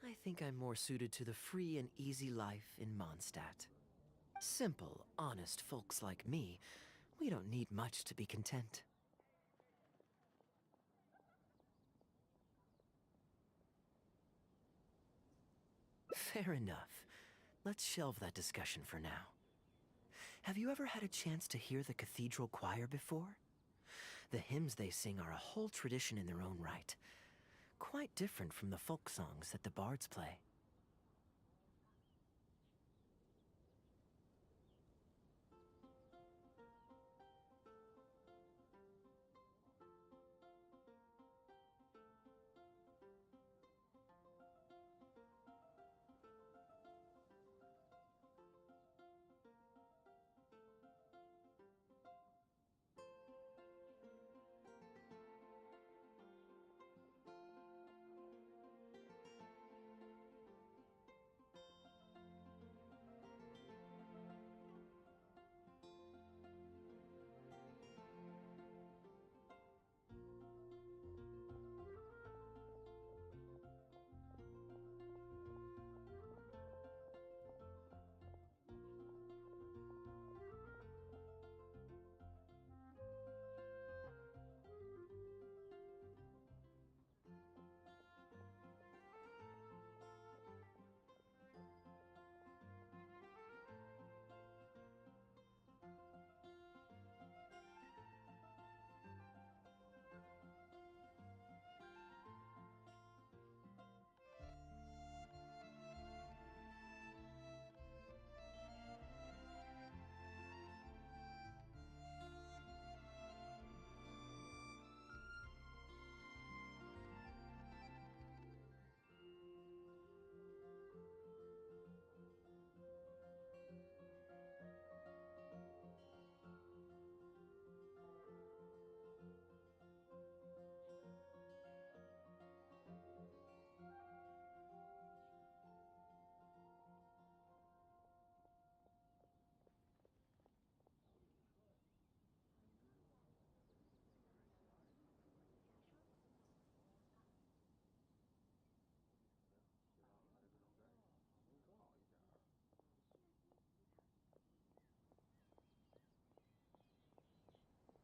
S5: I think I'm more suited to the free and easy life in Mondstadt. Simple, honest folks like me, we don't need much to be content. Fair enough. Let's shelve that discussion for now. Have you ever had a chance to hear the cathedral choir before? The hymns they sing are a whole tradition in their own right. Quite different from the folk songs that the bards play.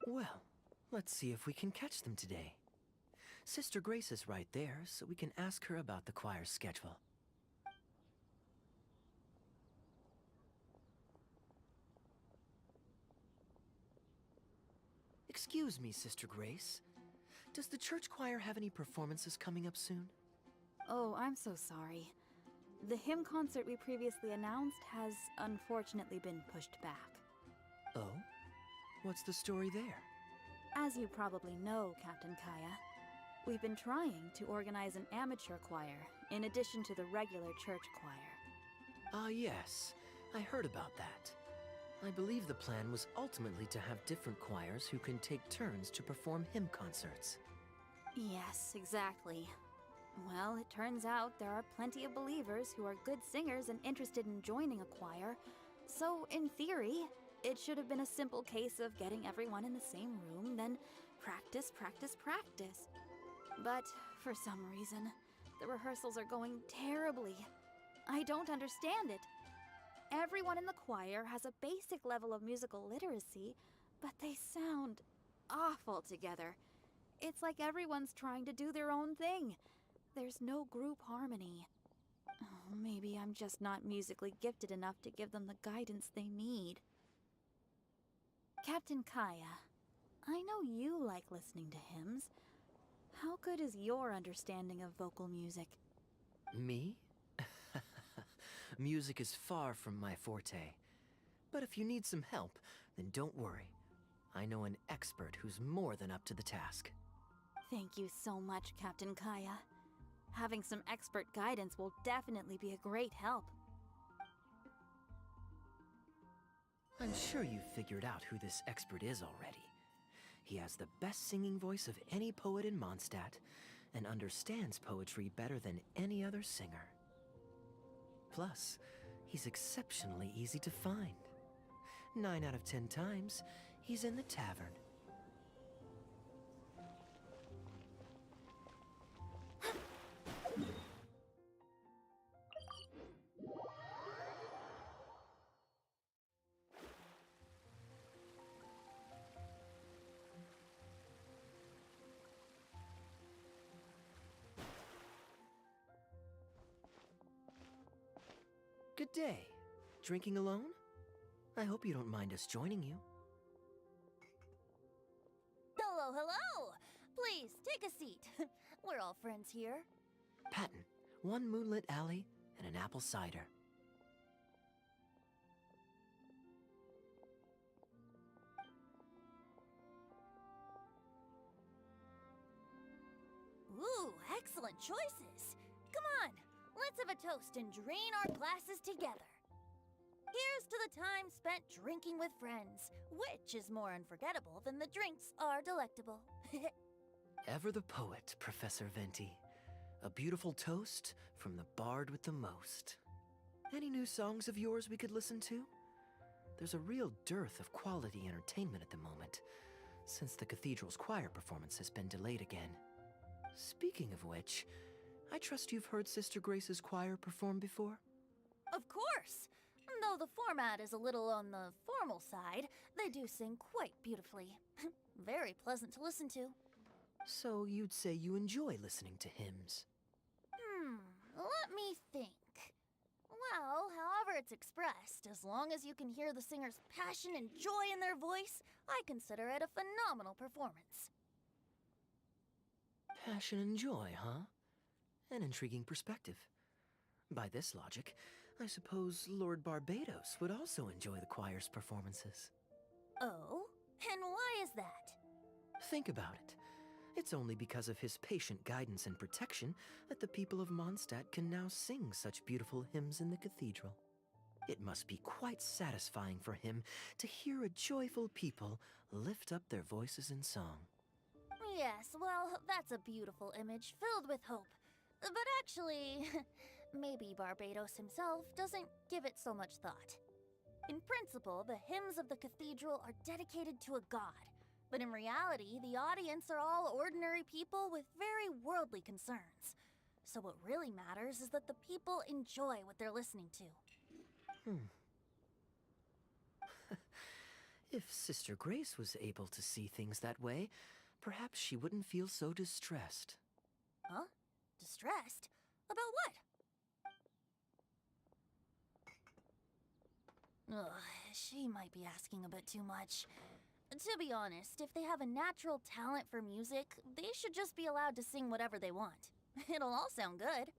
S5: Well, let's see if we can catch them today. Sister Grace is right there, so we can ask her about the choir's schedule. Excuse me, Sister Grace. Does the church choir have any performances coming up soon?
S3: Oh, I'm so sorry. The hymn concert we previously announced has unfortunately been pushed back.
S5: Oh? What's the story there?
S3: As you probably know, Captain Kaya, we've been trying to organize an amateur choir in addition to the regular church choir.
S5: Ah, yes. I heard about that. I believe the plan was ultimately to have different choirs who can take turns to perform hymn concerts.
S3: Yes, exactly. Well, it turns out there are plenty of believers who are good singers and interested in joining a choir, so in theory, it should have been a simple case of getting everyone in the same room, then practice, practice, practice. But for some reason, the rehearsals are going terribly. I don't understand it. Everyone in the choir has a basic level of musical literacy, but they sound awful together. It's like everyone's trying to do their own thing. There's no group harmony. Oh, maybe I'm just not musically gifted enough to give them the guidance they need. Captain Kaya, I know you like listening to hymns. How good is your understanding of vocal music?
S5: Me? Music is far from my forte. But if you need some help, then don't worry. I know an expert who's more than up to the task.
S3: Thank you so much, Captain Kaya. Having some expert guidance will definitely be a great help.
S5: I'm sure you've figured out who this expert is already. He has the best singing voice of any poet in Mondstadt, and understands poetry better than any other singer. Plus, he's exceptionally easy to find. 9 out of 10 times, he's in the tavern. Good day. Drinking alone? I hope you don't mind us joining you.
S2: Hello, hello! Please, take a seat. We're all friends here.
S5: Patton, 1 moonlit alley and an apple cider.
S2: Ooh, excellent choices. Come on, let's have a toast and drain our glasses together. Here's to the time spent drinking with friends, which is more unforgettable than the drinks are delectable.
S5: Ever the poet, Professor Venti. A beautiful toast from the bard with the most. Any new songs of yours we could listen to? There's a real dearth of quality entertainment at the moment, since the cathedral's choir performance has been delayed again. Speaking of which, I trust you've heard Sister Grace's choir perform before?
S2: Of course! Though the format is a little on the formal side, they do sing quite beautifully. Very pleasant to listen to.
S5: So you'd say you enjoy listening to hymns?
S2: Let me think. Well, however it's expressed, as long as you can hear the singer's passion and joy in their voice, I consider it a phenomenal performance.
S5: Passion and joy, huh? An intriguing perspective. By this logic, I suppose Lord Barbados would also enjoy the choir's performances.
S2: Oh? And why is that?
S5: Think about it. It's only because of his patient guidance and protection that the people of Mondstadt can now sing such beautiful hymns in the cathedral. It must be quite satisfying for him to hear a joyful people lift up their voices in song.
S2: Yes, well, that's a beautiful image filled with hope. But actually, maybe Barbados himself doesn't give it so much thought. In principle, the hymns of the cathedral are dedicated to a god. But in reality, the audience are all ordinary people with very worldly concerns. So what really matters is that the people enjoy what they're listening to.
S5: If Sister Grace was able to see things that way, perhaps she wouldn't feel so distressed.
S2: Huh? Distressed? About what? Ugh, she might be asking a bit too much. To be honest, if they have a natural talent for music, they should just be allowed to sing whatever they want. It'll all sound good.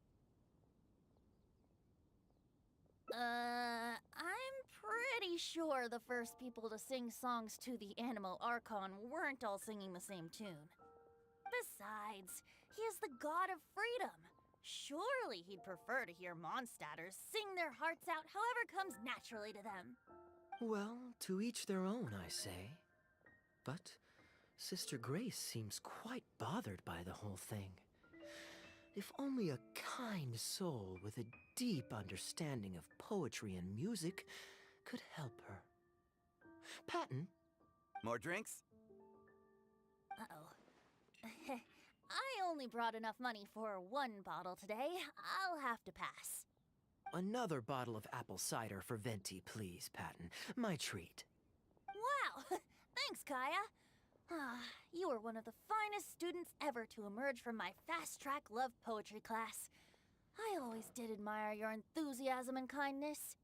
S2: I'm pretty sure the first people to sing songs to the Animal Archon weren't all singing the same tune. Besides, he is the god of freedom. Surely he'd prefer to hear Mondstadters sing their hearts out however comes naturally to them.
S5: Well, to each their own, I say. But Sister Grace seems quite bothered by the whole thing. If only a kind soul with a deep understanding of poetry and music could help her. Patton?
S1: More drinks?
S2: Uh-oh. I only brought enough money for 1 bottle today. I'll have to pass.
S5: Another bottle of apple cider for Venti, please, Patton. My treat.
S2: Wow! Thanks, Kaya. You are one of the finest students ever to emerge from my fast-track love poetry class. I always did admire your enthusiasm and kindness.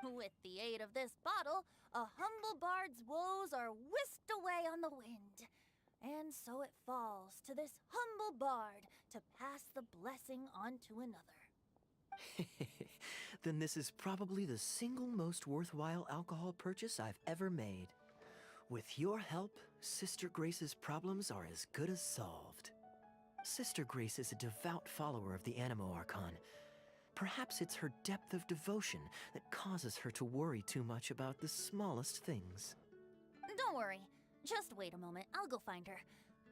S2: With the aid of this bottle, a humble bard's woes are whisked away on the wind. And so it falls to this humble bard to pass the blessing on to another.
S7: Then this is probably the single most worthwhile alcohol purchase I've ever made. With your help, Sister Grace's problems are as good as solved. Sister Grace is a devout follower of the Animo Archon. Perhaps it's her depth of devotion that causes her to worry too much about the smallest things.
S2: Don't worry. Just wait a moment. I'll go find her.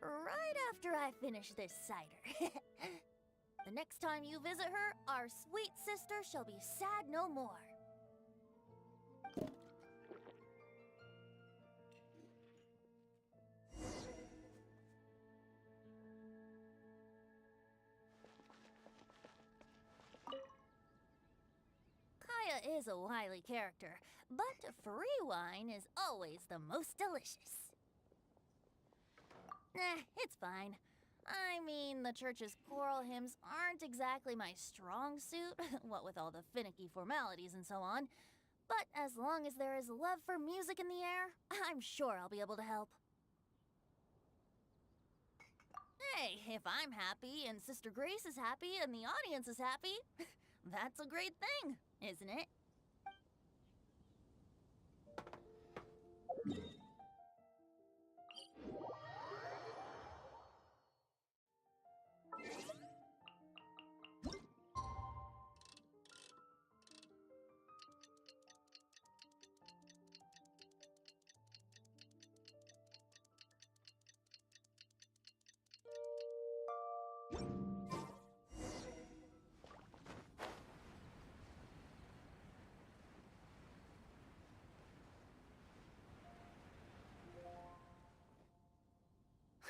S2: Right after I finish this cider. The next time you visit her, our sweet sister shall be sad no more. Kaya is a wily character, but free wine is always the most delicious. It's fine. I mean, the church's choral hymns aren't exactly my strong suit, what with all the finicky formalities and so on. But as long as there is love for music in the air, I'm sure I'll be able to help. Hey, if I'm happy and Sister Grace is happy and the audience is happy, that's a great thing, isn't it?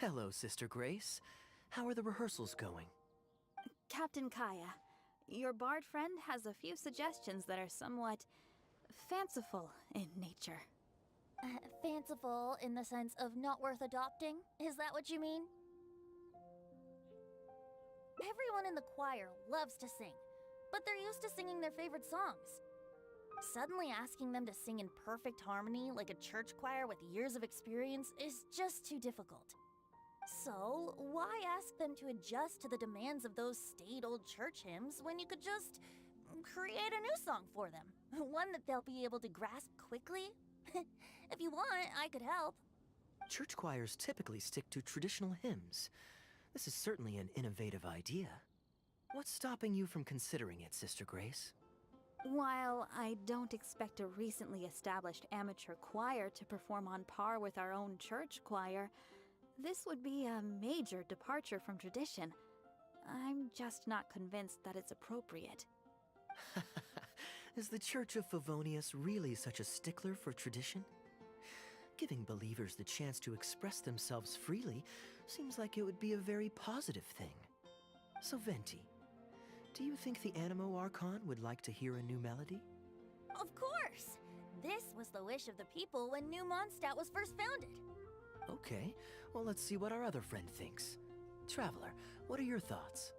S7: Hello, Sister Grace. How are the rehearsals going?
S3: Captain Kaya, your bard friend has a few suggestions that are somewhat fanciful in nature.
S2: Fanciful in the sense of not worth adopting? Is that what you mean? Everyone in the choir loves to sing, but they're used to singing their favorite songs. Suddenly asking them to sing in perfect harmony like a church choir with years of experience is just too difficult. So, why ask them to adjust to the demands of those staid old church hymns when you could just create a new song for them? One that they'll be able to grasp quickly? If you want, I could help.
S7: Church choirs typically stick to traditional hymns. This is certainly an innovative idea. What's stopping you from considering it, Sister Grace?
S3: While I don't expect a recently established amateur choir to perform on par with our own church choir, this would be a major departure from tradition. I'm just not convinced that it's appropriate.
S7: Is the Church of Favonius really such a stickler for tradition? Giving believers the chance to express themselves freely seems like it would be a very positive thing. So Venti, do you think the Animo Archon would like to hear a new melody?
S2: Of course! This was the wish of the people when New Mondstadt was first founded.
S7: Okay, well let's see what our other friend thinks. Traveler, what are your thoughts?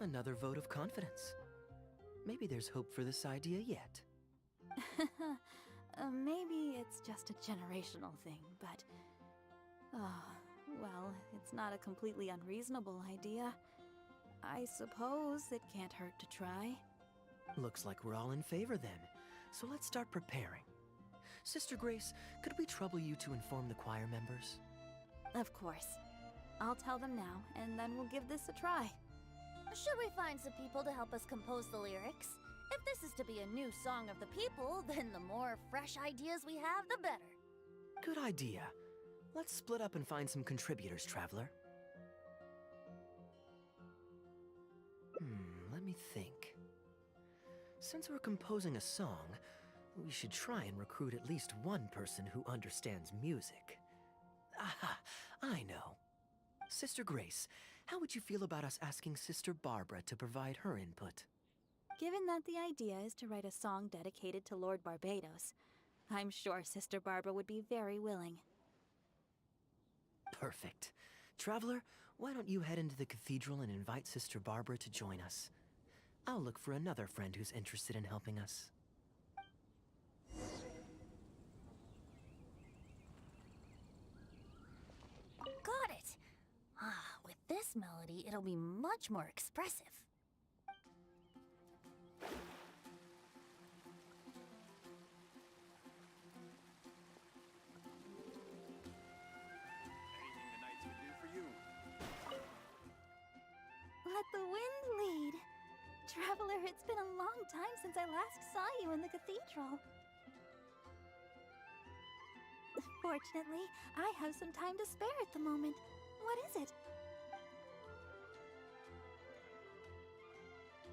S7: Another vote of confidence. Maybe there's hope for this idea yet.
S3: Maybe it's just a generational thing, but... well, it's not a completely unreasonable idea. I suppose it can't hurt to try.
S7: Looks like we're all in favor then, so let's start preparing. Sister Grace, could we trouble you to inform the choir members?
S3: Of course. I'll tell them now, and then we'll give this a try.
S2: Should we find some people to help us compose the lyrics? If this is to be a new song of the people, then the more fresh ideas we have, the better.
S7: Good idea. Let's split up and find some contributors, Traveler. Let me think. Since we're composing a song, we should try and recruit at least one person who understands music. Aha, I know. Sister Grace, how would you feel about us asking Sister Barbara to provide her input?
S3: Given that the idea is to write a song dedicated to Lord Barbados, I'm sure Sister Barbara would be very willing.
S7: Perfect.
S5: Traveler, why don't you head into the cathedral and invite Sister Barbara to join us? I'll look for another friend who's interested in helping us.
S2: Got it! Ah, with this melody, it'll be much more expressive.
S3: Let the wind lead. Traveler, it's been a long time since I last saw you in the cathedral. Fortunately, I have some time to spare at the moment. What is it?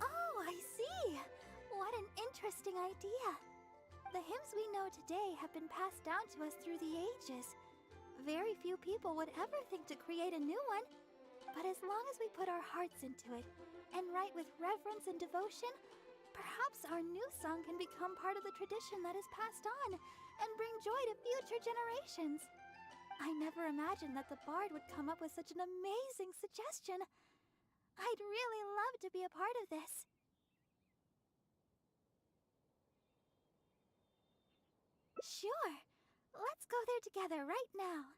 S3: Oh, I see! What an interesting idea. The hymns we know today have been passed down to us through the ages. Very few people would ever think to create a new one. But as long as we put our hearts into it and write with reverence and devotion, perhaps our new song can become part of the tradition that is passed on and bring joy to future generations. I never imagined that the bard would come up with such an amazing suggestion. I'd really love to be a part of this. Sure. Let's go there together right now.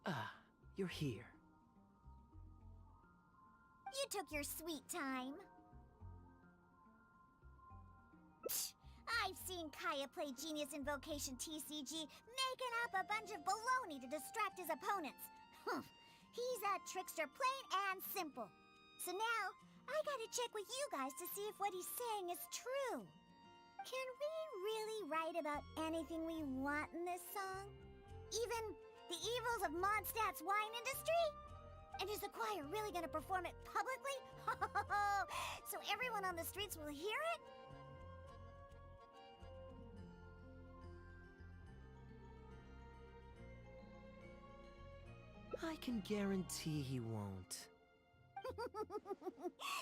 S5: Ah, you're here.
S1: You took your sweet time. I've seen Kaya play Genius Invocation TCG, making up a bunch of baloney to distract his opponents. He's a trickster, plain and simple. So now, I gotta check with you guys to see if what he's saying is true. Can we really write about anything we want in this song? Even the evils of Mondstadt's wine industry? And is the choir really gonna perform it publicly? So everyone on the streets will hear it?
S5: I can guarantee he won't.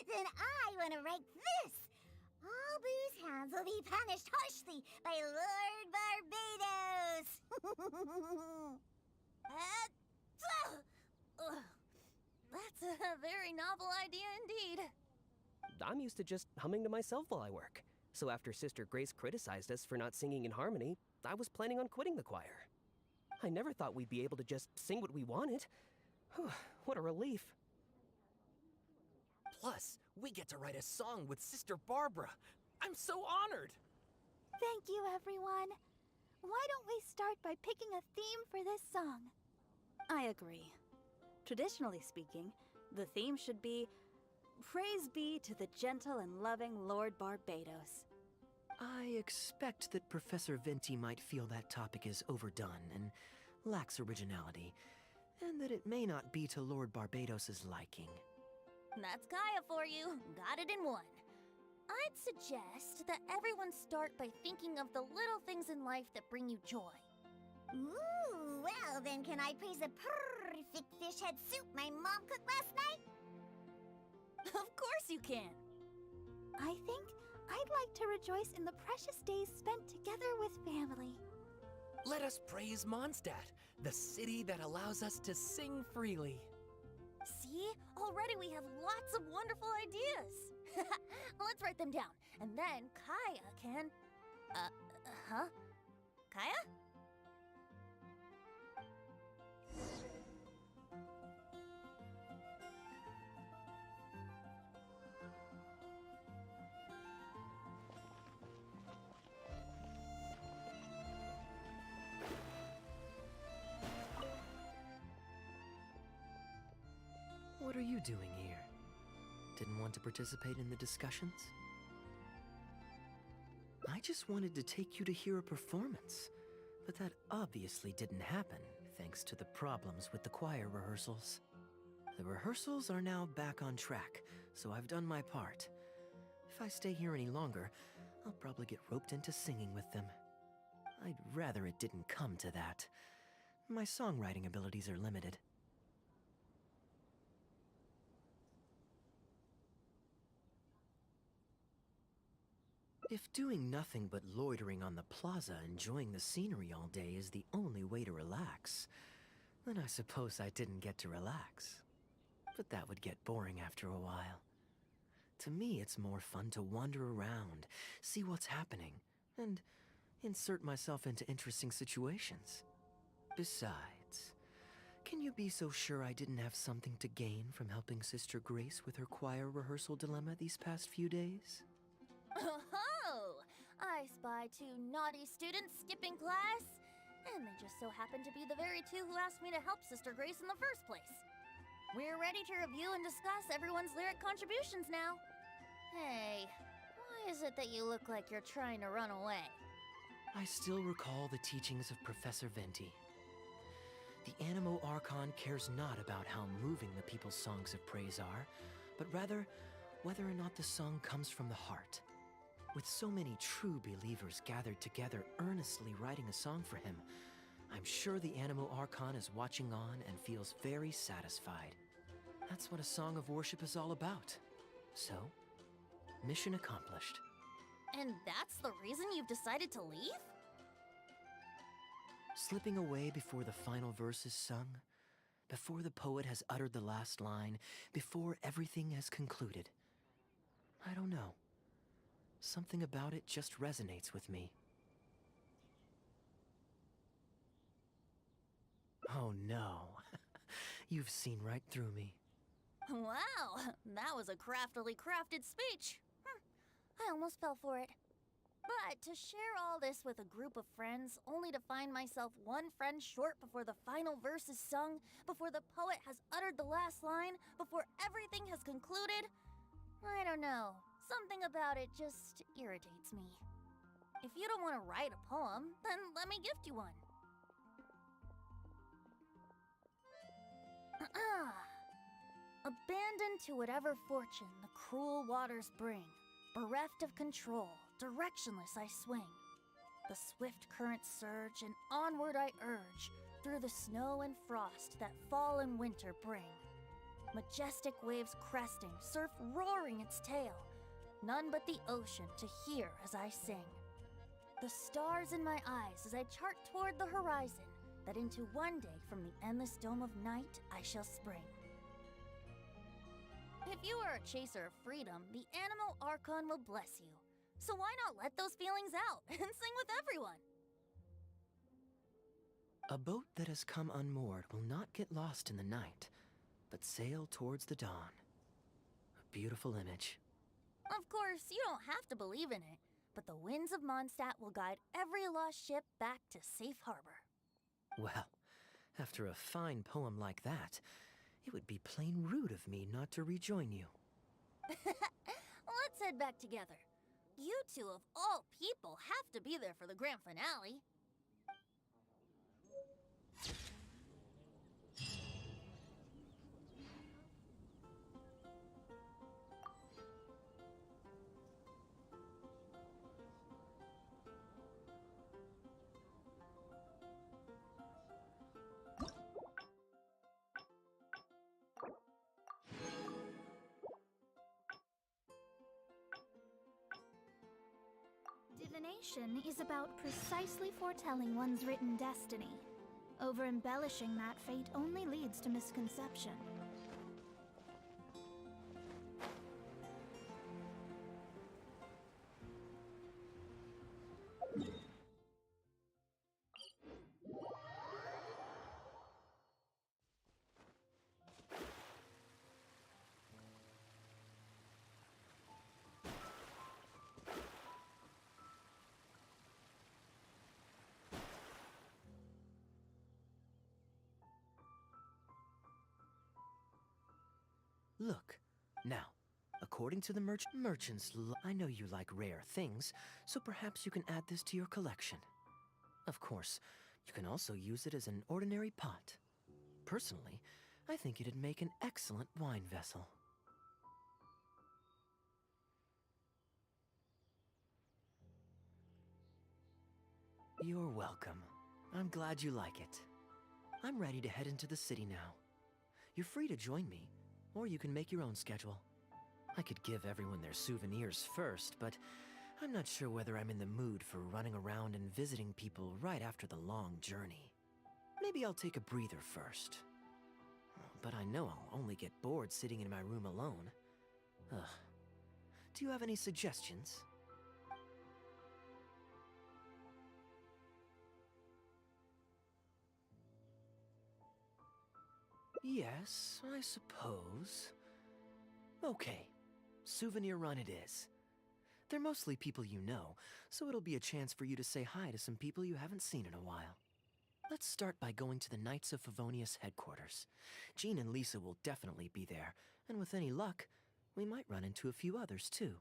S1: Then I want to write this. All booze hounds will be punished harshly by Lord Barbados.
S2: That's a very novel idea indeed.
S19: I'm used to just humming to myself while I work. So after Sister Grace criticized us for not singing in harmony, I was planning on quitting the choir. I never thought we'd be able to just sing what we wanted. What a relief.
S10: Plus, we get to write a song with Sister Barbara. I'm so honored.
S3: Thank you, everyone. Why don't we start by picking a theme for this song? I agree. Traditionally speaking, the theme should be Praise be to the gentle and loving Lord Barbados.
S5: I expect that Professor Venti might feel that topic is overdone and lacks originality, and that it may not be to Lord Barbados's liking.
S2: That's Kaya for you. Got it in one. I'd suggest that everyone start by thinking of the little things in life that bring you joy.
S1: Ooh, well then can I praise the perfect fish head soup my mom cooked last night?
S2: Of course you can.
S3: I think I'd like to rejoice in the precious days spent together with family.
S10: Let us praise Mondstadt, the city that allows us to sing freely.
S2: See? Already we have lots of wonderful ideas. Let's write them down, and then Kaya can... Kaya?
S5: What are you doing here? Didn't want to participate in the discussions? I just wanted to take you to hear a performance, but that obviously didn't happen thanks to the problems with the choir rehearsals. The rehearsals are now back on track, so I've done my part. If I stay here any longer, I'll probably get roped into singing with them. I'd rather it didn't come to that. My songwriting abilities are limited. If doing nothing but loitering on the plaza enjoying the scenery all day is the only way to relax, then I suppose I didn't get to relax. But that would get boring after a while. To me, it's more fun to wander around, see what's happening, and insert myself into interesting situations. Besides, can you be so sure I didn't have something to gain from helping Sister Grace with her choir rehearsal dilemma these past few days?
S2: Oh, I spy 2 naughty students skipping class, and they just so happen to be the very 2 who asked me to help Sister Grace in the first place. We're ready to review and discuss everyone's lyric contributions now. Hey, why is it that you look like you're trying to run away?
S5: I still recall the teachings of Professor Venti. The Animo Archon cares not about how moving the people's songs of praise are, but rather whether or not the song comes from the heart. With so many true believers gathered together earnestly writing a song for him, I'm sure the Animo Archon is watching on and feels very satisfied. That's what a song of worship is all about. So, mission accomplished.
S2: And that's the reason you've decided to leave?
S5: Slipping away before the final verse is sung, before the poet has uttered the last line, before everything has concluded. I don't know. Something about it just resonates with me. Oh no. You've seen right through me.
S2: Wow, that was a craftily crafted speech. I almost fell for it. But to share all this with a group of friends, only to find myself one friend short before the final verse is sung, before the poet has uttered the last line, before everything has concluded, I don't know. Something about it just irritates me. If you don't want to write a poem, then let me gift you one. Abandoned to whatever fortune the cruel waters bring, bereft of control, directionless I swing. The swift currents surge, and onward I urge, through the snow and frost that fall and winter bring. Majestic waves cresting, surf roaring its tail, none but the ocean to hear as I sing. The stars in my eyes as I chart toward the horizon, that into one day from the endless dome of night I shall spring. If you are a chaser of freedom, the Animo Archon will bless you. So why not let those feelings out and sing with everyone?
S5: A boat that has come unmoored will not get lost in the night, but sail towards the dawn. A beautiful image.
S2: Of course, you don't have to believe in it, but the winds of Mondstadt will guide every lost ship back to safe harbor.
S5: Well, after a fine poem like that, it would be plain rude of me not to rejoin you.
S2: Let's head back together. You 2 of all people have to be there for the grand finale.
S6: Divination is about precisely foretelling one's written destiny. Over-embellishing that fate only leads to misconception.
S5: Look, now, according to the merchants, I know you like rare things, so perhaps you can add this to your collection. Of course, you can also use it as an ordinary pot. Personally, I think it'd make an excellent wine vessel. You're welcome. I'm glad you like it. I'm ready to head into the city now. You're free to join me, or you can make your own schedule. I could give everyone their souvenirs first, but I'm not sure whether I'm in the mood for running around and visiting people right after the long journey. Maybe I'll take a breather first. But I know I'll only get bored sitting in my room alone. Ugh. Do you have any suggestions? Yes, I suppose. Okay, souvenir run it is. They're mostly people you know, so it'll be a chance for you to say hi to some people you haven't seen in a while. Let's start by going to the Knights of Favonius headquarters. Jean and Lisa will definitely be there, and with any luck, we might run into a few others too.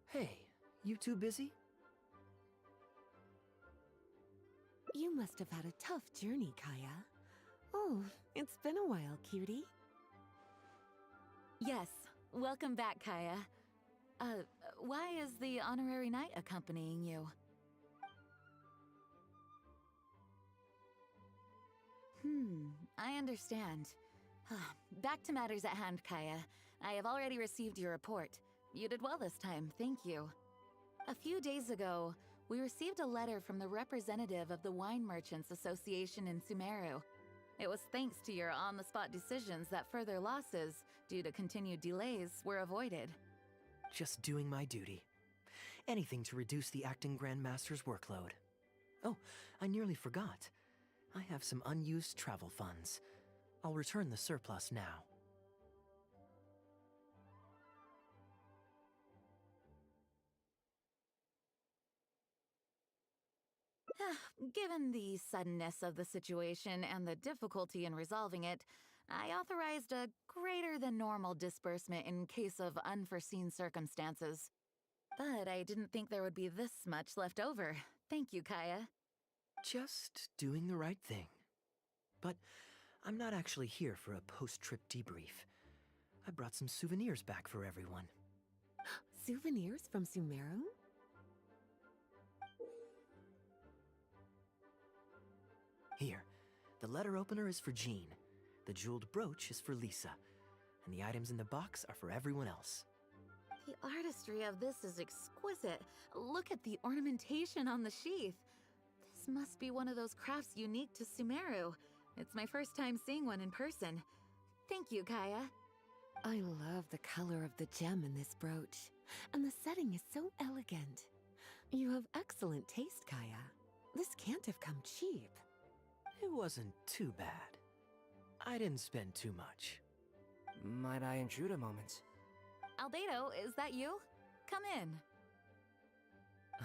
S5: Hey, you two busy?
S4: You must have had a tough journey, Kaya. Oh, it's been a while, cutie.
S3: Yes, welcome back, Kaya. Why is the honorary knight accompanying you? I understand. Back to matters at hand, Kaya. I have already received your report. You did well this time, thank you. A few days ago, we received a letter from the representative of the Wine Merchants Association in Sumeru. It was thanks to your on-the-spot decisions that further losses, due to continued delays, were avoided.
S5: Just doing my duty. Anything to reduce the acting Grandmaster's workload. Oh, I nearly forgot. I have some unused travel funds. I'll return the surplus now.
S3: Given the suddenness of the situation and the difficulty in resolving it, I authorized a greater than normal disbursement in case of unforeseen circumstances. But I didn't think there would be this much left over. Thank you, Kaya.
S5: Just doing the right thing. But I'm not actually here for a post-trip debrief. I brought some souvenirs back for everyone.
S4: Souvenirs from Sumeru?
S5: Here, the letter opener is for Jean, the jeweled brooch is for Lisa, and the items in the box are for everyone else.
S3: The artistry of this is exquisite. Look at the ornamentation on the sheath. This must be one of those crafts unique to Sumeru. It's my first time seeing one in person. Thank you, Kaya.
S4: I love the color of the gem in this brooch, and the setting is so elegant. You have excellent taste, Kaya. This can't have come cheap.
S5: It wasn't too bad. I didn't spend too much.
S13: Might I intrude a moment?
S3: Albedo, is that you? Come in.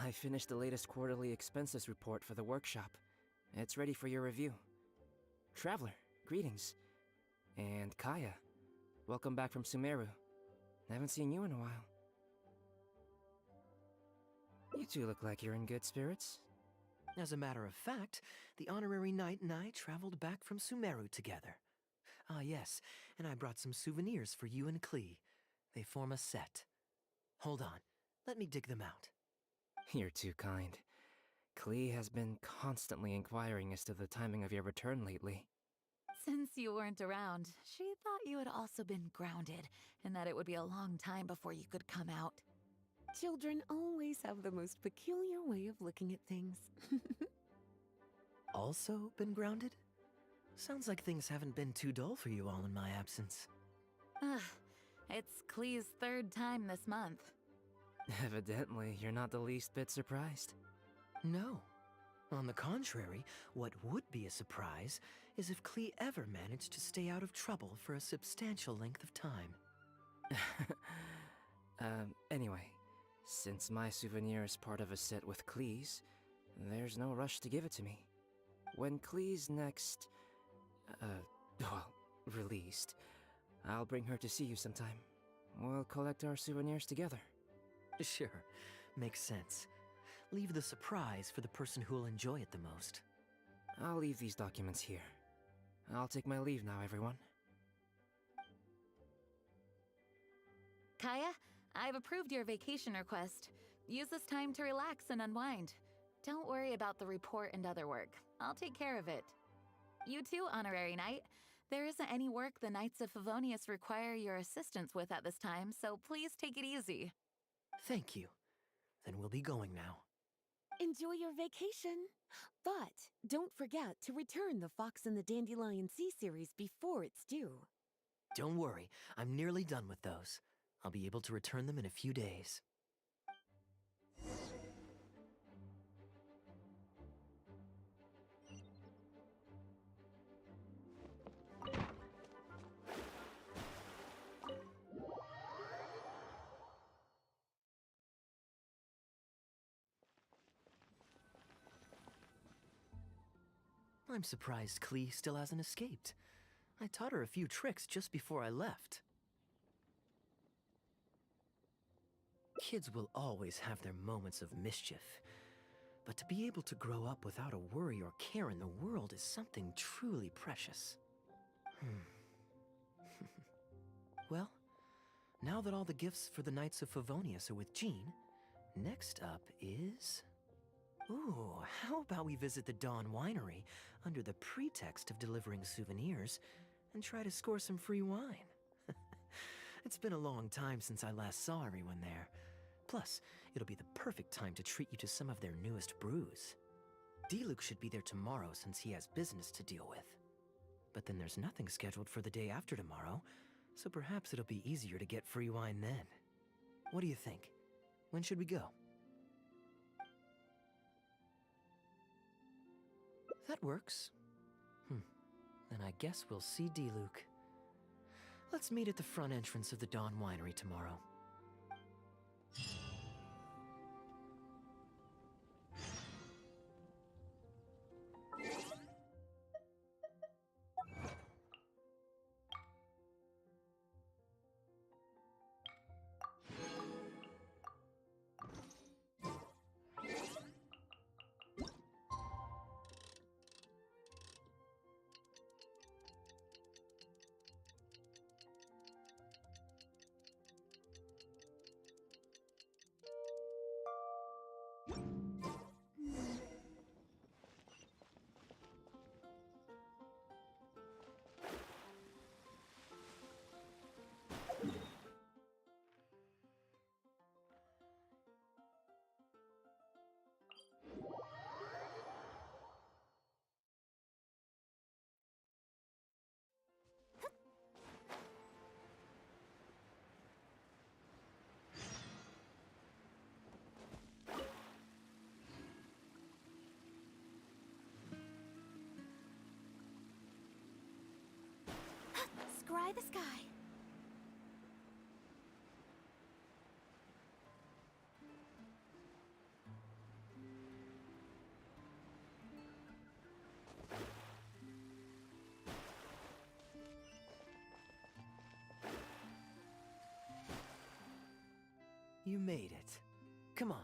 S13: I finished the latest quarterly expenses report for the workshop. It's ready for your review. Traveler, greetings. And Kaya, welcome back from Sumeru. I haven't seen you in a while. You two look like you're in good spirits.
S5: As a matter of fact, the honorary knight and I traveled back from Sumeru together. Ah yes, and I brought some souvenirs for you and Klee. They form a set. Hold on, let me dig them out.
S13: You're too kind. Klee has been constantly inquiring as to the timing of your return lately.
S3: Since you weren't around, she thought you had also been grounded, and that it would be a long time before you could come out.
S4: Children always have the most peculiar way of looking at things.
S5: Also been grounded? Sounds like things haven't been too dull for you all in my absence.
S3: It's Klee's third time this month.
S13: Evidently, you're not the least bit surprised.
S5: No. On the contrary, what would be a surprise is if Klee ever managed to stay out of trouble for a substantial length of time.
S13: Anyway, since my souvenir is part of a set with Klee's, there's no rush to give it to me. When Klee's next, released, I'll bring her to see you sometime. We'll collect our souvenirs together.
S5: Sure, makes sense. Leave the surprise for the person who'll enjoy it the most.
S13: I'll leave these documents here. I'll take my leave now, everyone.
S3: Kaya, I've approved your vacation request. Use this time to relax and unwind. Don't worry about the report and other work. I'll take care of it. You too, Honorary Knight. There isn't any work the Knights of Favonius require your assistance with at this time, so please take it easy.
S5: Thank you. Then we'll be going now.
S4: Enjoy your vacation. But don't forget to return the Fox and the Dandelion Sea series before it's due.
S5: Don't worry, I'm nearly done with those. I'll be able to return them in a few days. I'm surprised Klee still hasn't escaped. I taught her a few tricks just before I left. Kids will always have their moments of mischief, but to be able to grow up without a worry or care in the world is something truly precious. Well, now that all the gifts for the Knights of Favonius are with Jean, next up is... Ooh, how about we visit the Dawn Winery under the pretext of delivering souvenirs and try to score some free wine? It's been a long time since I last saw everyone there. Plus, it'll be the perfect time to treat you to some of their newest brews. D-Luke should be there tomorrow since he has business to deal with. But then there's nothing scheduled for the day after tomorrow, so perhaps it'll be easier to get free wine then. What do you think? When should we go? That works. Then I guess we'll see D-Luke. Let's meet at the front entrance of the Dawn Winery tomorrow.
S6: Scry the sky.
S5: You made it. Come on,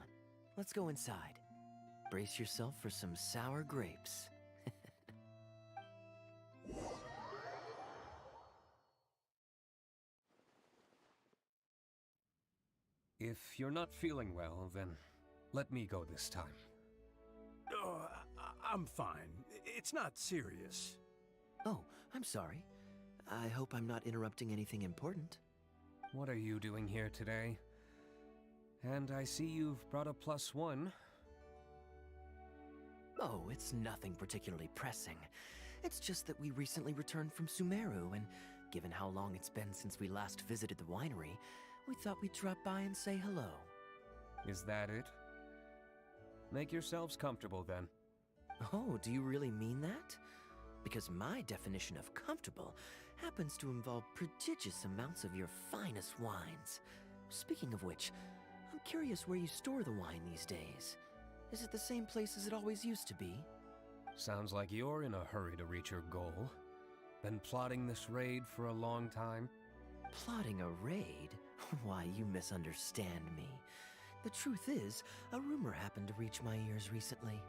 S5: let's go inside. Brace yourself for some sour grapes.
S14: If you're not feeling well, then let me go this time.
S12: Oh, I'm fine. It's not serious.
S5: Oh, I'm sorry. I hope I'm not interrupting anything important.
S14: What are you doing here today? And I see you've brought a +1.
S5: Oh, it's nothing particularly pressing. It's just that we recently returned from Sumeru, and
S7: given how long it's been since we last visited the winery, we thought we'd drop by and say hello.
S14: Is that it? Make yourselves comfortable then.
S7: Oh, do you really mean that? Because my definition of comfortable happens to involve prodigious amounts of your finest wines. Speaking of which, I'm curious where you store the wine these days. Is it the same place as it always used to be?
S14: Sounds like you're in a hurry to reach your goal. Been plotting this raid for a long time?
S7: Plotting a raid? Why, you misunderstand me. The truth is, a rumor happened to reach my ears recently.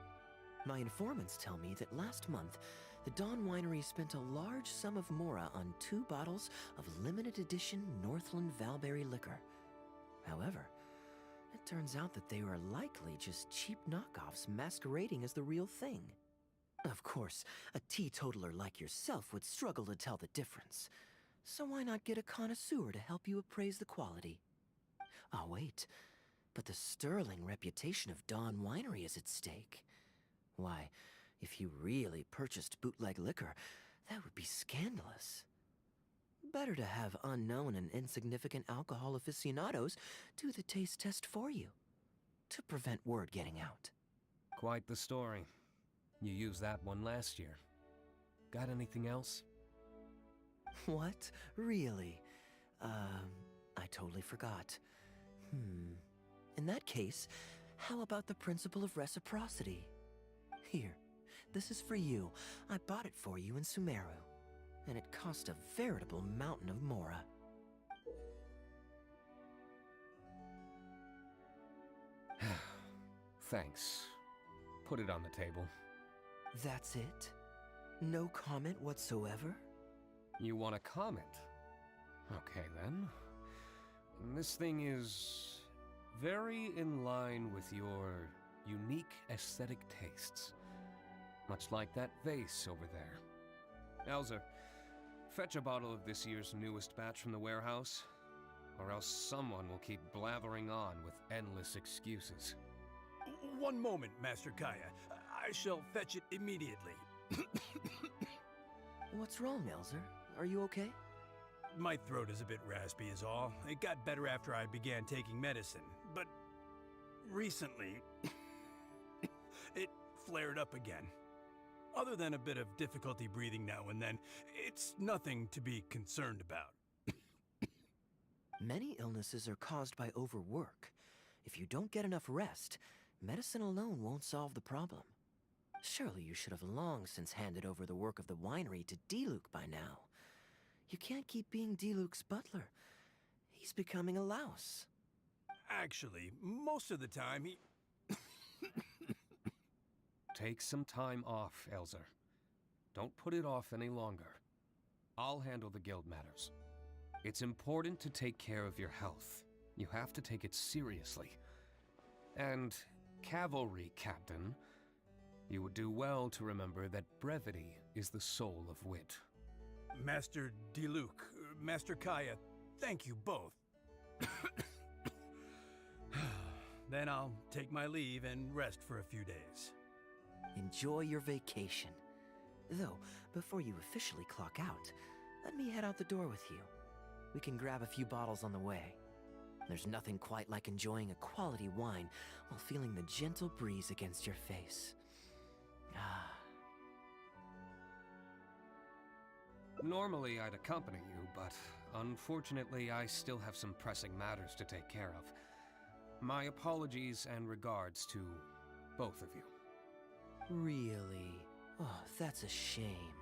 S7: My informants tell me that last month, the Dawn Winery spent a large sum of mora on 2 bottles of limited edition Northland Valberry liquor. However, it turns out that they were likely just cheap knockoffs masquerading as the real thing. Of course, a teetotaler like yourself would struggle to tell the difference. So why not get a connoisseur to help you appraise the quality? Oh, wait. But the sterling reputation of Dawn Winery is at stake. Why, if you really purchased bootleg liquor, that would be scandalous. Better to have unknown and insignificant alcohol aficionados do the taste test for you, to prevent word getting out.
S14: Quite the story. You used that one last year. Got anything else?
S7: What? Really? I totally forgot. In that case, how about the principle of reciprocity? Here, this is for you. I bought it for you in Sumeru, and it cost a veritable mountain of mora.
S14: Thanks. Put it on the table.
S7: That's it? No comment whatsoever?
S14: You want a comment? Okay then. This thing is very in line with your unique aesthetic tastes. Much like that vase over there. Elzer, fetch a bottle of this year's newest batch from the warehouse, or else someone will keep blathering on with endless excuses.
S11: One moment, Master Kaya. I shall fetch it immediately.
S7: What's wrong, Elzer? Are you okay?
S11: My throat is a bit raspy is all. It got better after I began taking medicine, but recently it flared up again. Other than a bit of difficulty breathing now and then, it's nothing to be concerned about.
S7: Many illnesses are caused by overwork. If you don't get enough rest, medicine alone won't solve the problem. Surely you should have long since handed over the work of the winery to Diluc by now. You can't keep being Diluc's butler. He's becoming a louse.
S11: Actually, most of the time he...
S14: Take some time off, Elzer. Don't put it off any longer. I'll handle the guild matters. It's important to take care of your health. You have to take it seriously. And, cavalry captain, you would do well to remember that brevity is the soul of wit.
S11: Master Diluc, Master Kaya, thank you both. Then I'll take my leave and rest for a few days.
S7: Enjoy your vacation. Though, before you officially clock out, let me head out the door with you. We can grab a few bottles on the way. There's nothing quite like enjoying a quality wine while feeling the gentle breeze against your face.
S14: Normally I'd accompany you, but unfortunately I still have some pressing matters to take care of. My apologies and regards to both of you.
S7: Really? Oh, that's a shame.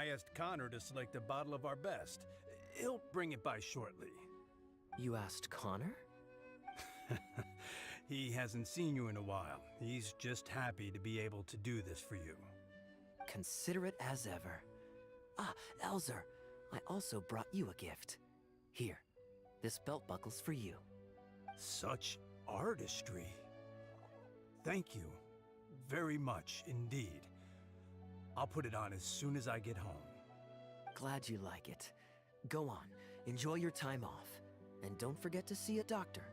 S11: I asked Connor to select a bottle of our best. He'll bring it by shortly.
S7: You asked Connor?
S11: He hasn't seen you in a while. He's just happy to be able to do this for you.
S7: Considerate as ever. Ah, Elzer, I also brought you a gift. Here, this belt buckle's for you.
S11: Such artistry. Thank you very much indeed. I'll put it on as soon as I get home.
S7: Glad you like it. Go on, enjoy your time off. And don't forget to see a doctor.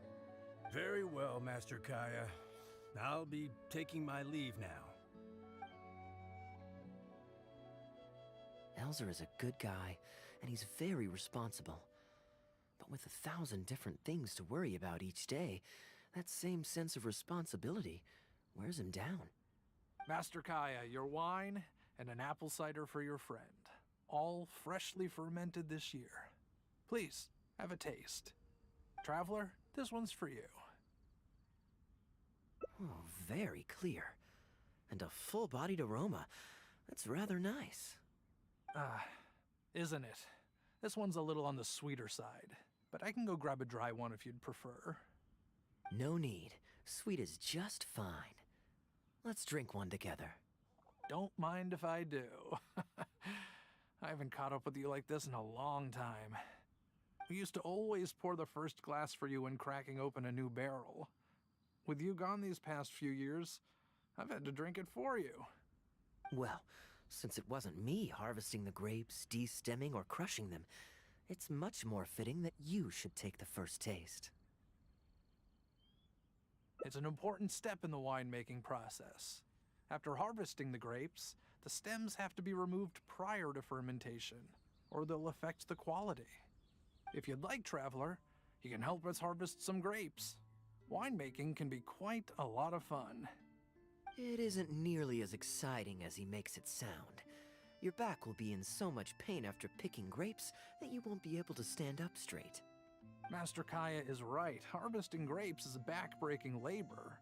S11: Very well, Master Kaya. I'll be taking my leave now.
S7: Elzer is a good guy, and he's very responsible. But with 1,000 different things to worry about each day, that same sense of responsibility wears him down.
S8: Master Kaya, your wine and an apple cider for your friend. All freshly fermented this year. Please, have a taste. Traveler, this one's for you.
S7: Oh, very clear. And a full-bodied aroma. That's rather nice.
S8: Isn't it? This one's a little on the sweeter side, but I can go grab a dry one if you'd prefer.
S7: No need. Sweet is just fine. Let's drink one together.
S8: Don't mind if I do. I haven't caught up with you like this in a long time. We used to always pour the first glass for you when cracking open a new barrel. With you gone these past few years, I've had to drink it for you.
S7: Well, since it wasn't me harvesting the grapes, de-stemming, or crushing them, it's much more fitting that you should take the first taste.
S8: It's an important step in the winemaking process. After harvesting the grapes, the stems have to be removed prior to fermentation, or they'll affect the quality. If you'd like, Traveler, you can help us harvest some grapes. Winemaking can be quite a lot of fun.
S7: It isn't nearly as exciting as he makes it sound. Your back will be in so much pain after picking grapes that you won't be able to stand up straight.
S8: Master Kaya is right. Harvesting grapes is back-breaking labor.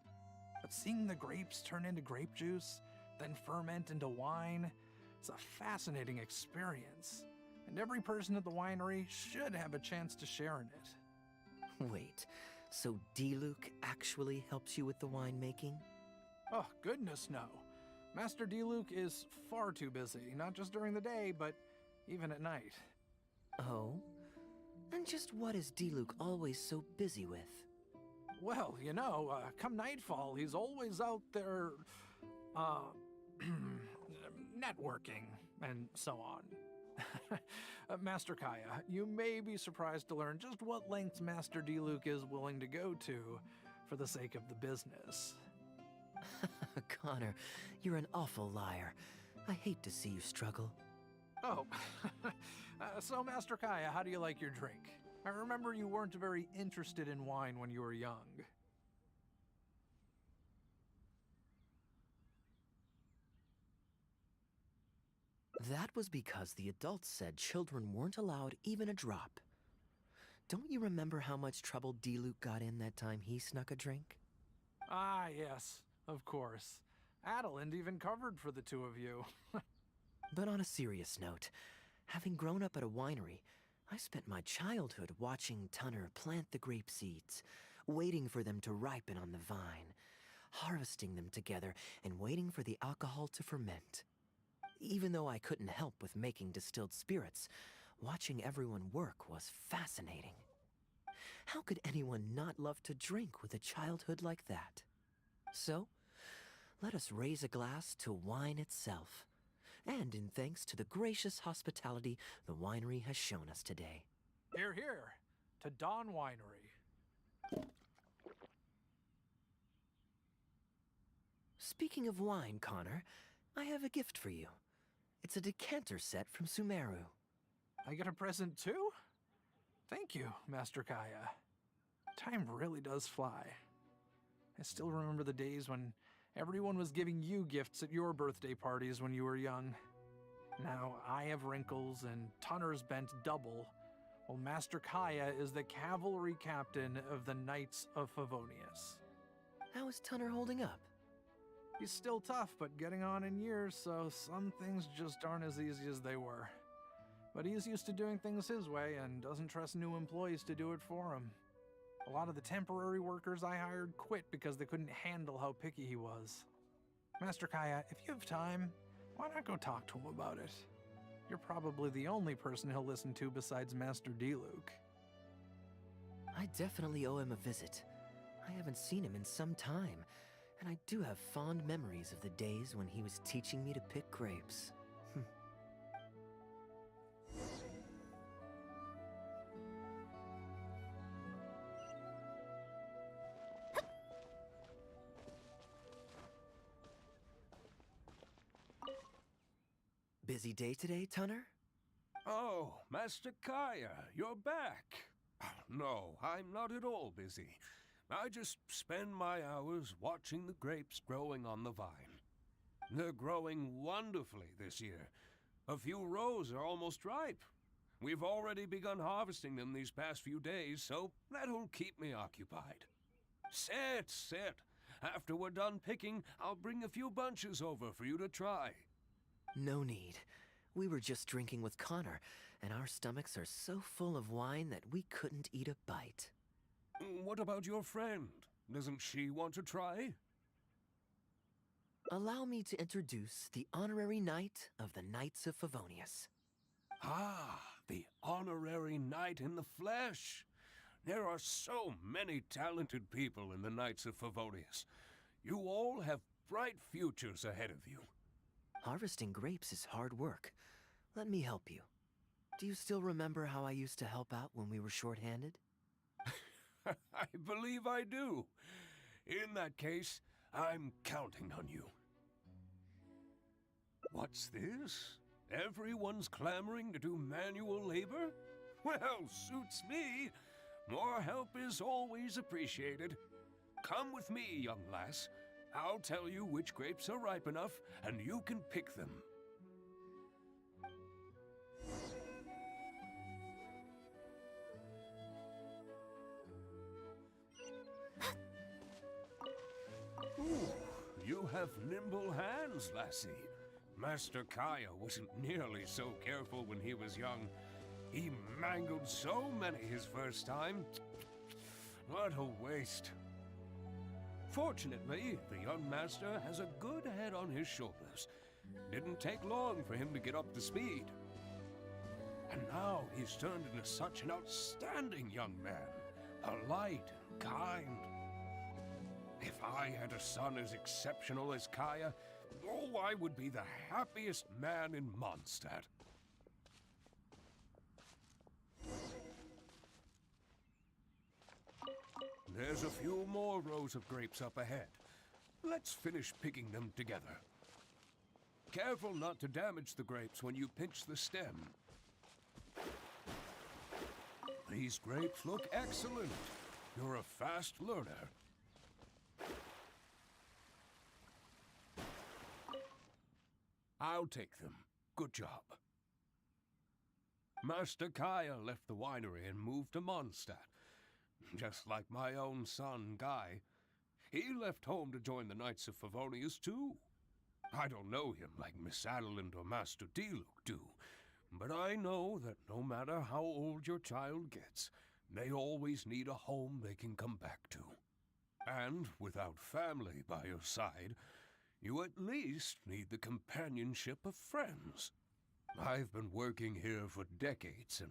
S8: But seeing the grapes turn into grape juice, then ferment into wine, it's a fascinating experience. And every person at the winery should have a chance to share in it.
S7: Wait, so Diluc actually helps you with the winemaking?
S8: Oh, goodness no. Master Diluc is far too busy, not just during the day, but even at night.
S7: Oh? And just what is Diluc always so busy with?
S8: Well, you know, come nightfall, he's always out there, networking, and so on. Master Kaya, you may be surprised to learn just what lengths Master Diluc is willing to go to for the sake of the business.
S7: Connor, you're an awful liar. I hate to see you struggle.
S8: Oh, so Master Kaya, how do you like your drink? I remember you weren't very interested in wine when you were young.
S7: That was because the adults said children weren't allowed even a drop. Don't you remember how much trouble Diluc got in that time he snuck a drink?
S8: Ah, yes, of course. Adeline even covered for the two of you.
S7: But on a serious note, having grown up at a winery, I spent my childhood watching Tunner plant the grape seeds, waiting for them to ripen on the vine, harvesting them together, and waiting for the alcohol to ferment. Even though I couldn't help with making distilled spirits, watching everyone work was fascinating. How could anyone not love to drink with a childhood like that? So, let us raise a glass to wine itself, and in thanks to the gracious hospitality the winery has shown us today.
S8: Hear, hear, to Dawn Winery.
S7: Speaking of wine, Connor, I have a gift for you. It's a decanter set from Sumeru.
S8: I get a present too? Thank you, Master Kaya. Time really does fly. I still remember the days when everyone was giving you gifts at your birthday parties when you were young. Now I have wrinkles and Tunner's bent double, while Master Kaya is the cavalry captain of the Knights of Favonius.
S7: How is Tunner holding up?
S8: He's still tough, but getting on in years, so some things just aren't as easy as they were. But he's used to doing things his way and doesn't trust new employees to do it for him. A lot of the temporary workers I hired quit because they couldn't handle how picky he was. Master Kaya, if you have time, why not go talk to him about it? You're probably the only person he'll listen to besides Master D-Luke.
S5: I definitely owe him a visit. I haven't seen him in some time, and I do have fond memories of the days when he was teaching me to pick grapes. Busy day today, Tunner?
S14: Oh, Master Kaya, you're back. No, I'm not at all busy. I just spend my hours watching the grapes growing on the vine. They're growing wonderfully this year. A few rows are almost ripe. We've already begun harvesting them these past few days, so that'll keep me occupied. Sit. After we're done picking, I'll bring a few bunches over for you to try.
S5: No need. We were just drinking with Connor, and our stomachs are so full of wine that we couldn't eat a bite.
S14: What about your friend? Doesn't she want to try?
S5: Allow me to introduce the honorary knight of the Knights of Favonius.
S14: Ah, the honorary knight in the flesh. There are so many talented people in the Knights of Favonius. You all have bright futures ahead of you.
S5: Harvesting grapes is hard work. Let me help you. Do you still remember how I used to help out when we were short-handed?
S14: I believe I do. In that case, I'm counting on you. What's this? Everyone's clamoring to do manual labor? Well, suits me. More help is always appreciated. Come with me, young lass. I'll tell you which grapes are ripe enough, and you can pick them. Ooh, you have nimble hands, lassie. Master Kaya wasn't nearly so careful when he was young. He mangled so many his first time. What a waste. Fortunately, the young master has a good head on his shoulders. Didn't take long for him to get up to speed. And now he's turned into such an outstanding young man. Polite and kind. If I had a son as exceptional as Kaya, oh, I would be the happiest man in Mondstadt. There's a few more rows of grapes up ahead. Let's finish picking them together. Careful not to damage the grapes when you pinch the stem. These grapes look excellent. You're a fast learner. I'll take them. Good job. Master Kaya left the winery and moved to Mondstadt. Just like my own son, Guy. He left home to join the Knights of Favonius, too. I don't know him like Miss Adeline or Master D-Luke do, but I know that no matter how old your child gets, they always need a home they can come back to. And without family by your side, you at least need the companionship of friends. I've been working here for decades and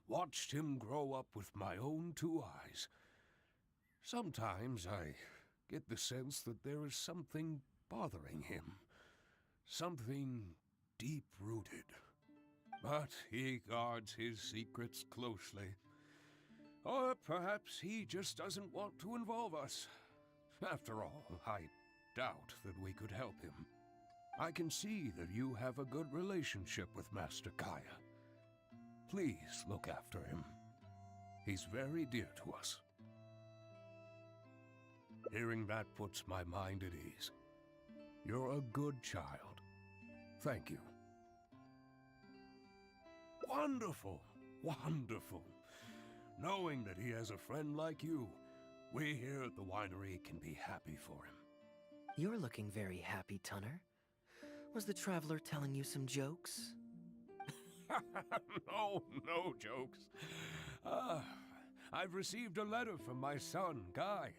S14: watched him grow up with my own two eyes. Sometimes I get the sense that there is something bothering him. Something deep-rooted. But he guards his secrets closely. Or perhaps he just doesn't want to involve us. After all, I doubt that we could help him. I can see that you have a good relationship with Master Kaya. Please look after him. He's very dear to us. Hearing that puts my mind at ease. You're a good child. Thank you. Wonderful! Wonderful! Knowing that he has a friend like you, we here at the winery can be happy for him.
S5: You're looking very happy, Tunner. Was the traveler telling you some jokes?
S14: No, no jokes. I've received a letter from my son, Guy.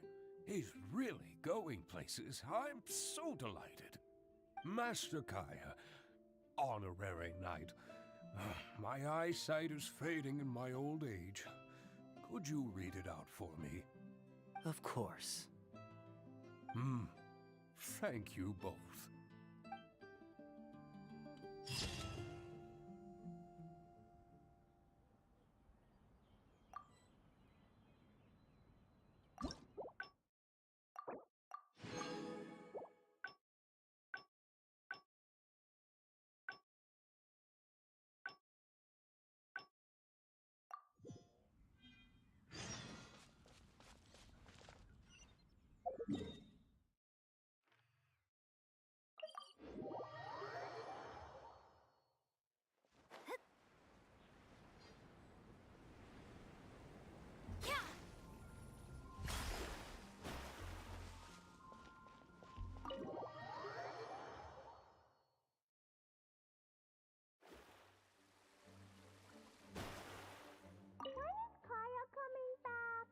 S14: He's really going places. I'm so delighted. Master Kaya, honorary knight. My eyesight is fading in my old age. Could you read it out for me?
S5: Of course.
S14: Thank you both.
S1: When is Kaya coming back?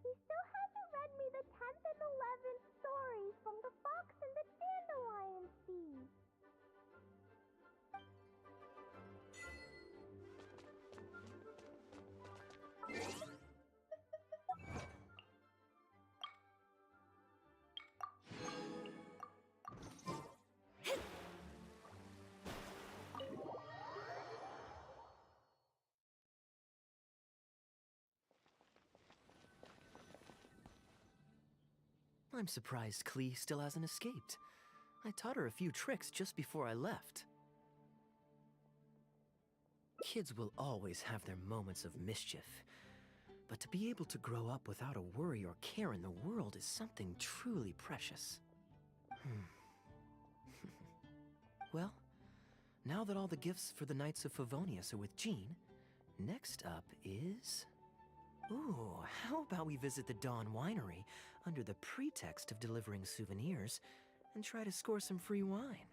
S1: He still hasn't read me the 10th and 11th stories from The Fox and the Dandelion Thief.
S5: I'm surprised Klee still hasn't escaped. I taught her a few tricks just before I left. Kids will always have their moments of mischief, but to be able to grow up without a worry or care in the world is something truly precious. Well, now that all the gifts for the Knights of Favonius are with Jean, next up is... Ooh, how about we visit the Dawn Winery under the pretext of delivering souvenirs and try to score some free wine?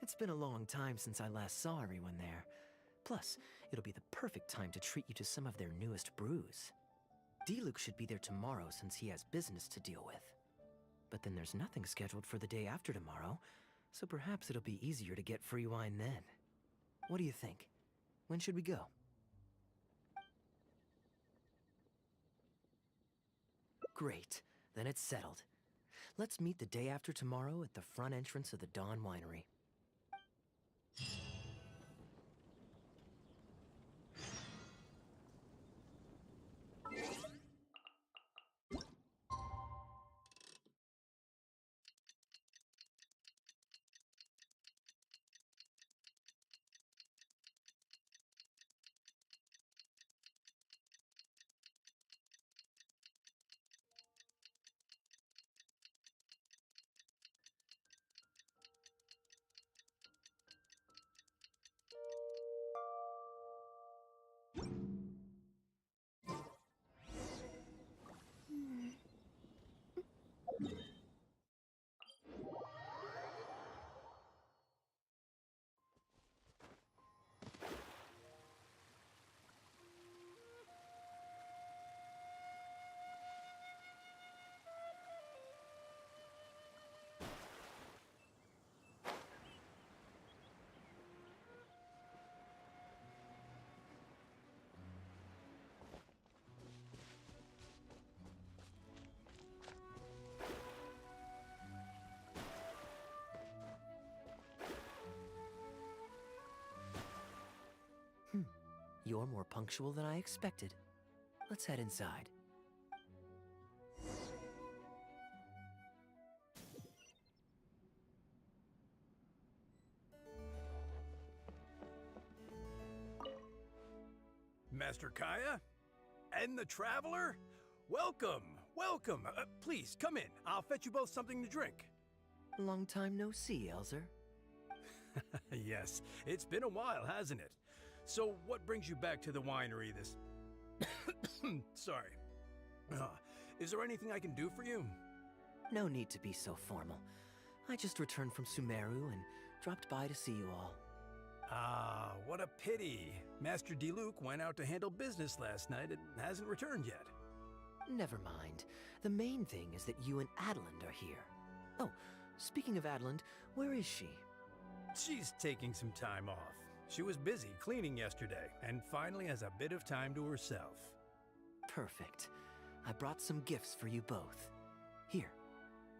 S5: It's been a long time since I last saw everyone there. Plus, it'll be the perfect time to treat you to some of their newest brews. Diluc should be there tomorrow since he has business to deal with. But then there's nothing scheduled for the day after tomorrow, so perhaps it'll be easier to get free wine then. What do you think? When should we go? Great, then it's settled. Let's meet the day after tomorrow at the front entrance of the Dawn Winery. You're more punctual than I expected. Let's head inside.
S11: Master Kaya? And the Traveler? Welcome, welcome. Please, come in. I'll fetch you both something to drink.
S5: Long time no see, Elzer.
S11: Yes, it's been a while, hasn't it? So, what brings you back to the winery this... Sorry. Is there anything I can do for you?
S5: No need to be so formal. I just returned from Sumeru and dropped by to see you all.
S11: Ah, what a pity. Master Diluc went out to handle business last night and hasn't returned yet.
S5: Never mind. The main thing is that you and Adeland are here. Oh, speaking of Adeland, where is she?
S11: She's taking some time off. She was busy cleaning yesterday and finally has a bit of time to herself.
S5: Perfect. I brought some gifts for you both. Here,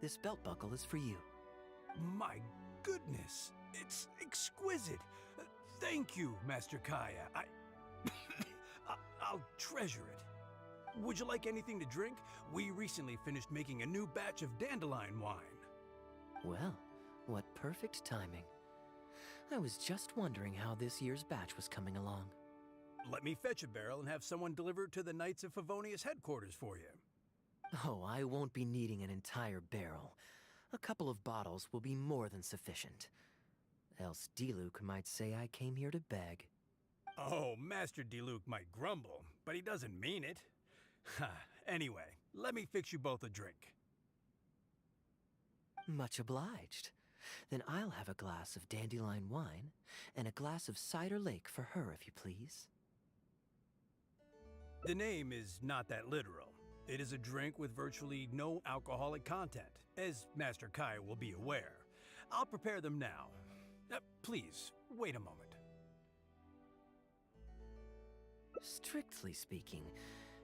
S5: this belt buckle is for you.
S11: My goodness, it's exquisite. Thank you, Master Kaya. I'll treasure it. Would you like anything to drink? We recently finished making a new batch of dandelion wine.
S5: Well, what perfect timing. I was just wondering how this year's batch was coming along.
S11: Let me fetch a barrel and have someone deliver it to the Knights of Favonius headquarters for you.
S5: Oh, I won't be needing an entire barrel. A couple of bottles will be more than sufficient. Else Diluc might say I came here to beg.
S11: Oh, Master Diluc might grumble, but he doesn't mean it. Anyway, let me fix you both a drink.
S5: Much obliged. Then I'll have a glass of dandelion wine and a glass of cider lake for her, if you please.
S11: The name is not that literal. It is a drink with virtually no alcoholic content, as Master Kai will be aware. I'll prepare them now. Please, wait a moment.
S5: Strictly speaking,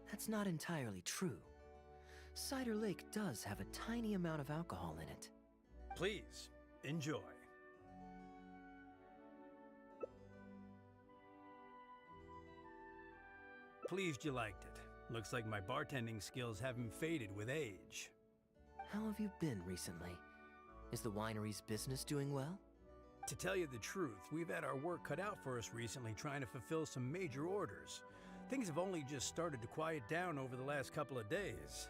S5: that's not entirely true. Cider Lake does have a tiny amount of alcohol in it.
S11: Please, enjoy. Pleased you liked it. Looks like my bartending skills haven't faded with age.
S5: How have you been recently? Is the winery's business doing well?
S11: To tell you the truth, we've had our work cut out for us recently trying to fulfill some major orders. Things have only just started to quiet down over the last couple of days.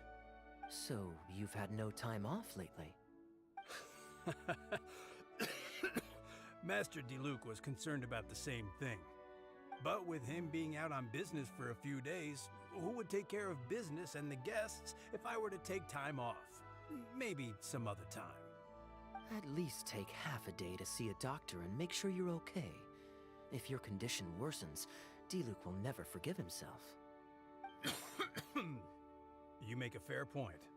S5: So, you've had no time off lately?
S11: Master Diluc was concerned about the same thing. But with him being out on business for a few days, who would take care of business and the guests if I were to take time off? Maybe some other time.
S5: At least take half a day to see a doctor and make sure you're okay. If your condition worsens, Diluc will never forgive himself.
S11: You make a fair point.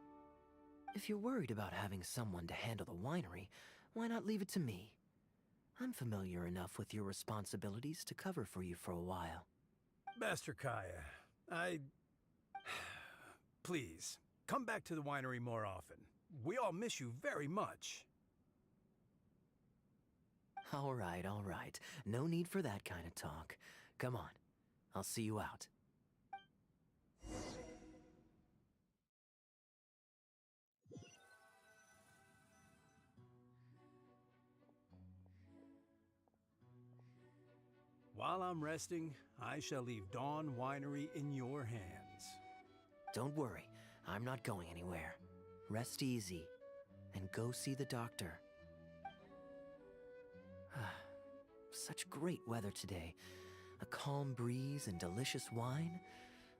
S5: If you're worried about having someone to handle the winery, why not leave it to me? I'm familiar enough with your responsibilities to cover for you for a while.
S11: Master Kaya, Please, come back to the winery more often. We all miss you very much.
S5: All right. No need for that kind of talk. Come on, I'll see you out.
S11: While I'm resting, I shall leave Dawn Winery in your hands.
S5: Don't worry, I'm not going anywhere. Rest easy, and go see the doctor. Such great weather today. A calm breeze and delicious wine.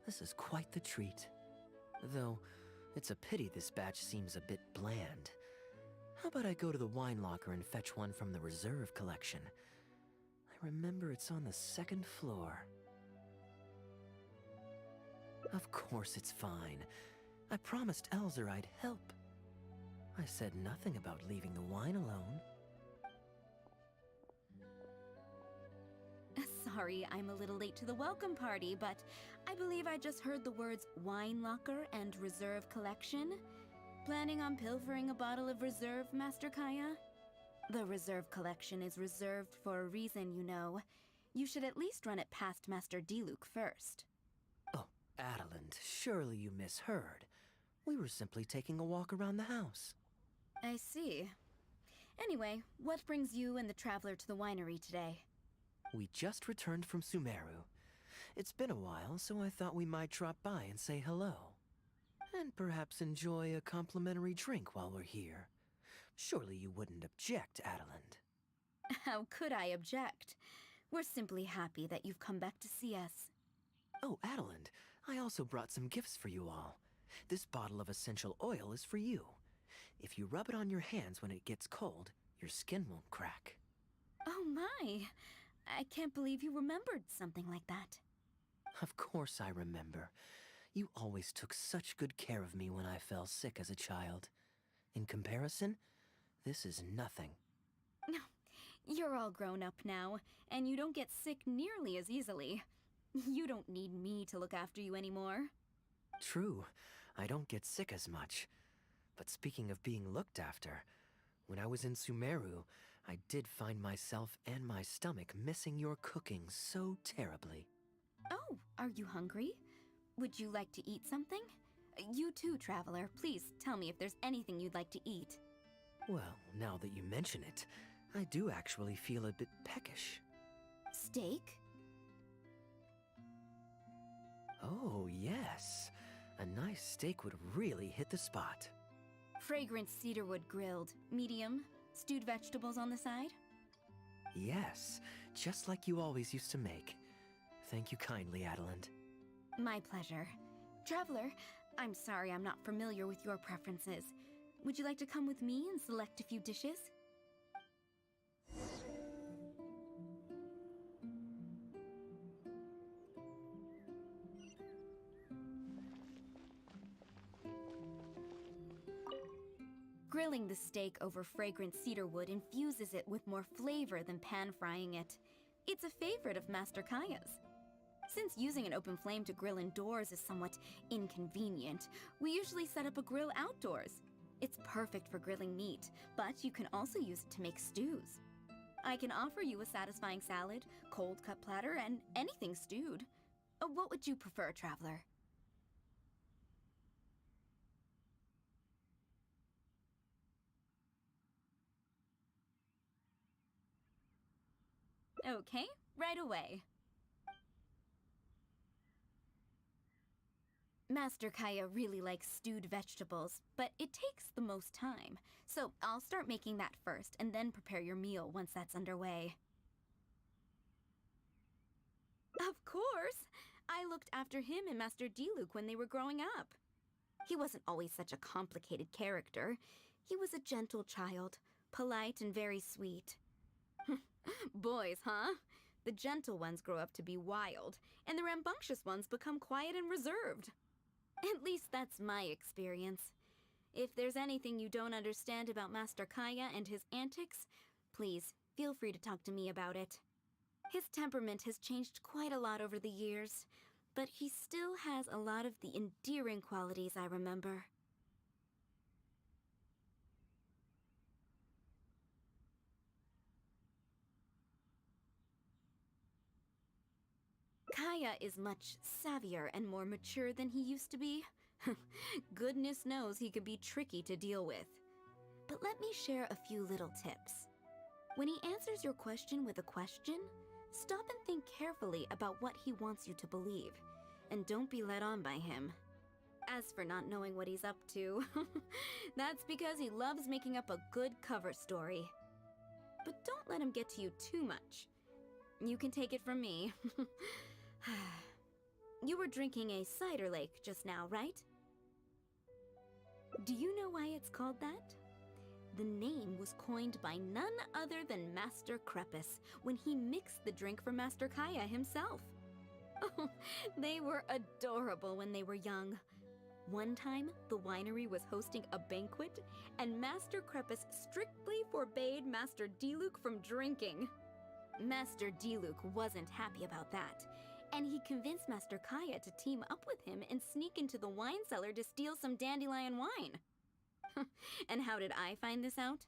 S5: This is quite the treat. Though, it's a pity this batch seems a bit bland. How about I go to the wine locker and fetch one from the reserve collection? I remember it's on the second floor. Of course it's fine. I promised Elzer I'd help. I said nothing about leaving the wine alone.
S9: Sorry, I'm a little late to the welcome party, but I believe I just heard the words wine locker and reserve collection. Planning on pilfering a bottle of reserve, Master Kaya? The reserve collection is reserved for a reason, you know. You should at least run it past Master Diluc first.
S5: Oh, Adeland, surely you misheard. We were simply taking a walk around the house.
S9: I see. Anyway, what brings you and the traveler to the winery today?
S5: We just returned from Sumeru. It's been a while, so I thought we might drop by and say hello. And perhaps enjoy a complimentary drink while we're here. Surely you wouldn't object, Adeland.
S9: How could I object? We're simply happy that you've come back to see us.
S5: Oh, Adeland, I also brought some gifts for you all. This bottle of essential oil is for you. If you rub it on your hands when it gets cold, your skin won't crack.
S9: Oh my! I can't believe you remembered something like that.
S5: Of course I remember. You always took such good care of me when I fell sick as a child. In comparison, this is nothing.
S9: You're all grown up now, and you don't get sick nearly as easily. You don't need me to look after you anymore.
S5: True, I don't get sick as much. But speaking of being looked after, when I was in Sumeru, I did find myself and my stomach missing your cooking so terribly.
S9: Oh, are you hungry? Would you like to eat something? You too, Traveler. Please tell me if there's anything you'd like to eat.
S5: Well, now that you mention it, I do actually feel a bit peckish.
S9: Steak?
S5: Oh, yes. A nice steak would really hit the spot.
S9: Fragrant cedarwood grilled, medium, stewed vegetables on the side?
S5: Yes, just like you always used to make. Thank you kindly, Adeland.
S9: My pleasure. Traveler, I'm sorry I'm not familiar with your preferences. Would you like to come with me and select a few dishes? Grilling the steak over fragrant cedarwood infuses it with more flavor than pan-frying it. It's a favorite of Master Kaya's. Since using an open flame to grill indoors is somewhat inconvenient, we usually set up a grill outdoors. It's perfect for grilling meat, but you can also use it to make stews. I can offer you a satisfying salad, cold cut platter, and anything stewed. What would you prefer, Traveler? Okay, right away. Master Kaya really likes stewed vegetables, but it takes the most time. So I'll start making that first, and then prepare your meal once that's underway. Of course! I looked after him and Master Diluc when they were growing up. He wasn't always such a complicated character. He was a gentle child, polite and very sweet. Boys, huh? The gentle ones grow up to be wild, and the rambunctious ones become quiet and reserved. At least that's my experience. If there's anything you don't understand about Master Kaya and his antics, please feel free to talk to me about it. His temperament has changed quite a lot over the years, but he still has a lot of the endearing qualities I remember. Kaya is much savvier and more mature than he used to be. Goodness knows he could be tricky to deal with. But let me share a few little tips. When he answers your question with a question, stop and think carefully about what he wants you to believe, and don't be led on by him. As for not knowing what he's up to, that's because he loves making up a good cover story. But don't let him get to you too much. You can take it from me. You were drinking a cider lake just now, right? Do you know why it's called that? The name was coined by none other than Master Crepus when he mixed the drink for Master Kaya himself. Oh, they were adorable when they were young. One time, the winery was hosting a banquet, and Master Crepus strictly forbade Master Diluc from drinking. Master Diluc wasn't happy about that, and he convinced Master Kaya to team up with him and sneak into the wine cellar to steal some dandelion wine. And how did I find this out?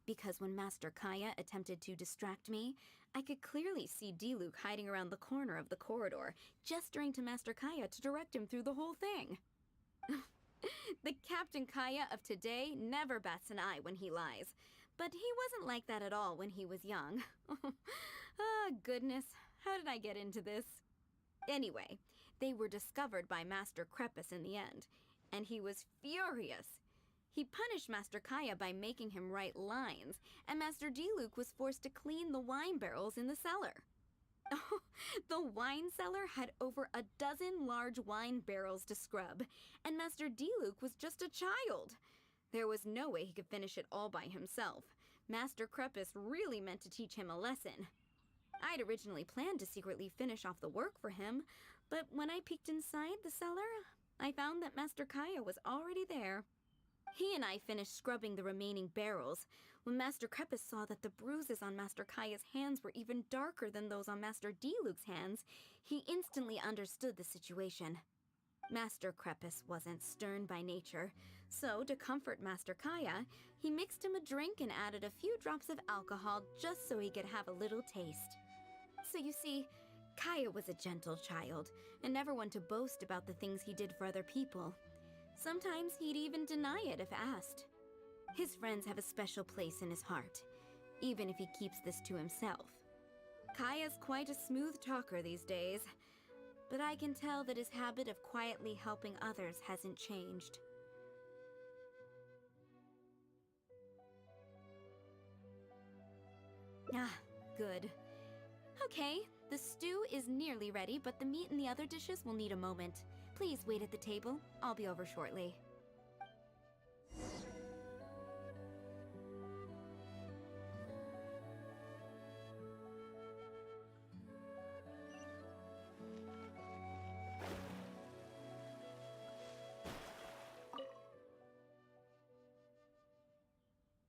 S9: Because when Master Kaya attempted to distract me, I could clearly see Diluc hiding around the corner of the corridor, gesturing to Master Kaya to direct him through the whole thing. The Captain Kaya of today never bats an eye when he lies, but he wasn't like that at all when he was young. Ah, goodness, how did I get into this? Anyway, they were discovered by Master Crepus in the end, and he was furious. He punished Master Kaya by making him write lines, and Master Diluc was forced to clean the wine barrels in the cellar. Oh, the wine cellar had over a dozen large wine barrels to scrub, and Master Diluc was just a child. There was no way he could finish it all by himself. Master Krepus really meant to teach him a lesson. I'd originally planned to secretly finish off the work for him, but when I peeked inside the cellar, I found that Master Kaya was already there. He and I finished scrubbing the remaining barrels when Master Krepus saw that the bruises on Master Kaya's hands were even darker than those on Master Diluc's hands. He instantly understood the situation. Master Krepus wasn't stern by nature, so to comfort Master Kaya, he mixed him a drink and added a few drops of alcohol just so he could have a little taste. So you see, Kaya was a gentle child and never one to boast about the things he did for other people. Sometimes he'd even deny it if asked. His friends have a special place in his heart, even if he keeps this to himself. Kaya's quite a smooth talker these days, but I can tell that his habit of quietly helping others hasn't changed. Ah, good. Okay, the stew is nearly ready, but the meat and the other dishes will need a moment. Please wait at the table. I'll be over shortly.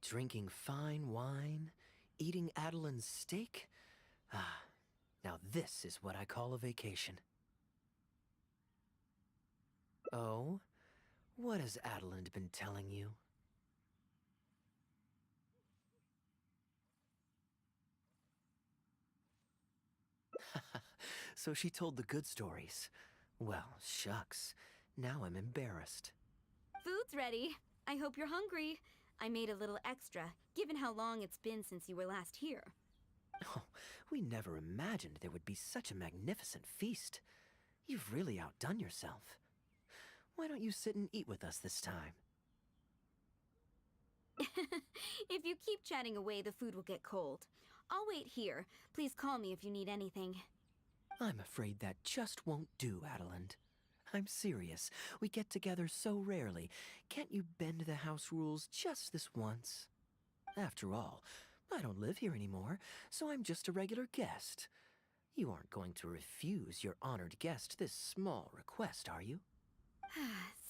S5: Drinking fine wine, eating Adeline's steak? Ah, now this is what I call a vacation. Oh? What has Adeline been telling you? So she told the good stories. Well, shucks. Now I'm embarrassed.
S9: Food's ready. I hope you're hungry. I made a little extra, given how long it's been since you were last here.
S5: Oh, we never imagined there would be such a magnificent feast. You've really outdone yourself. Why don't you sit and eat with us this time?
S9: If you keep chatting away, the food will get cold. I'll wait here. Please call me if you need anything.
S5: I'm afraid that just won't do, Adeline. I'm serious. We get together so rarely. Can't you bend the house rules just this once? After all, I don't live here anymore, so I'm just a regular guest. You aren't going to refuse your honored guest this small request, are you?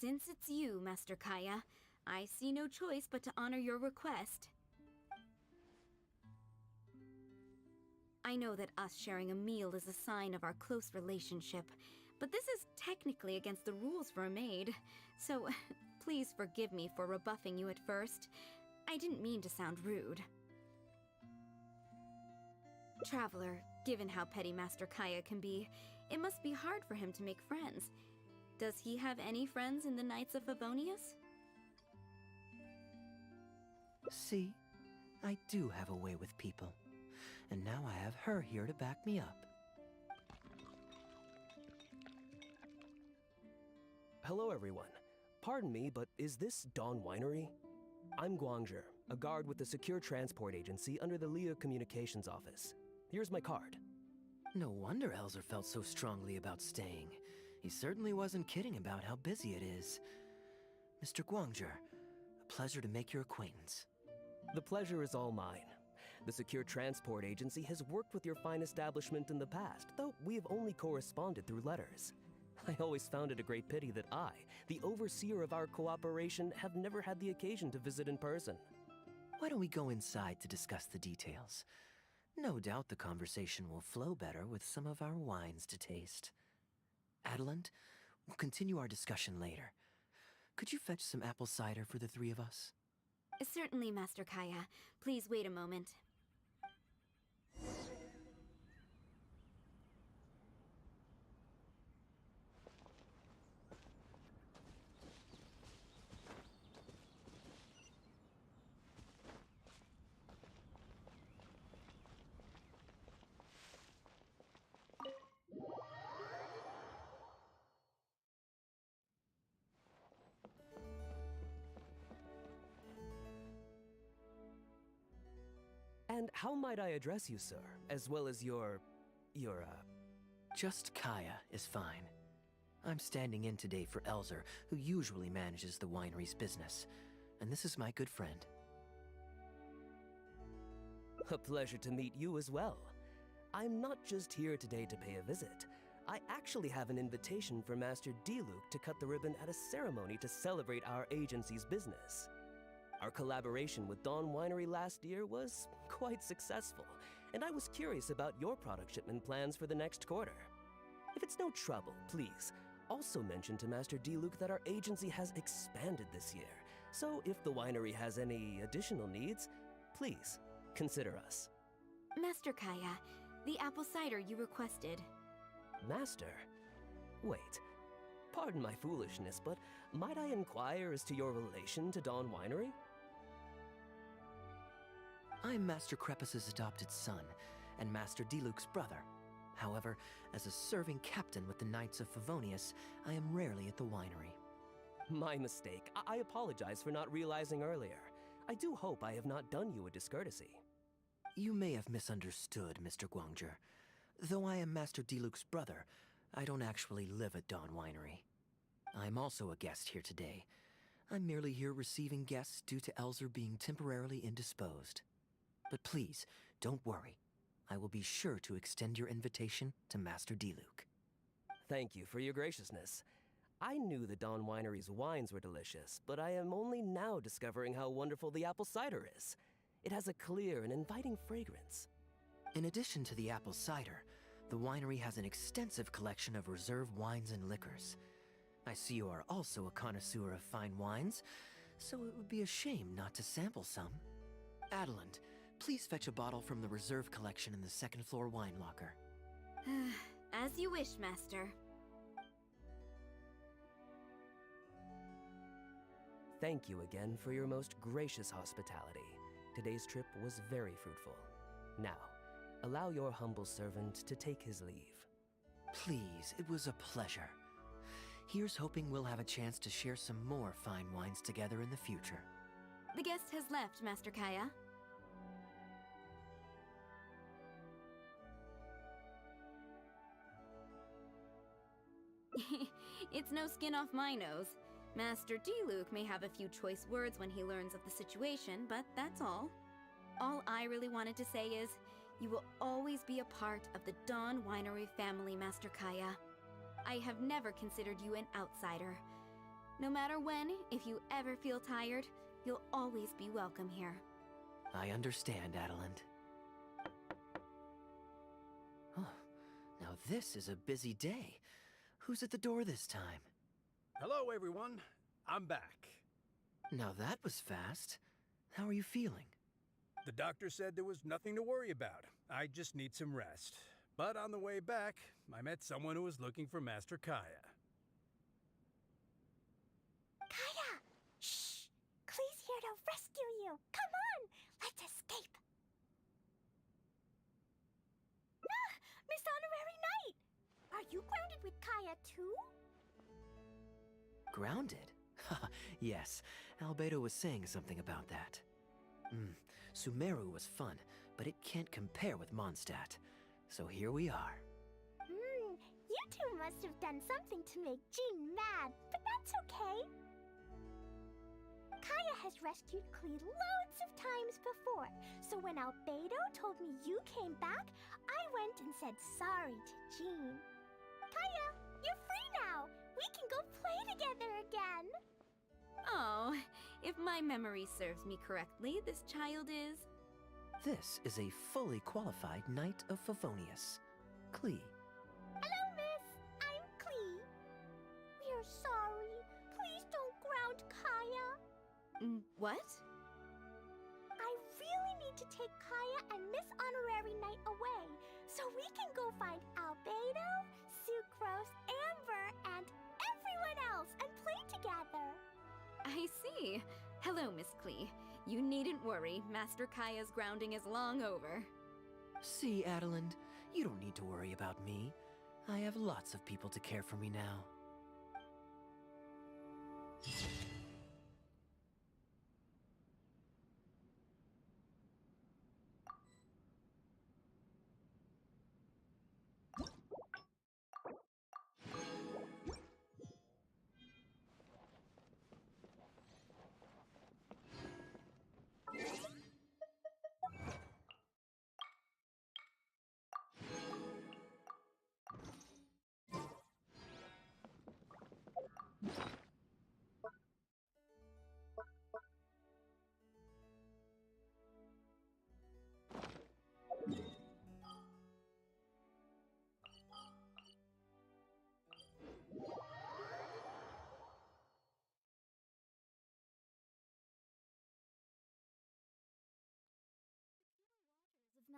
S9: Since it's you, Master Kaya, I see no choice but to honor your request. I know that us sharing a meal is a sign of our close relationship, but this is technically against the rules for a maid, so please forgive me for rebuffing you at first. I didn't mean to sound rude. Traveler, given how petty Master Kaya can be, it must be hard for him to make friends. Does he have any friends in the Knights of Favonius?
S5: See, I do have a way with people. And now I have her here to back me up.
S19: Hello, everyone. Pardon me, but is this Dawn Winery? I'm Guangzhi, a guard with the Secure Transport Agency under the Leo Communications Office. Here's my card.
S5: No wonder Elzer felt so strongly about staying. He certainly wasn't kidding about how busy it is. Mr. Guangzhi, a pleasure to make your acquaintance.
S19: The pleasure is all mine. The Secure Transport Agency has worked with your fine establishment in the past, though we have only corresponded through letters. I always found it a great pity that I, the overseer of our cooperation, have never had the occasion to visit in person.
S5: Why don't we go inside to discuss the details? No doubt the conversation will flow better with some of our wines to taste. Adeline, we'll continue our discussion later. Could you fetch some apple cider for the three of us?
S9: Certainly, Master Kaya. Please wait a moment.
S19: And how might I address you, sir, as well as your...
S5: Just Kaya is fine. I'm standing in today for Elzer, who usually manages the winery's business. and this is my good friend.
S19: A pleasure to meet you as well. I'm not just here today to pay a visit. I actually have an invitation for Master D-Luke to cut the ribbon at a ceremony to celebrate our agency's business. Our collaboration with Dawn Winery last year was quite successful, and I was curious about your product shipment plans for the next quarter. If it's no trouble, please, also mention to Master D-Luke that our agency has expanded this year, so if the winery has any additional needs, please consider us.
S9: Master Kaya, the apple cider you requested.
S19: Master? Wait, pardon my foolishness, but might I inquire as to your relation to Dawn Winery?
S5: I'm Master Crepus's adopted son, and Master D-Luke's brother. However, as a serving captain with the Knights of Favonius, I am rarely at the winery.
S19: My mistake. I apologize for not realizing earlier. I do hope I have not done you a discourtesy.
S5: You may have misunderstood, Mr. Guangzhe. Though I am Master D-Luke's brother, I don't actually live at Dawn Winery. I'm also a guest here today. I'm merely here receiving guests due to Elzer being temporarily indisposed. But please, don't worry. I will be sure to extend your invitation to Master D-Luke.
S19: Thank you for your graciousness. I knew the Dawn Winery's wines were delicious, but I am only now discovering how wonderful the apple cider is. It has a clear and inviting fragrance.
S5: In addition to the apple cider, the winery has an extensive collection of reserve wines and liquors. I see you are also a connoisseur of fine wines, so it would be a shame not to sample some. Adeland, please fetch a bottle from the reserve collection in the second floor wine locker.
S9: As you wish, Master.
S19: Thank you again for your most gracious hospitality. Today's trip was very fruitful. Now, allow your humble servant to take his leave.
S5: Please, it was a pleasure. Here's hoping we'll have a chance to share some more fine wines together in the future.
S9: The guest has left, Master Kaya. It's no skin off my nose. Master D-Luke may have a few choice words when he learns of the situation, but that's all. All I really wanted to say is, you will always be a part of the Dawn Winery family, Master Kaya. I have never considered you an outsider. No matter when, if you ever feel tired, you'll always be welcome here.
S5: I understand, Adeland. Oh, now this is a busy day. Who's at the door this time?
S11: Hello, everyone. I'm back.
S5: Now that was fast. How are you feeling?
S11: The doctor said there was nothing to worry about. I just need some rest. But on the way back, I met someone who was looking for Master Kaya.
S1: Kaya! Shh! Klee's here to rescue you! Come on! Let's escape! Ah! Miss Honorary Knight! Are you grounded with Kaya too?
S5: Grounded? Yes, Albedo was saying something about that. Sumeru was fun, but it can't compare with Mondstadt. So here we are.
S1: You two must have done something to make Jean mad, but that's okay. Kaya has rescued Klee loads of times before, so when Albedo told me you came back, I went and said sorry to Jean. Kaya, you're free now! We can go play together again!
S9: Oh, if my memory serves me correctly, this child is...
S5: This is a fully qualified Knight of Favonius, Klee.
S1: Hello, miss. I'm Klee. We're sorry. Please don't ground Kaya.
S9: What?
S1: I really need to take Kaya and Miss Honorary Knight away, so we can go find Albedo, Sucrose, Amber, and everyone else and play together.
S9: I see. Hello, Miss Klee. You needn't worry. Master Kaya's grounding is long over.
S5: See, Adeland, you don't need to worry about me. I have lots of people to care for me now.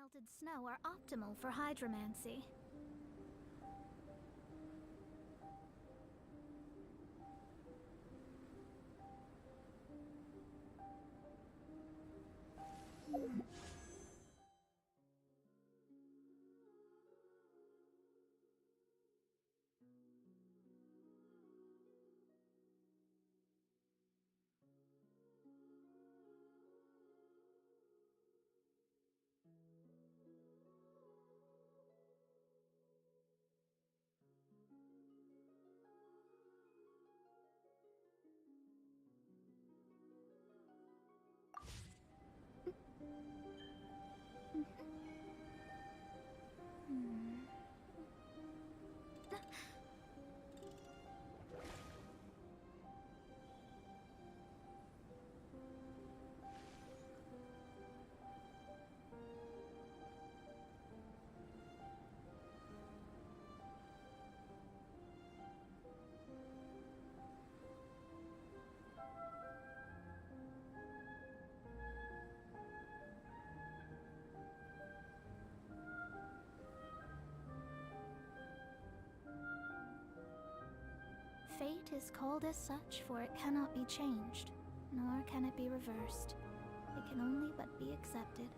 S6: melted snow are optimal for hydromancy. Fate is called as such, for it cannot be changed, nor can it be reversed. It can only but be accepted.